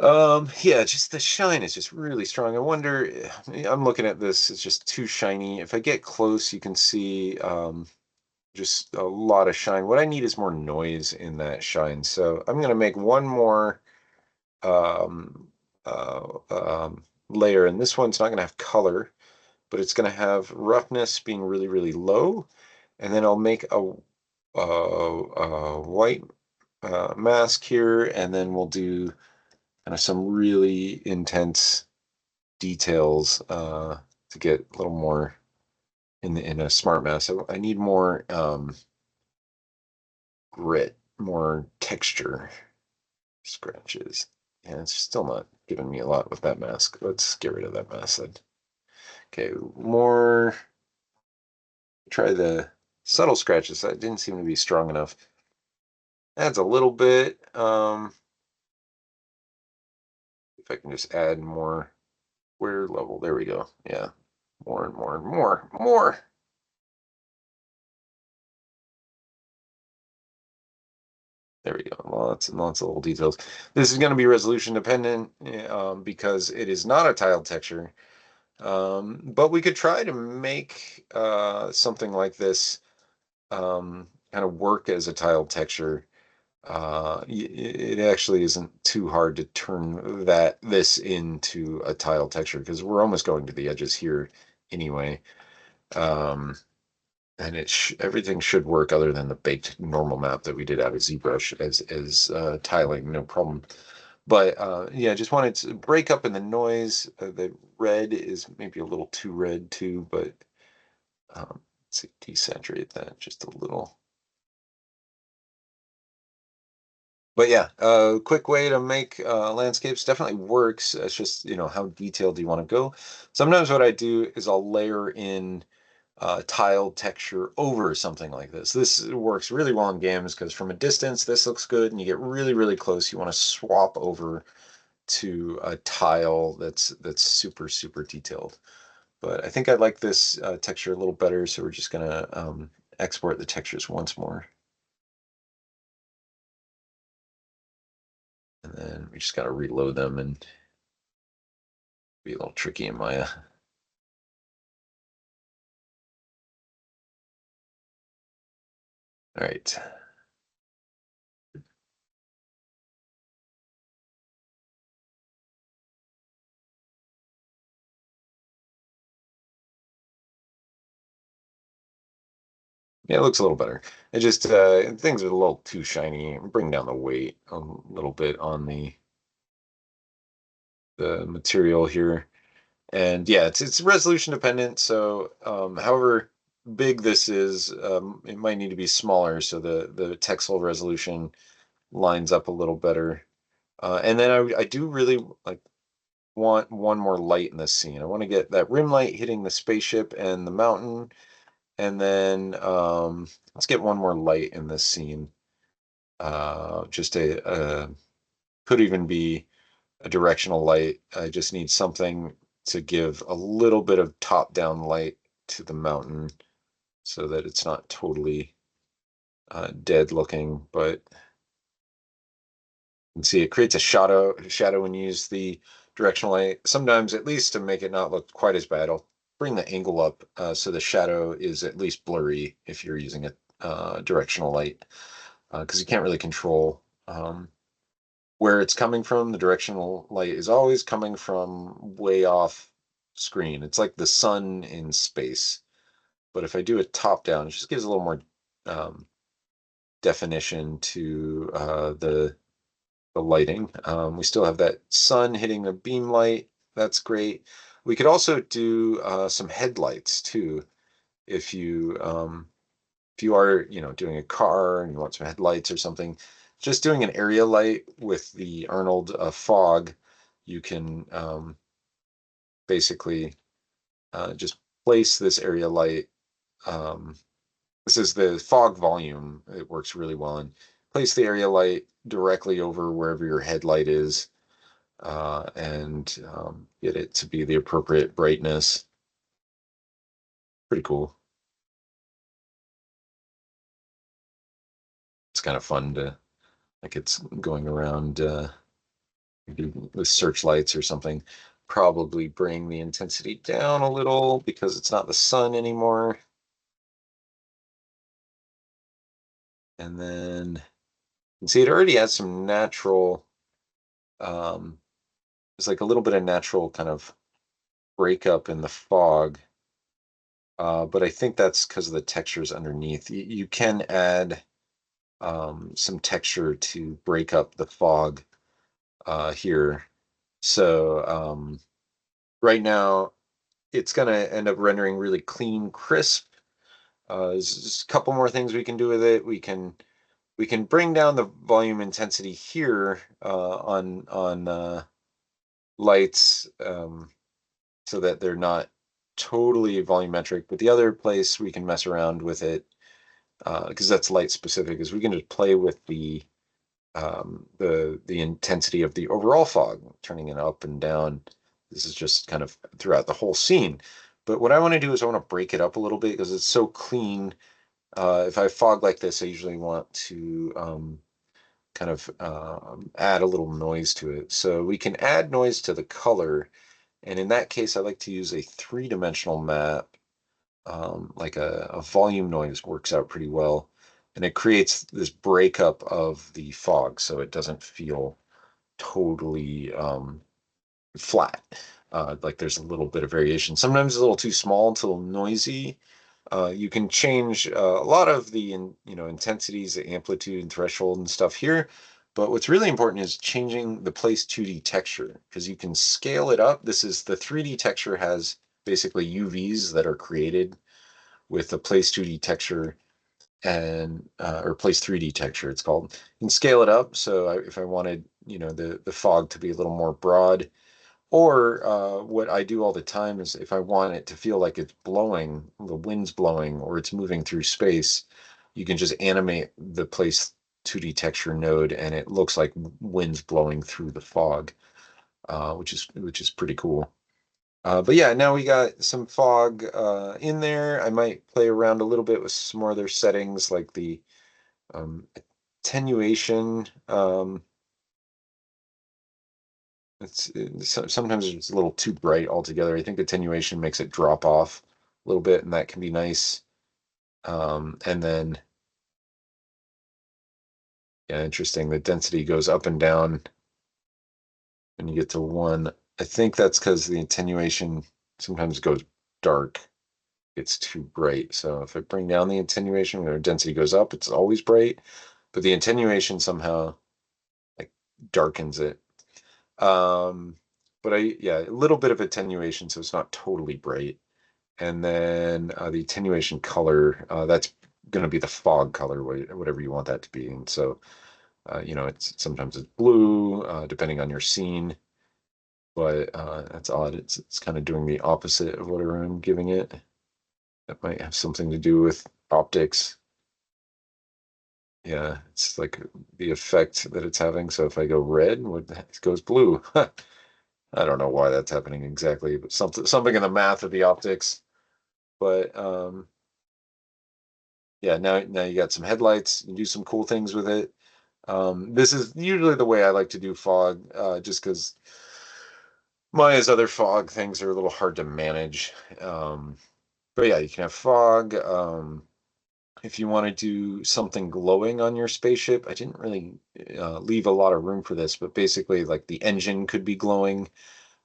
Yeah, just the shine is just really strong. I wonder, I'm looking at this, it's just too shiny. If I get close, you can see just a lot of shine. What I need is more noise in that shine. So I'm gonna make one more um, layer, and this one's not gonna have color, but it's gonna have roughness being really, really low. And then I'll make a white mask here, and then we'll do kind of some really intense details to get a little more in a smart mask. I need more grit, more texture scratches. And it's still not giving me a lot with that mask. Let's get rid of that mask then. Okay, more. Try the subtle scratches. That didn't seem to be strong enough. Adds a little bit. If I can just add more square level. There we go. Yeah. More and more and more. More. There we go. Lots and lots of little details. This is going to be resolution dependent because it is not a tiled texture. But we could try to make something like this kind of work as a tiled texture. It actually isn't too hard to turn this into a tile texture because we're almost going to the edges here anyway. And everything should work other than the baked normal map that we did out of ZBrush as tiling, no problem. But yeah, just wanted to break up in the noise. The red is maybe a little too red too, but let's see, desaturate that just a little. But yeah, a quick way to make landscapes definitely works. It's just, how detailed do you want to go? Sometimes what I do is I'll layer in tiled texture over something like this. This works really well in games because from a distance, this looks good, and you get really, really close. You want to swap over to a tile that's super, super detailed. But I think I like this texture a little better, so we're just gonna export the textures once more. And then we just got to reload them and be a little tricky in Maya. All right. Yeah, it looks a little better. It just things are a little too shiny. Bring down the weight a little bit on the material here. And yeah, it's resolution dependent. So however big this is, it might need to be smaller so the texel resolution lines up a little better. And then I do really want one more light in this scene. I want to get that rim light hitting the spaceship and the mountain. And then let's get one more light in this scene. Just could even be a directional light. I just need something to give a little bit of top-down light to the mountain so that it's not totally dead looking, but you can see it creates a shadow when you use the directional light. Sometimes, at least to make it not look quite as bad, I'll bring the angle up so the shadow is at least blurry if you're using a directional light, because you can't really control where it's coming from. The directional light is always coming from way off screen. It's like the sun in space. But if I do it top down, it just gives a little more definition to the lighting. We still have that sun hitting the beam light. That's great. We could also do some headlights too. If you are, doing a car and you want some headlights or something, just doing an area light with the Arnold fog, you can basically just place this area light. This is the fog volume. It works really well. And place the area light directly over wherever your headlight is and get it to be the appropriate brightness. Pretty cool. It's kind of fun to, like, it's going around maybe with searchlights or something. Probably bring the intensity down a little because it's not the sun anymore. And then you can see it already has some natural, there's like a little bit of natural kind of breakup in the fog. But I think that's because of the textures underneath. You can add some texture to break up the fog here. So right now it's going to end up rendering really clean, crisp. There's just a couple more things we can do with it. We can bring down the volume intensity here on lights, so that they're not totally volumetric. But the other place we can mess around with it, because that's light specific, is we can just play with the intensity of the overall fog, turning it up and down. This is just kind of throughout the whole scene. But what I want to do is I want to break it up a little bit because it's so clean. If I fog like this, I usually want to kind of add a little noise to it. So we can add noise to the color. And in that case, I like to use a three-dimensional map. Like a volume noise works out pretty well. And it creates this breakup of the fog so it doesn't feel totally flat. Like there's a little bit of variation. Sometimes it's a little too small, it's a little noisy. You can change a lot of the intensities, the amplitude and threshold and stuff here. But what's really important is changing the place 2D texture, because you can scale it up. This is the 3D texture has basically UVs that are created with the place 2D texture and or place 3D texture it's called. You can scale it up. So if I wanted the fog to be a little more broad, or what I do all the time is if I want it to feel like it's blowing, the wind's blowing, or it's moving through space, you can just animate the place 2D texture node, and it looks like wind's blowing through the fog, which is pretty cool. But yeah, now we got some fog in there. I might play around a little bit with some more other settings like the attenuation. Sometimes it's a little too bright altogether. I think attenuation makes it drop off a little bit, and that can be nice. And then, yeah, interesting. The density goes up and down when you get to one. I think that's because the attenuation sometimes goes dark. It's too bright. So if I bring down the attenuation, when the density goes up, it's always bright, but the attenuation somehow like darkens it. Um, but yeah, a little bit of attenuation, so it's not totally bright. And then the attenuation color, that's going to be the fog color, whatever you want that to be. And so, it's sometimes it's blue, depending on your scene, but that's odd. It's kind of doing the opposite of whatever I'm giving it. That might have something to do with optics. Yeah, it's like the effect that it's having. So if I go red, it goes blue. I don't know why that's happening exactly, but something in the math of the optics. But yeah, now you got some headlights. You do some cool things with it. This is usually the way I like to do fog, just because Maya's other fog things are a little hard to manage. But yeah, you can have fog. If you want to do something glowing on your spaceship, I didn't really leave a lot of room for this, but basically, like the engine could be glowing.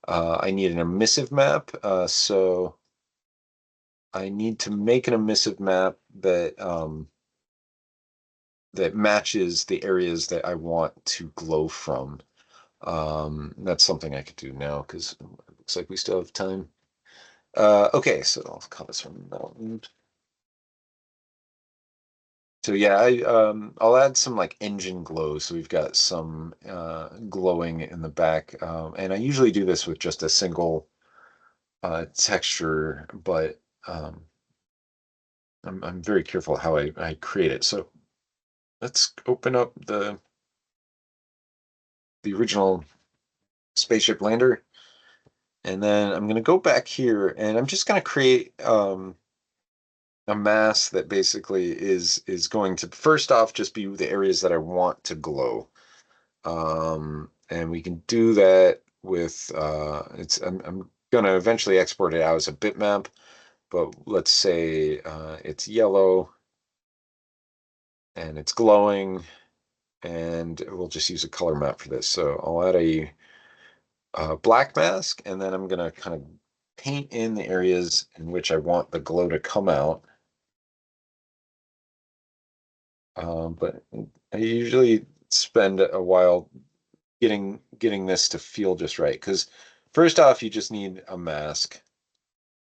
I need an emissive map, so I need to make an emissive map that matches the areas that I want to glow from. That's something I could do now because it looks like we still have time. Okay, so I'll call this one mountain. So yeah, I'll add some like engine glow. So we've got some glowing in the back, and I usually do this with just a single texture, but I'm very careful how I create it. So let's open up the original spaceship lander, and then I'm going to go back here, and I'm just going to create a mask that basically is going to first off just be the areas that I want to glow. And we can do that with I'm gonna eventually export it out as a bitmap, but let's say it's yellow and it's glowing, and we'll just use a color map for this. So I'll add a black mask, and then I'm gonna kind of paint in the areas in which I want the glow to come out. But I usually spend a while getting this to feel just right, because first off, you just need a mask,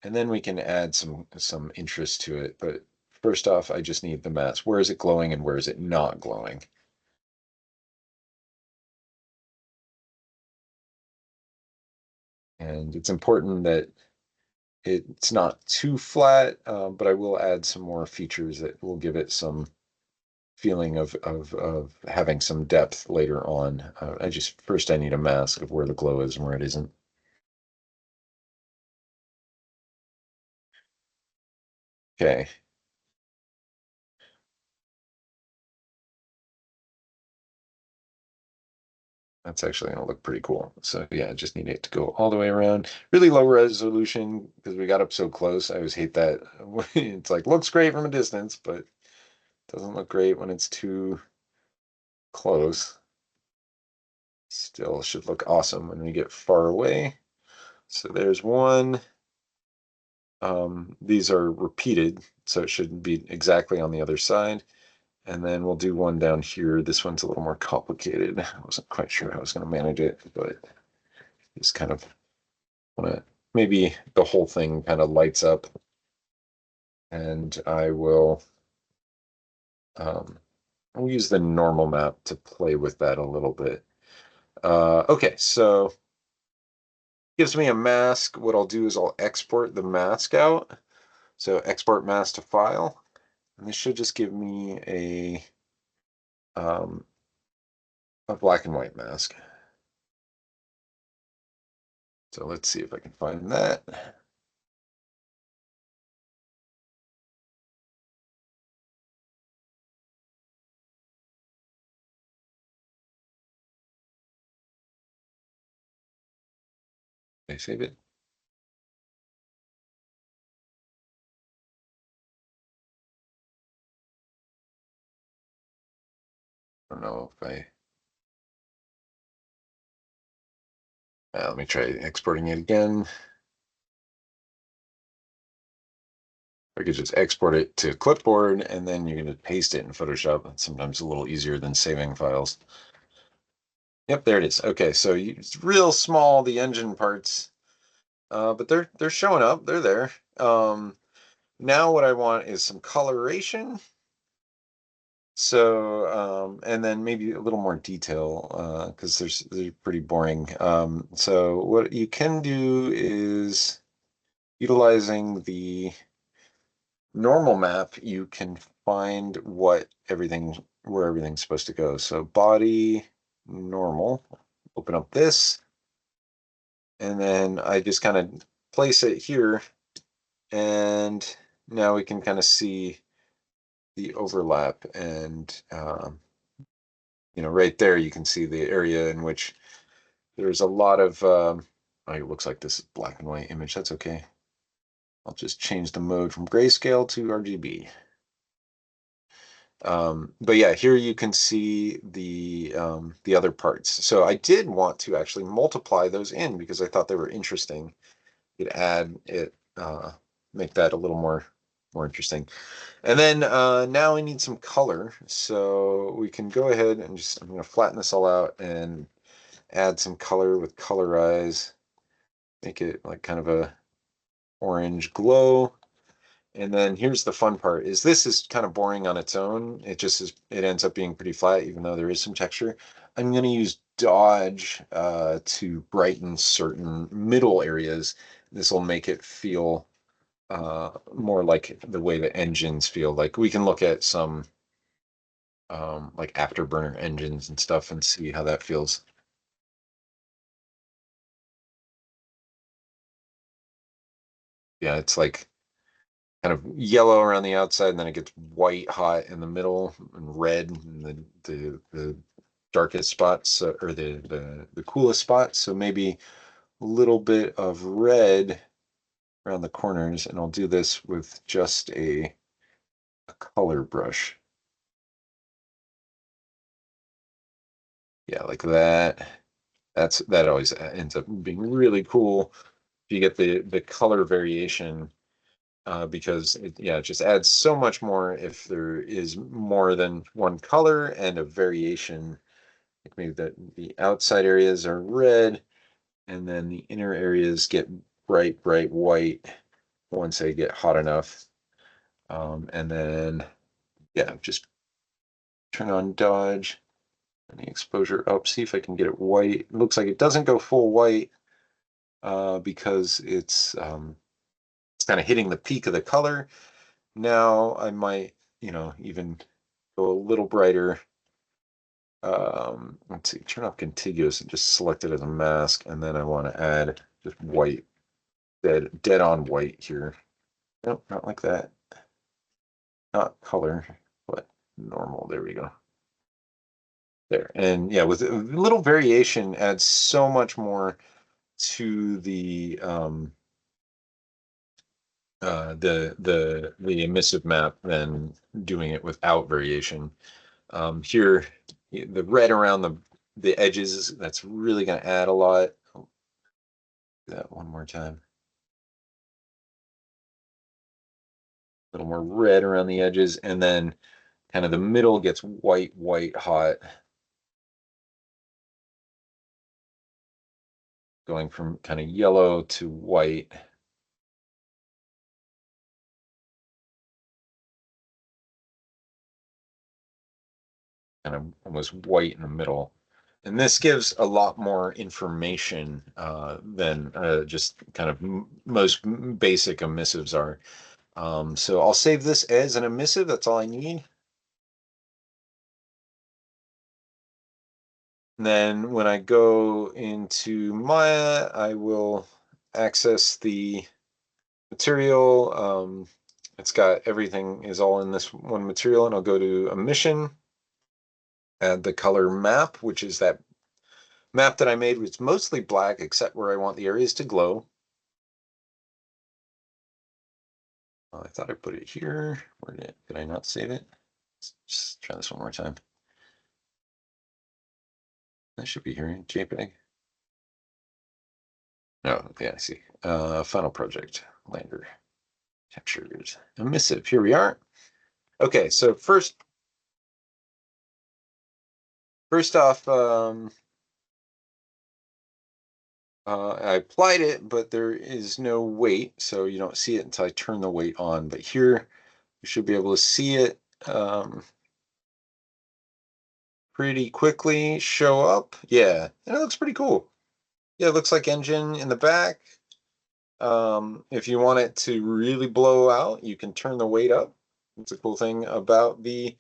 and then we can add some interest to it. But first off, I just need the mask. Where is it glowing and where is it not glowing? And it's important that it's not too flat, but I will add some more features that will give it some feeling of having some depth later on. I just first I need a mask of where the glow is and where it isn't. Okay, that's actually going to look pretty cool. So yeah, I just need it to go all the way around. Really low resolution because we got up so close. I always hate that. It's like looks great from a distance, but doesn't look great when it's too close. Still should look awesome when we get far away. So there's one. These are repeated, so it shouldn't be exactly on the other side. And then we'll do one down here. This one's a little more complicated. I wasn't quite sure how I was going to manage it, but just kind of want to maybe the whole thing kind of lights up. And I'll use the normal map to play with that a little bit. Okay, so gives me a mask. What I'll do is I'll export the mask out. So export mask to file. And this should just give me um, a black and white mask. So let's see if I can find that. Can I save it? I don't know if I. Let me try exporting it again. I could just export it to clipboard and then you're going to paste it in Photoshop. It's sometimes a little easier than saving files. Yep, there it is. Okay, so it's real small, the engine parts, but they're showing up. They're there. Now what I want is some coloration. So, and then maybe a little more detail, because they're pretty boring. So what you can do is utilizing the normal map, you can find where everything's supposed to go. So body, normal, open up this, and then I just kind of place it here, and now we can kind of see the overlap and right there you can see the area in which there's a lot of oh, it looks like this is black and white image. That's okay. I'll just change the mode from grayscale to RGB. But yeah, here you can see the other parts. So I did want to actually multiply those in because I thought they were interesting. You could add it, make that a little more interesting. And then now we need some color. So we can go ahead and I'm going to flatten this all out and add some color with colorize. Make it like kind of a orange glow. And then here's the fun part is this is kind of boring on its own. It ends up being pretty flat, even though there is some texture. I'm going to use Dodge to brighten certain middle areas. This will make it feel more like the way the engines feel. Like we can look at some like afterburner engines and stuff and see how that feels. Yeah, it's like kind of yellow around the outside, and then it gets white hot in the middle and red in the darkest spots, or the coolest spots. So maybe a little bit of red around the corners, and I'll do this with just a color brush. Yeah, like that. That always ends up being really cool if you get the color variation, because it just adds so much more if there is more than one color and a variation. Like maybe the outside areas are red, And then the inner areas get bright, bright white once they get hot enough. And then, yeah, just turn on dodge and the exposure up, see if I can get it white. It looks like it doesn't go full white because it's kind of hitting the peak of the color. Now I might, even go a little brighter. Let's see, turn off contiguous and just select it as a mask. And then I want to add just white, dead on white here. Nope, not like that. Not color, but normal. There we go. There. And yeah, with a little variation adds so much more to the emissive map than doing it without variation. Here, the red around the edges, that's really going to add a lot. Do that one more time. A little more red around the edges, and then kind of the middle gets white, white hot. Going from kind of yellow to white. Kind of almost white in the middle. And this gives a lot more information than just kind of most basic emissives are. So I'll save this as an emissive. That's all I need. And then when I go into Maya, I will access the material. It's got everything is all in this one material, and I'll go to emission, add the color map, which is that map that I made, which is mostly black, except where I want the areas to glow. I thought I put it here. Where did I not save it? Let's just try this one more time. That should be here, JPEG. Oh, yeah, I see. Final project, lander, captured, emissive. Here we are. Okay, so first off, I applied it, but there is no weight, so you don't see it until I turn the weight on. But here, you should be able to see it pretty quickly show up. Yeah, and it looks pretty cool. Yeah, it looks like engine in the back. If you want it to really blow out, you can turn the weight up. It's a cool thing about the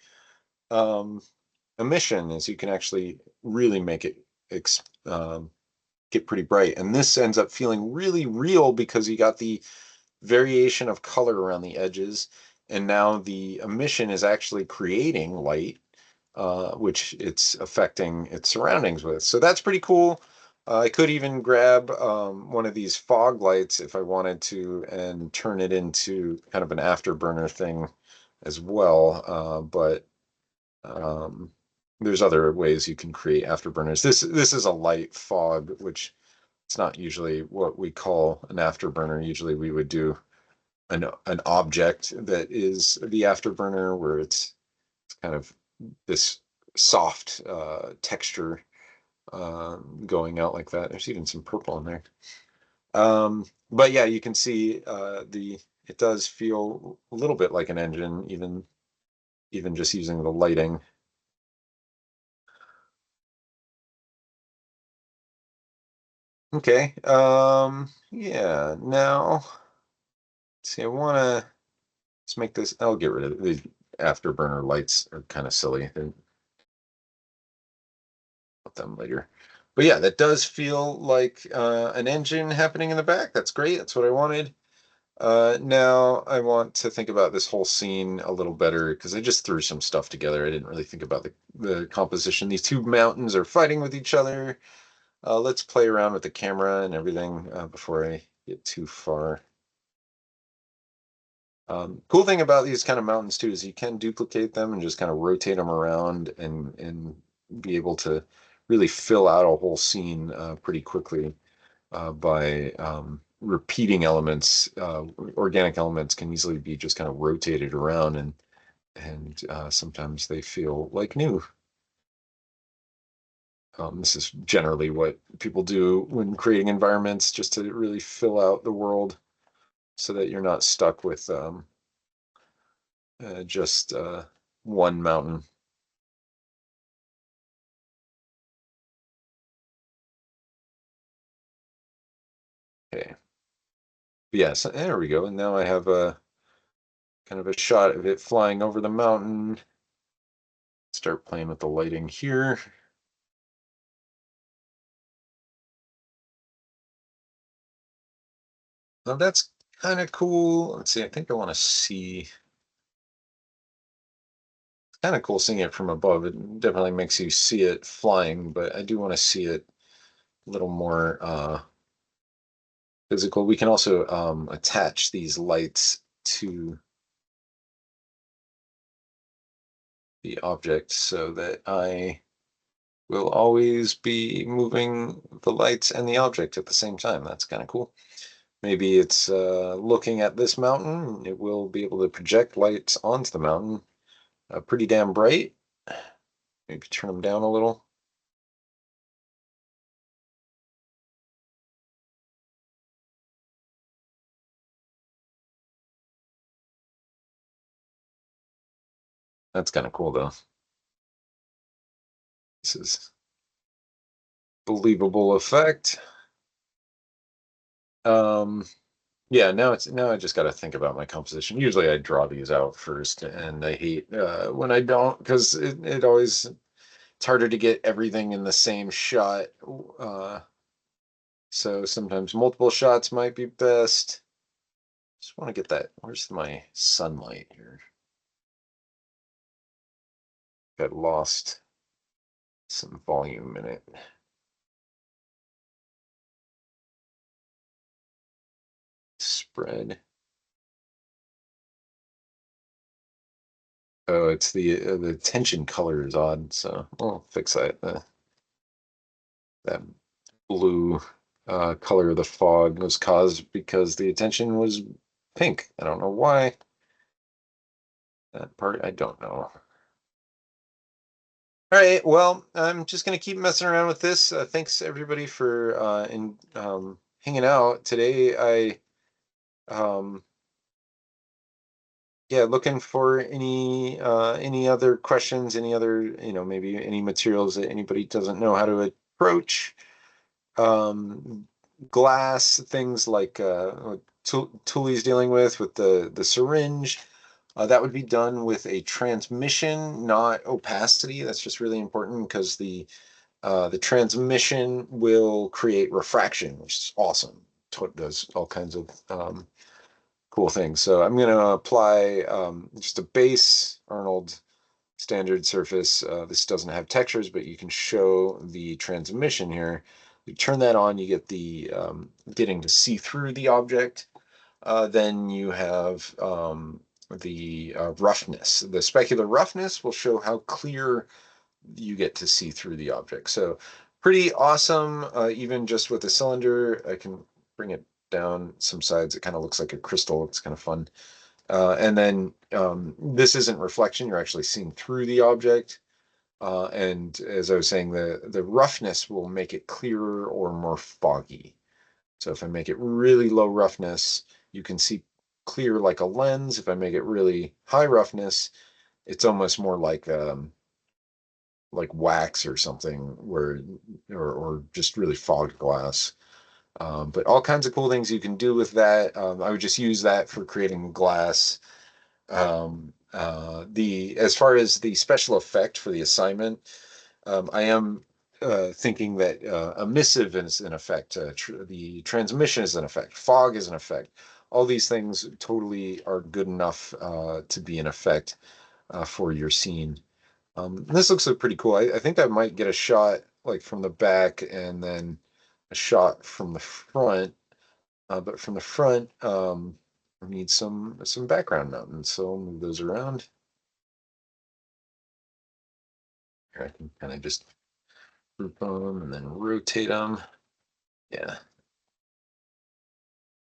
emission is you can actually really make it get pretty bright. And this ends up feeling really real because you got the variation of color around the edges. And now the emission is actually creating light, which it's affecting its surroundings with. So that's pretty cool. I could even grab one of these fog lights if I wanted to and turn it into kind of an afterburner thing as well. But there's other ways you can create afterburners. This is a light fog, which it's not usually what we call an afterburner. Usually we would do an object that is the afterburner where it's kind of this soft texture going out like that. There's even some purple in there. But yeah, you can see it does feel a little bit like an engine, even just using the lighting. Okay. Yeah, now see, I wanna let's make this, I'll get rid of the afterburner lights are kind of silly. They're put them later. But yeah, that does feel like an engine happening in the back. That's great. That's what I wanted. Now I want to think about this whole scene a little better because I just threw some stuff together. I didn't really think about the composition. These two mountains are fighting with each other. Let's play around with the camera and everything before I get too far. Cool thing about these kind of mountains too is you can duplicate them and just kind of rotate them around and be able to really fill out a whole scene pretty quickly by repeating elements. Organic elements can easily be just kind of rotated around and sometimes they feel like new. This is generally what people do when creating environments, just to really fill out the world so that you're not stuck with just one mountain. Okay. Yes, there we go. And now I have a kind of a shot of it flying over the mountain. Start playing with the lighting here. Now that's kind of cool. Let's see, I think I want to see. It's kind of cool seeing it from above. It definitely makes you see it flying, but I do want to see it a little more physical. We can also attach these lights to the object so that I will always be moving the lights and the object at the same time. That's kind of cool. Maybe it's looking at this mountain. It will be able to project lights onto the mountain. Pretty damn bright. Maybe turn them down a little. That's kind of cool though. This is believable effect. Um, yeah, now I just got to think about my composition. Usually I draw these out first, and I hate when I don't because it always it's harder to get everything in the same shot. Uh, so sometimes multiple shots might be best. Just want to get that. Where's my sunlight here? Got lost some volume in it. Spread. Oh, it's the tension color is odd, so I'll fix that. That blue color of the fog was caused because the attention was pink. I don't know why. That part I don't know. All right, well, I'm just gonna keep messing around with this. Thanks everybody for hanging out today. I um, yeah, looking for any other questions, any other maybe any materials that anybody doesn't know how to approach. Um, Glass things like what Tully's dealing with the syringe. That would be done with a transmission, not opacity. That's just really important because the transmission will create refraction, which is awesome. Does all kinds of cool things. So I'm going to apply just a base Arnold standard surface. This doesn't have textures, but you can show the transmission here. You turn that on, you get the getting to see through the object. Then you have the roughness. The specular roughness will show how clear you get to see through the object. So pretty awesome, even just with the cylinder. I can bring it down some sides. It kind of looks like a crystal. It's kind of fun. And then this isn't reflection. You're actually seeing through the object. And as I was saying, the roughness will make it clearer or more foggy. So if I make it really low roughness, you can see clear like a lens. If I make it really high roughness, it's almost more like wax or something where or just really fogged glass. But all kinds of cool things you can do with that. I would just use that for creating glass. The as far as the special effect for the assignment, I am thinking that emissive is an effect, the transmission is an effect, fog is an effect. All these things totally are good enough to be an effect for your scene. This looks like pretty cool. I think I might get a shot like from the back and then a shot from the front. But from the front, I need some background mountains, so I'll move those around. Here I can kind of just group them and then rotate them. Yeah,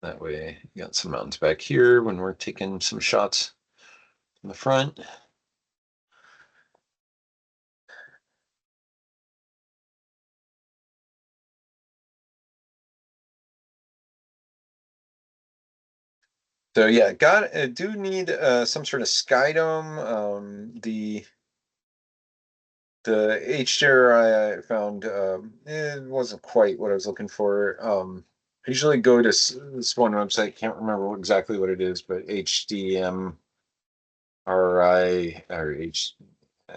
that way you got some mountains back here when we're taking some shots from the front. So yeah, do need some sort of sky dome. The HDRI I found it wasn't quite what I was looking for. I usually go to this one website, can't remember exactly what it is, but HDMRI or uh,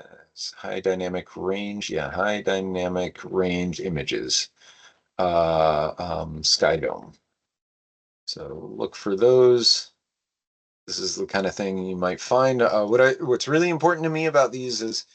high dynamic range, yeah, high dynamic range images, Sky Dome. So look for those. This is the kind of thing you might find. What's really important to me about these is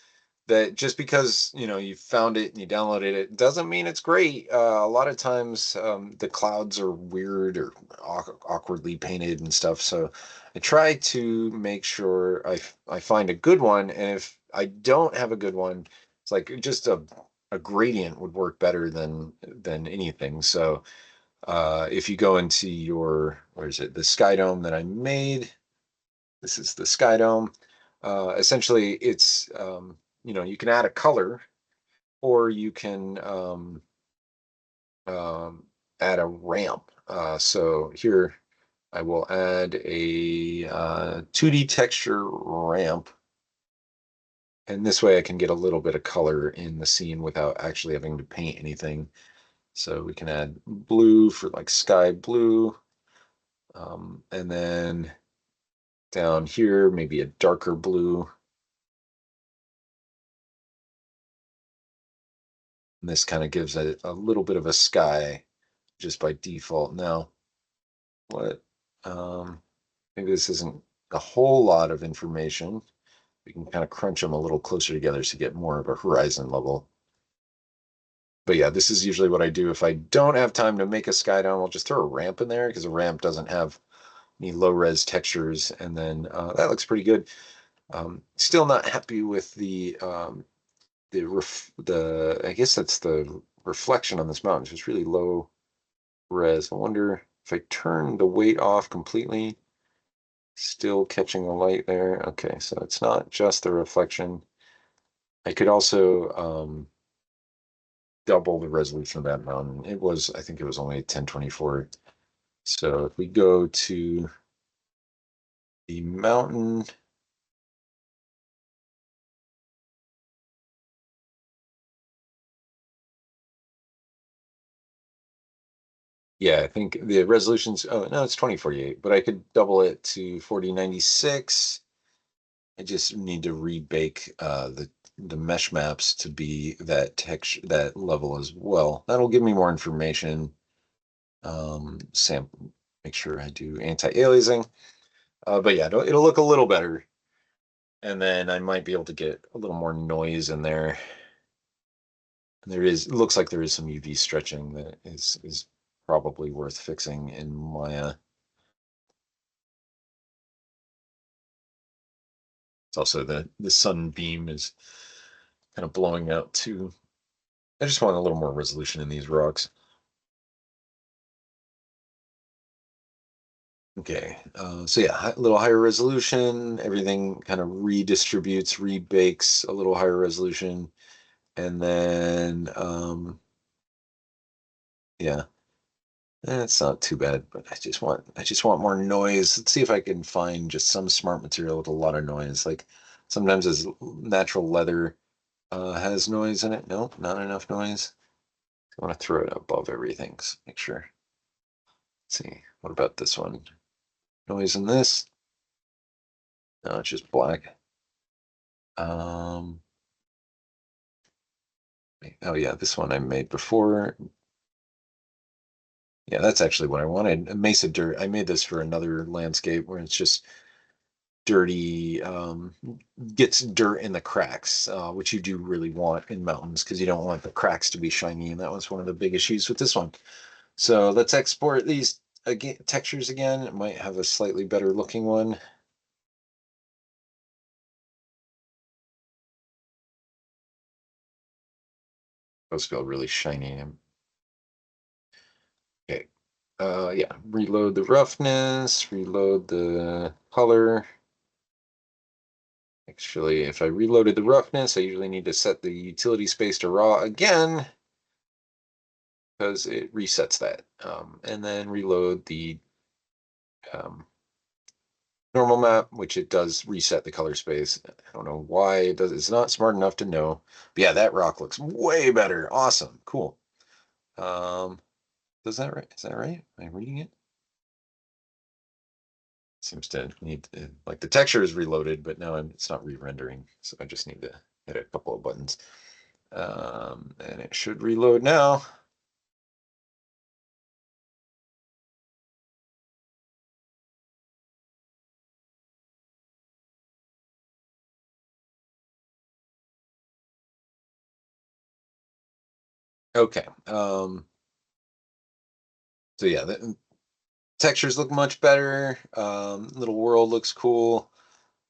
that just because you found it and you downloaded it doesn't mean it's great. A lot of times the clouds are weird or awkwardly painted and stuff. So I try to make sure I find a good one, and if I don't have a good one, it's like just a gradient would work better than anything. So if you go into where is it, the Sky Dome that I made, this is the Sky Dome. Essentially, it's you can add a color, or you can um, add a ramp. So here I will add a 2D texture ramp, and this way I can get a little bit of color in the scene without actually having to paint anything. So we can add blue for like sky blue, and then down here maybe a darker blue. And this kind of gives a little bit of a sky just by default. Now, what, maybe this isn't a whole lot of information. We can kind of crunch them a little closer together to get more of a horizon level. But yeah, this is usually what I do. If I don't have time to make a sky dome, I'll just throw a ramp in there because a ramp doesn't have any low res textures. And then that looks pretty good. Still not happy with the I guess that's the reflection on this mountain. It's really low res. I wonder if I turn the weight off completely, still catching the light there. Okay, so it's not just the reflection. I could also double the resolution of that mountain. I think it was only 1024. So if we go to the mountain, yeah, I think the resolution's, oh no, it's 2048, but I could double it to 4096. I just need to rebake the mesh maps to be that texture, that level as well. That'll give me more information. Sample, make sure I do anti-aliasing. But yeah, it'll look a little better. And then I might be able to get a little more noise in there. And it looks like there is some UV stretching that is probably worth fixing in Maya. It's also the sunbeam is kind of blowing out too. I just want a little more resolution in these rocks. Okay, so yeah, a little higher resolution, everything kind of redistributes, rebakes a little higher resolution, and then yeah, it's not too bad, but I just want more noise. Let's see if I can find just some smart material with a lot of noise. Like sometimes this natural leather has noise in it. Nope, not enough noise. I want to throw it above everything, so make sure. Let's see, what about this one? Noise in this? No, it's just black. Um, oh yeah, this one I made before. Yeah, that's actually what I wanted. A Mesa Dirt. I made this for another landscape where it's just dirty, gets dirt in the cracks, which you do really want in mountains because you don't want the cracks to be shiny. And that was one of the big issues with this one. So let's export these again, textures again. It might have a slightly better looking one. Those feel really shiny. Okay. Yeah, reload the roughness, reload the color. Actually, if I reloaded the roughness, I usually need to set the utility space to raw again because it resets that. And then reload the um, normal map, which it does reset the color space. I don't know why it does. It's not smart enough to know. But yeah, that rock looks way better. Awesome. Cool. Um, does that right? Is that right? Am I reading it? Seems to need like the texture is reloaded, but now it's not re-rendering. So I just need to hit a couple of buttons. And it should reload now. Okay. So yeah, the textures look much better. Little world looks cool.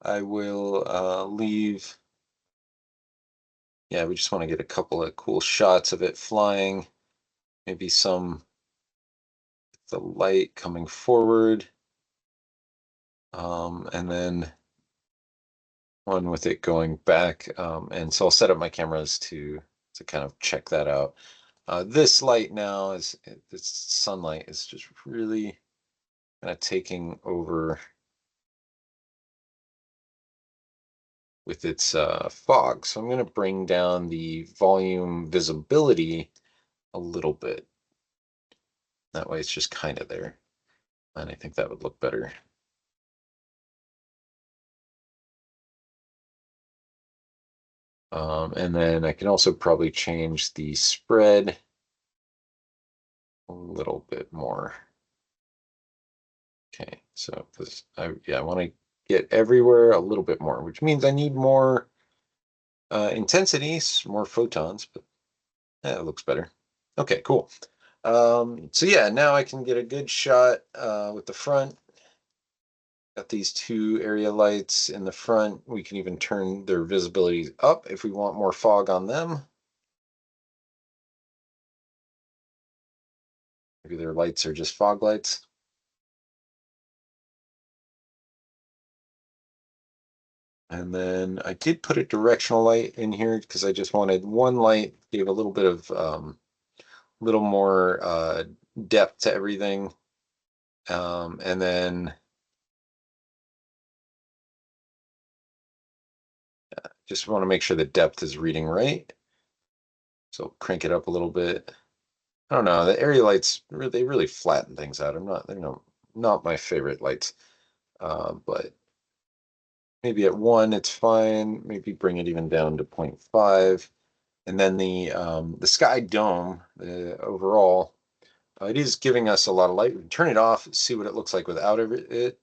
I will leave. Yeah, we just want to get a couple of cool shots of it flying. Maybe some the light coming forward. And then one with it going back. And so I'll set up my cameras to kind of check that out. This light now is this sunlight is just really kind of taking over with its fog. So I'm going to bring down the volume visibility a little bit. That way it's just kind of there. And I think that would look better. And then I can also probably change the spread a little bit more. Okay, so this, I want to get everywhere a little bit more, which means I need more intensities, more photons, but it looks better. Okay, cool. So yeah, now I can get a good shot with the front. Got these two area lights in the front. We can even turn their visibility up if we want more fog on them. Maybe their lights are just fog lights. And then I did put a directional light in here because I just wanted one light, gave a little bit of little more depth to everything. And then just want to make sure the depth is reading right. So crank it up a little bit. I don't know. The area lights they really flatten things out. Not my favorite lights. But maybe at 1 it's fine. Maybe bring it even down to 0.5. And then the sky dome, overall, it is giving us a lot of light. We can turn it off, see what it looks like without it.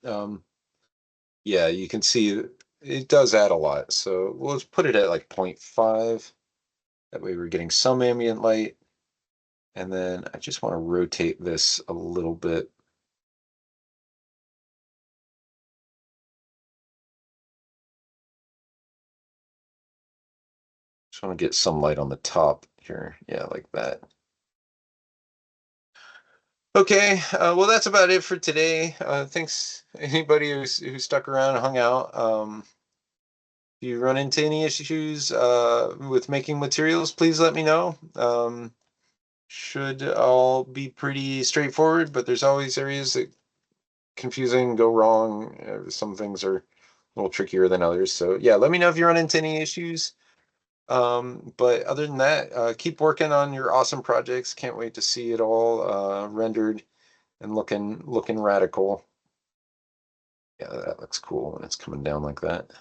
Yeah, you can see it does add a lot. So we'll just put it at like 0.5. That way we're getting some ambient light. And then I just want to rotate this a little bit. Just want to get some light on the top here. Yeah, like that. Okay, well, that's about it for today. Thanks anybody who stuck around and hung out. If you run into any issues with making materials, please let me know. Should all be pretty straightforward, but there's always areas that confusing, go wrong. Some things are a little trickier than others. So yeah, let me know if you run into any issues. But other than that, keep working on your awesome projects. Can't wait to see it all rendered and looking radical. Yeah, that looks cool when it's coming down like that.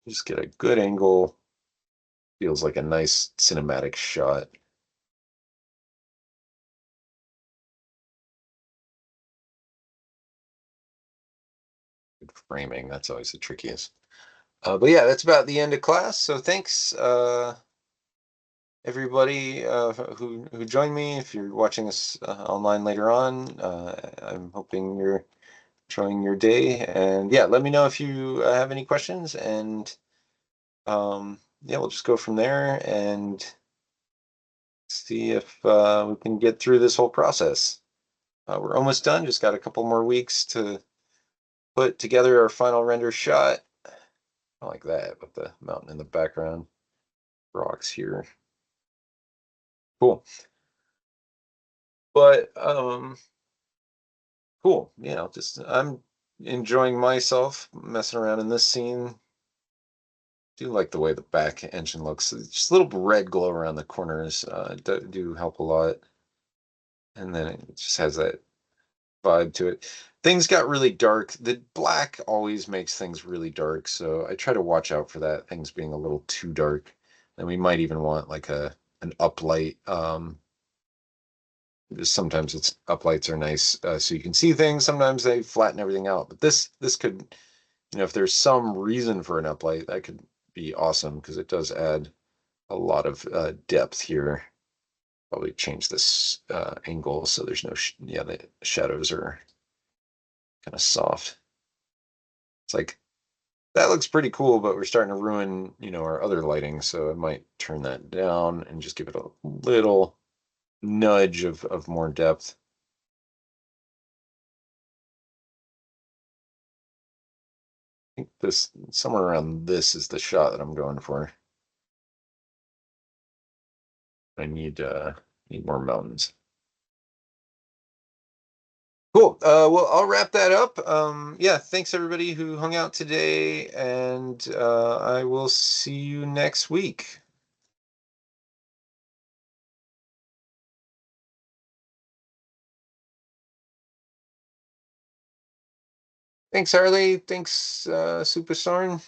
Just get a good angle. Feels like a nice cinematic shot. Good framing, that's always the trickiest. But yeah, that's about the end of class. So thanks, everybody who joined me. If you're watching this online later on, I'm hoping you're enjoying your day. And yeah, let me know if you have any questions. And yeah, we'll just go from there and see if we can get through this whole process. We're almost done. Just got a couple more weeks to put together our final render shot. I like that with the mountain in the background, rocks here. Cool. But Cool. Yeah, just I'm enjoying myself messing around in this scene. Do like the way the back engine looks. Just a little red glow around the corners do help a lot. And then it just has that vibe to it. Things got really dark. The black always makes things really dark, so I try to watch out for that, things being a little too dark. And we might even want like a an uplight. Sometimes it's uplights are nice, so you can see things. Sometimes they flatten everything out. But this could, if there's some reason for an uplight, that could be awesome because it does add a lot of depth here. Probably change this angle so there's no, yeah, the shadows are kind of soft. It's like, that looks pretty cool, but we're starting to ruin, our other lighting. So I might turn that down and just give it a little nudge of more depth. I think this, somewhere around this is the shot that I'm going for. I need more mountains. Cool. Well, I'll wrap that up. Yeah, thanks everybody who hung out today, and I will see you next week. Thanks, Harley. Thanks, Superstorm.